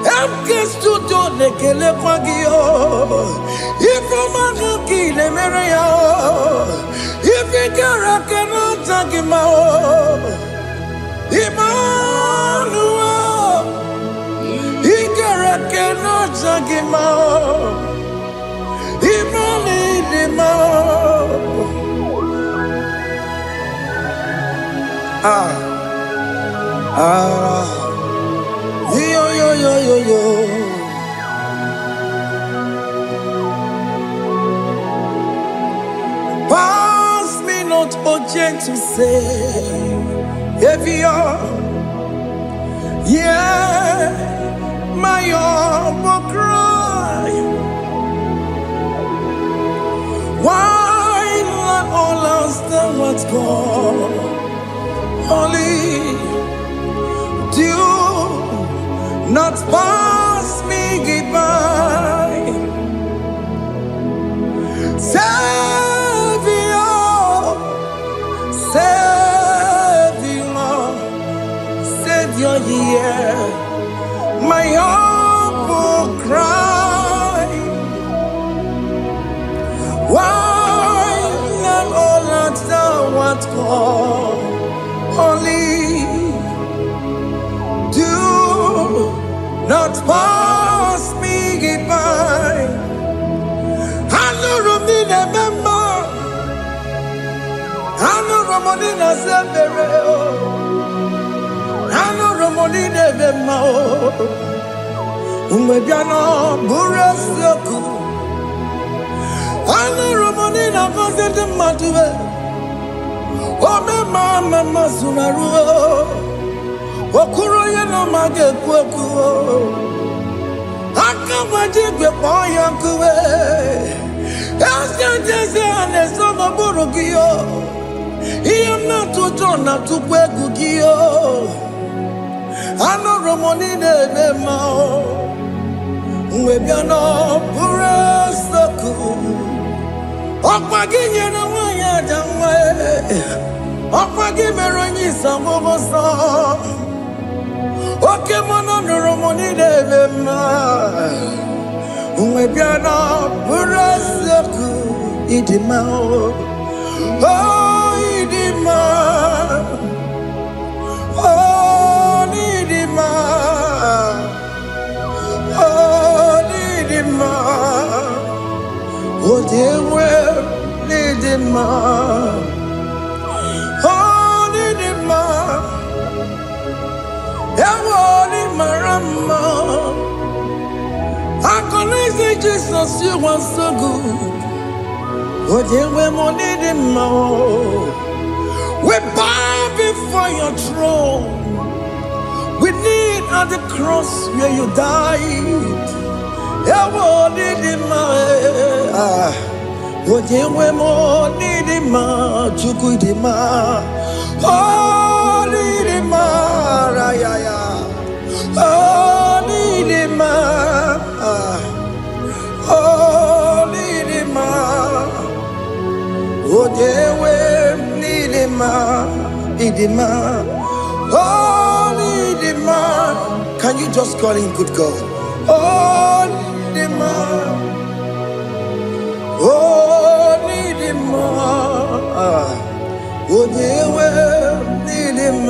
I'm guest to do the Kele Pagio. If a man kill a Maria, if we cannot talk him out, Emmanuel, he cannot talk him out, Emmanuel. Yo. Pass me not, O gentle Savior. Yeah, my humble cry. Why not all else than what's gone? Only do not pass me by. Savior, only do not pass me by. Hanurumine member, Hanurumine zebere, Hanurumine member. Umwebiano burasoku, Hanurumine vazende matue. Ome mama sunaru, okuro yeno mage kweku. Akamajigwe poyankuwe, Yaskantese anesoma burugiyo. Iyamna tutona tukwegugiyo. Ano romonine nemao, Mwebiano burasoku. Okwaginye na wanya jamwe, Okwagimeronyi sambobosa. Oke Muo romonine nema, Mwebiano burasoku. Idima, oh idima, oh idima, oh idima. Oh, dear, well, need him, oh, need him, I can say Jesus, you are so good. Oh, dear, well, need him, we bow before your throne. We need at the cross where you died. Oh, need him, oh, dear, well, need him, Chukudima. Oh, need him, Raya. Oh, need him, oh, need him, oh, dear, well, need him, Idima. Oh, need him. Can you just call him good God? Oh, need him. Oh, need him. Oh, dear, well, need him.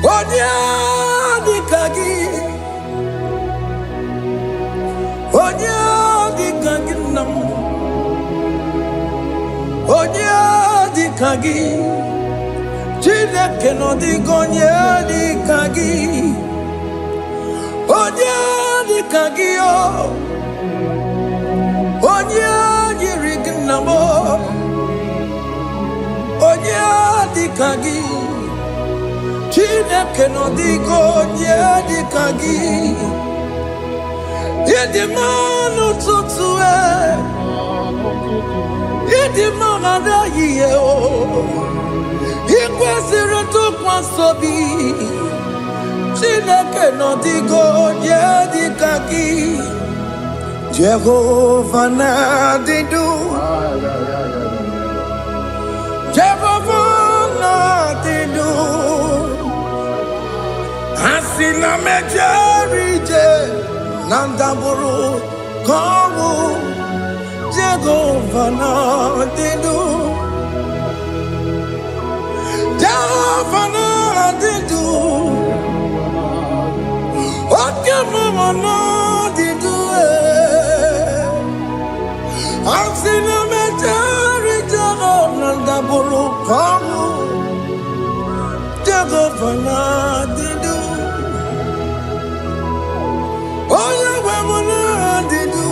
Oh, dear, the kagi. Oh, dear, the kagi. Oh, dear, the kagi. Chineke no di gonye di kagi. Onye di kagi o. Onye yiri gnamo. Onye di kagi. Chineke no di gonye di kagi. Yedi manu tutue. Yedi manada yiye o. Ikwesịrị ntụkwasị obi, Chineke nọ dịgo nye dịka gị. Jehova na-adịdu, Jehova na-adịdu. Asị na mejere ije na ndagwurugwu ka ọnwụ, Jehova na-adịdu. Jehova na-adịdu, Oke Muo na-adịdu. Asị na mejere Jehova na ndagwurugwu ka ọnwụ, Jehova na-adịdu. Onye nwe m na-adịdu,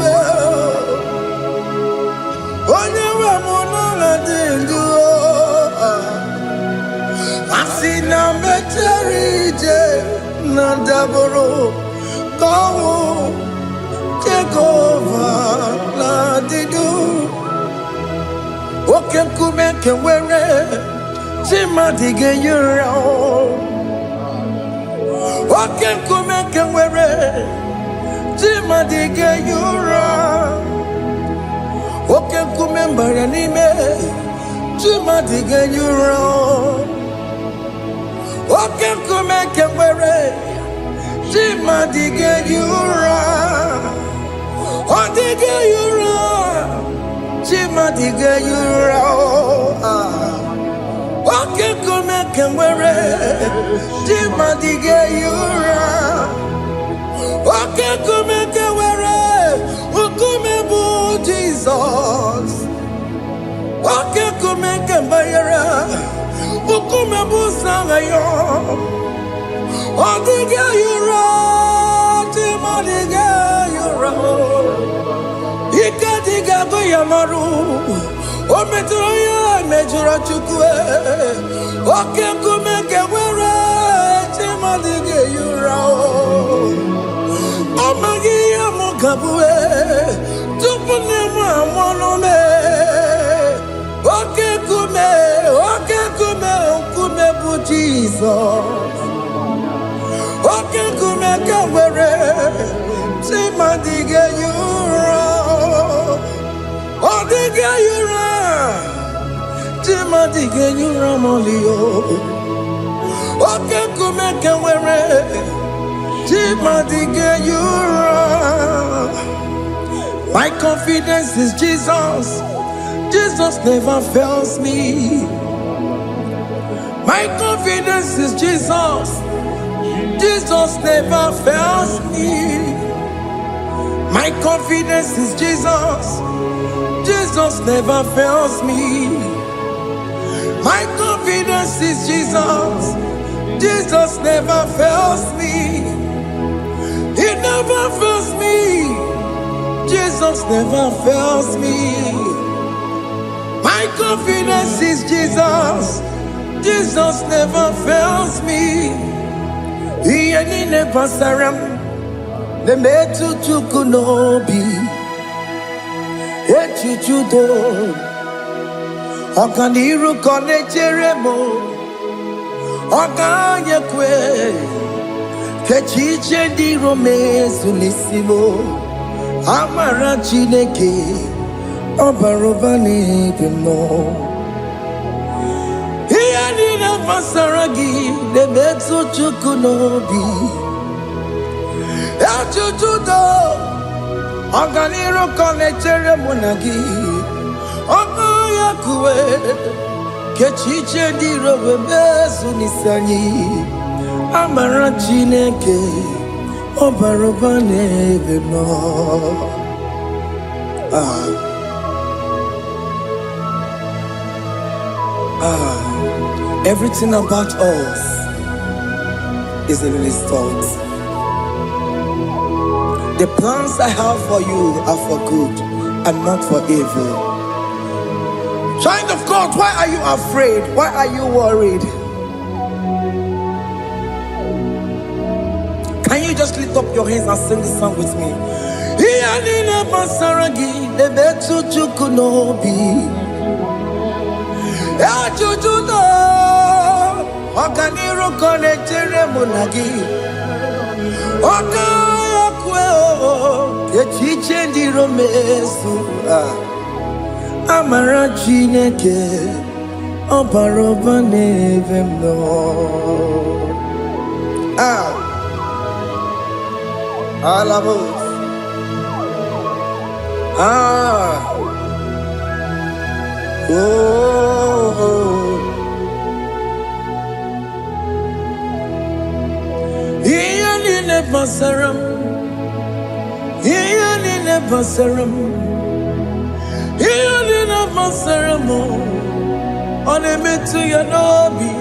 onye nwe m na-adịdu. Asị na mejere ije na ndagwurugwu ka ọnwụ, Jehova na-adịdu. Oke nkume nke nwere chi mmadụ ga-eyi ụra. Oke nkume nke nwere chi mmadụ ga-eyi ụra. Oke nkume mbara n'ime chi mmadụ ga-eyi ụra. Oke nkume nke nwere chi mmadụ ga-eyi ụra. Ọ dịghị eyi ụra, chi mmadụ ga-eyi ụra. kemwere Jimadige yura Oke kume kemwere Ukume bu Jesus Oke kume kemwere Ukume bu sangayo Odige yura Jimadige yura Ikadiga goyamaru Ometroya mejura chukwe Oke kume kewere Chimadige yura Omagi ya mukabwe Tupune mwamonome Oke kume bu Jesus Oke kume kewere Chimadige yura Odige yura Chimadige yura molio Oke kume kewere Chimadige yura My confidence is Jesus Jesus never fails me My confidence is Jesus Jesus never fails me My confidence is Jesus Jesus never fails me. My confidence is Jesus. Jesus never fails me. He never fails me. Jesus never fails me. My confidence is Jesus. Jesus never fails me. He ain't never saram. The metu chukunobi. Echichudo Okaniru kone cheremo Okanye kwe Kechiche di romezu nisimo Amara chineke Obaroba nebeno Hiya nina fasaragi Nebetu chukunobi Echichudo Oganiru konechere munagi Oya kuwe Kechiche diro bebezu nisani Amara chineke Obaroba nebeno Everything about us is in His thoughts. The plans I have for you are for good and not for evil. Child of God, why are you afraid? Why are you worried? Can you just lift up your hands and sing this song with me? Kechiche ndi romesu Amara chineke Obaroba nebeno Alabos Iyani nebasaram Iyani nebasaram Iyani nebasaram Onemetu ya nobi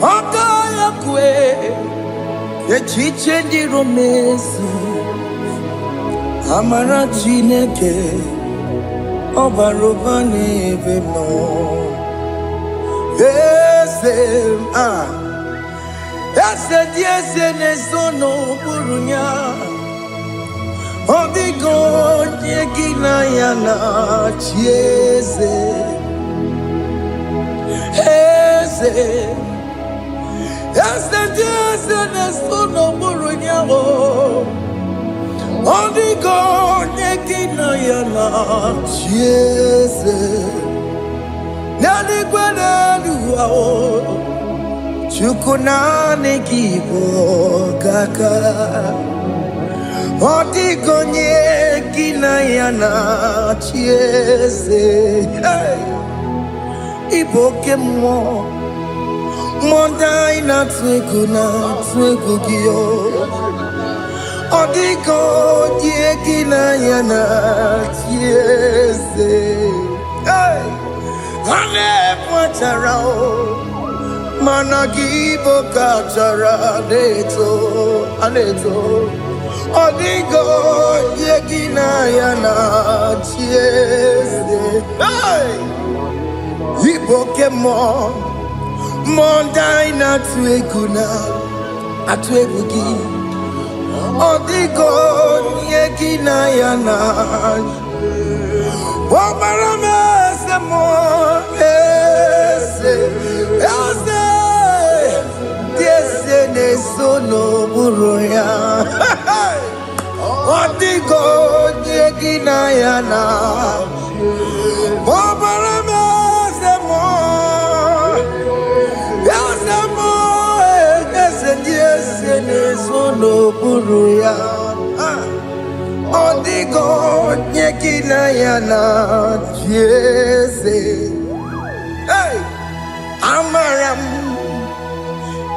Okaya kwe Kechiche ndi romesu Amara chineke Obaroba nebeno Ese diese nesono burunya Odigo nyegina yana chiese Ese diese nesono burunya Odigo nyegina yana chiese Nani gwenelu Chukuna nekibo kaka Odigo nyegina yana chiese Oke Muo Mondai na twegu gio. Odigo diegina yana tiese. Hey, ane pacharao. Managibo kachara aneto. Odigo diegina yana tiese. Hey, Oke Muo. Mondai na twegu gi. Odigo yegina yana. Omarame se mo ese diese ne sono buruya. Odigo yegina yana. Omarame se mo diese ne sono buruya. Odigo nyekina yana diese. Hey, amaram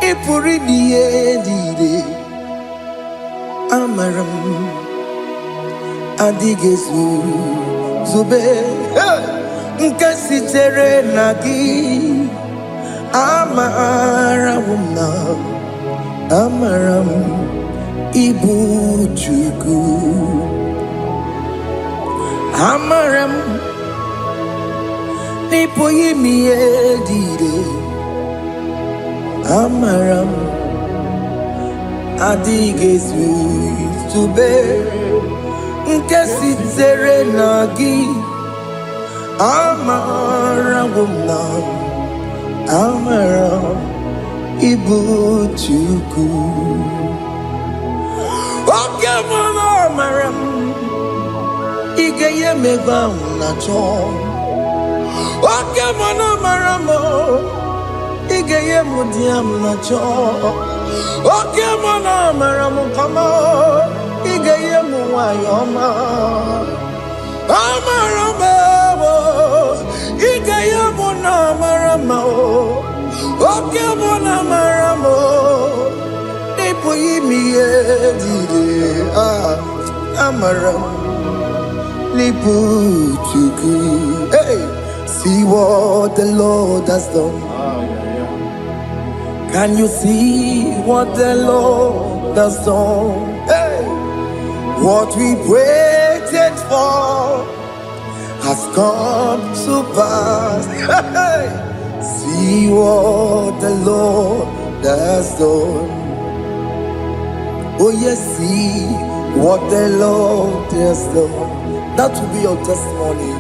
ipuri diye. Amaram adigezu zube. Hey, nkasitere nagi. Amaram ibu chuku. Amaram nipo yimi edire. Amaram adigezu zube. Nkasitere nagi. Amaram ibu chuku. Oke Muo amaram igeye meba unacho. Oke Muo amaram igeye mudiam nacho. Oke Muo amaram kama igeye muwayoma. Amaram igeye amaram. Oke Muo amaram nipo yimi edire. Amaram nipo chuku. Hey, see what the Lord has done. Can you see what the Lord has done? Hey, what we waited for has come to pass. Hey, see what the Lord has done. Oh yes, see what the Lord has done. That will be your testimony.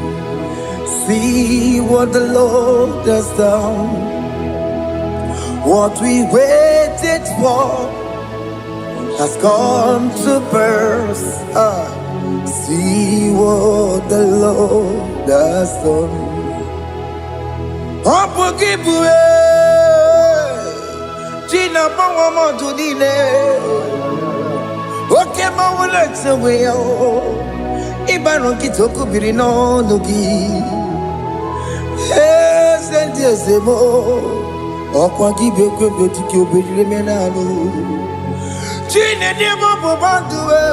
See what the Lord has done. What we waited for has come to pass. See what the Lord has done. Opogibue China Pawamo Tudine Oke Muo Lexaweo Ibaron Kitoku Birino Nugi Sentiesemo Okwagi Beko Tikio Bimenalo China Demo Bobandue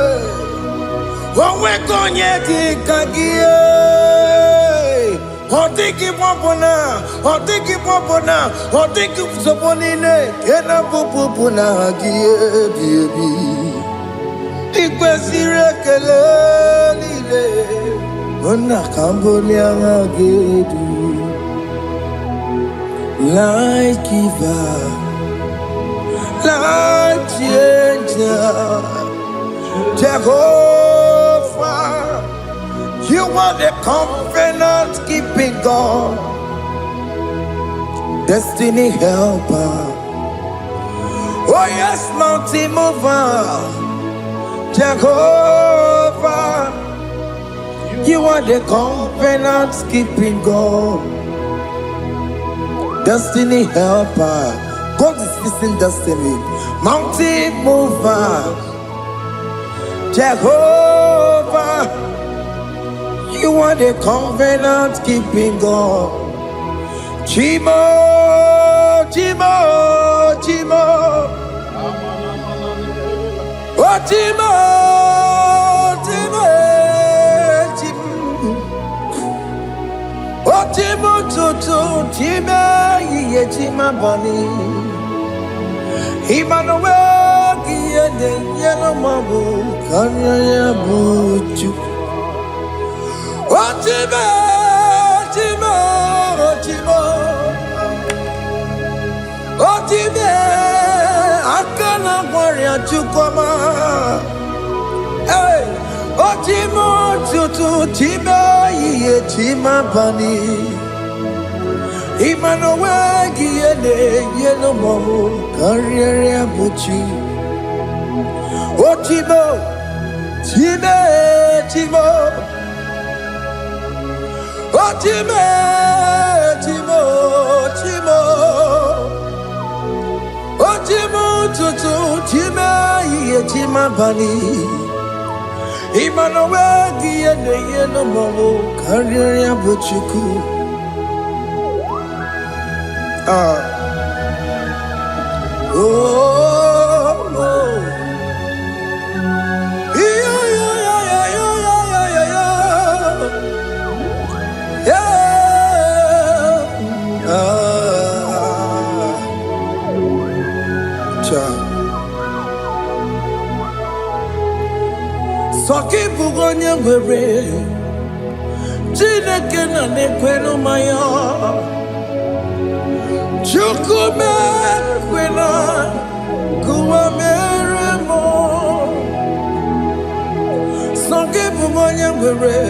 Owe Konyeti Kagie Otiki popona, otiki soponine, kena popona baby. Ikwesire kelelile, ona kambolia gedu. Life giver, life changer, Jehovah. You are the covenant keeping God, destiny helper. Oh yes, mountain mover, Jehovah. You are the covenant keeping God, destiny helper. God is fixing destiny. Mountain mover, Jehovah. You are the covenant keeping God. Chimo Chimo, Chimo, oh Chimo, Chimo, Chimo, oh Chimo, Toto, Chimo, Ye Chima Bani, Emmanuel, Giede, Yellow Mabu, Kanya Buchu, oh Chimo, Chimo, Chimo. Otime akana warrior chukoma. Hey, Otimo tutu time ye tima bani. Emmanuel giene yeno momo karriere buchi. Otimo time timo. Otime timo timo. Otimo tutu time ye tima bani. Emmanuel giene yeno momo karriere buchiku. Oh, oh. Yeah, yeah, yeah, yeah, yeah, yeah, yeah. Soki bugonye were Chineke na nekwenu maya Chukume kwena kuwa meremo Soki bugonye were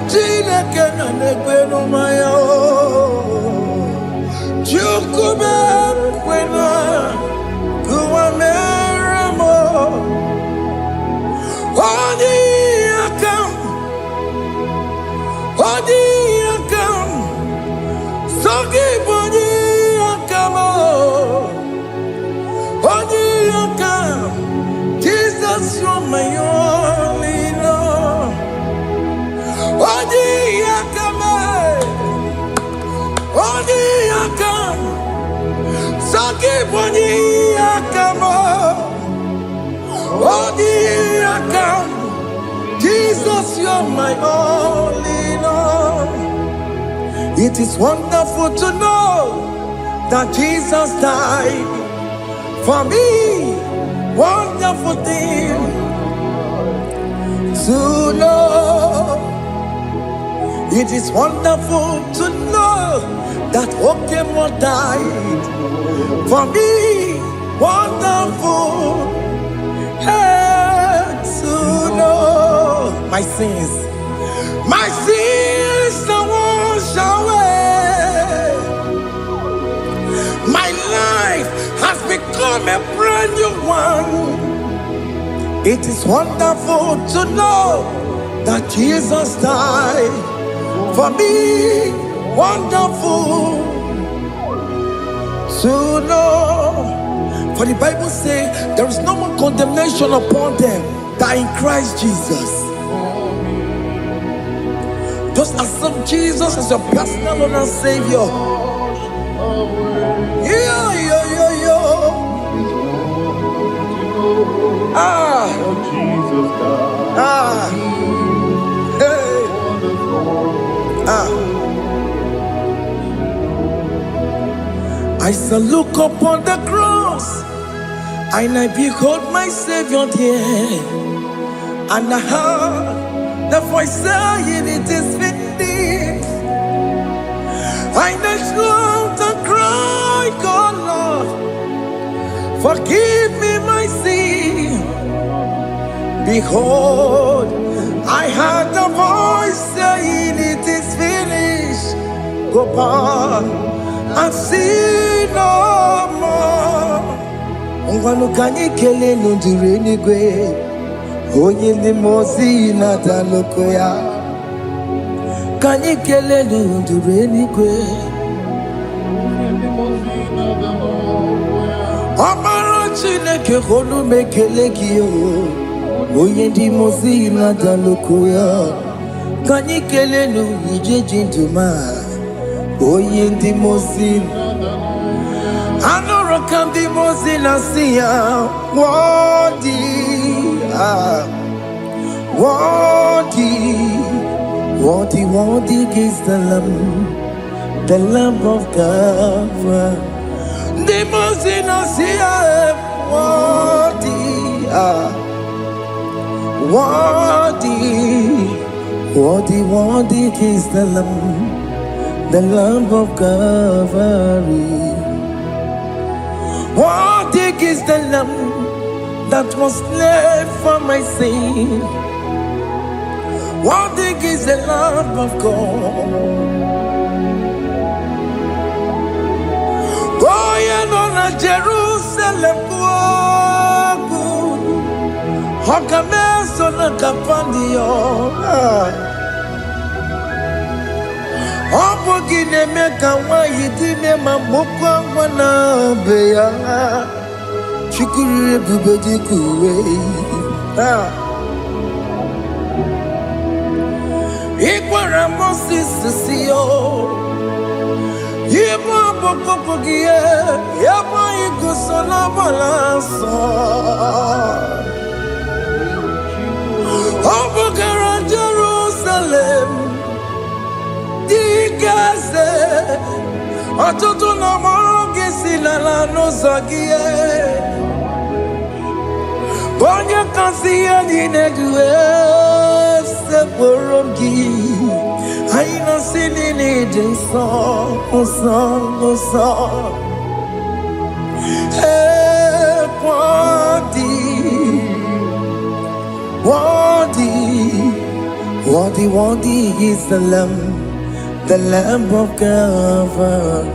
Chineke na nekwenu maya Chukume kwena kuwa meremo Odi akam, sogi boni akamo. Odi akam, Jesus you're my only Lord. Odi akam, sogi boni akamo. Odi akam. Jesus, you're my only Lord. It is wonderful to know that Jesus died for me. Wonderful thing to know. It is wonderful to know that Oke Muo died for me. Wonderful. To know my sins are washed away. My life has become a brand new one. It is wonderful to know that Jesus died for me. Wonderful to know. For the Bible says there is no more condemnation upon them that in Christ Jesus. Just accept Jesus as your personal Lord and Savior. Yeah, yeah, yeah, yeah. Hey. I shall look upon the cross, and I behold my Savior there, and I heard the voice saying, "It is finished." I knelt down and cried, "God, Lord, forgive me my sin." Behold, I heard the voice saying, "It is finished. Go back and sin no more." Ongwanu kanyi kele nundure nigwe, onye ndi mozi na daloko ya. Kanyi kele nundure nigwe, Amara Chineke honu mekele kiyo, onye ndi mozi na daloko ya. Kanyi kele nu ije jinduma, onye ndi mozi. How can the most innocent worthy, worthy is the Lamb of God. The most innocent worthy, worthy is the Lamb of Calvary. Worthy is the Lamb that was slain for my sin. Worthy is the Lamb of God. Going on a Jerusalem, Hokameso na kapandio. Obogi ne meka wa yidime mamokwa wana beya. Chukuri bubedi kuwe. Ikwara Moses siyo. Yema bokopogie, yema igusola balanso. Obogara Jerusalem, Digaze, Atoto na mogesi na la nozagie. Bonya kansiya dinedue se porogi. Aina sini ni jinson, worthy is the Lamb of God.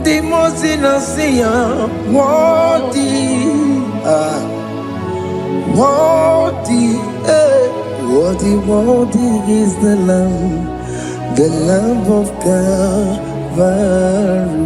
The most innocent, worthy is the Lamb of Calvary.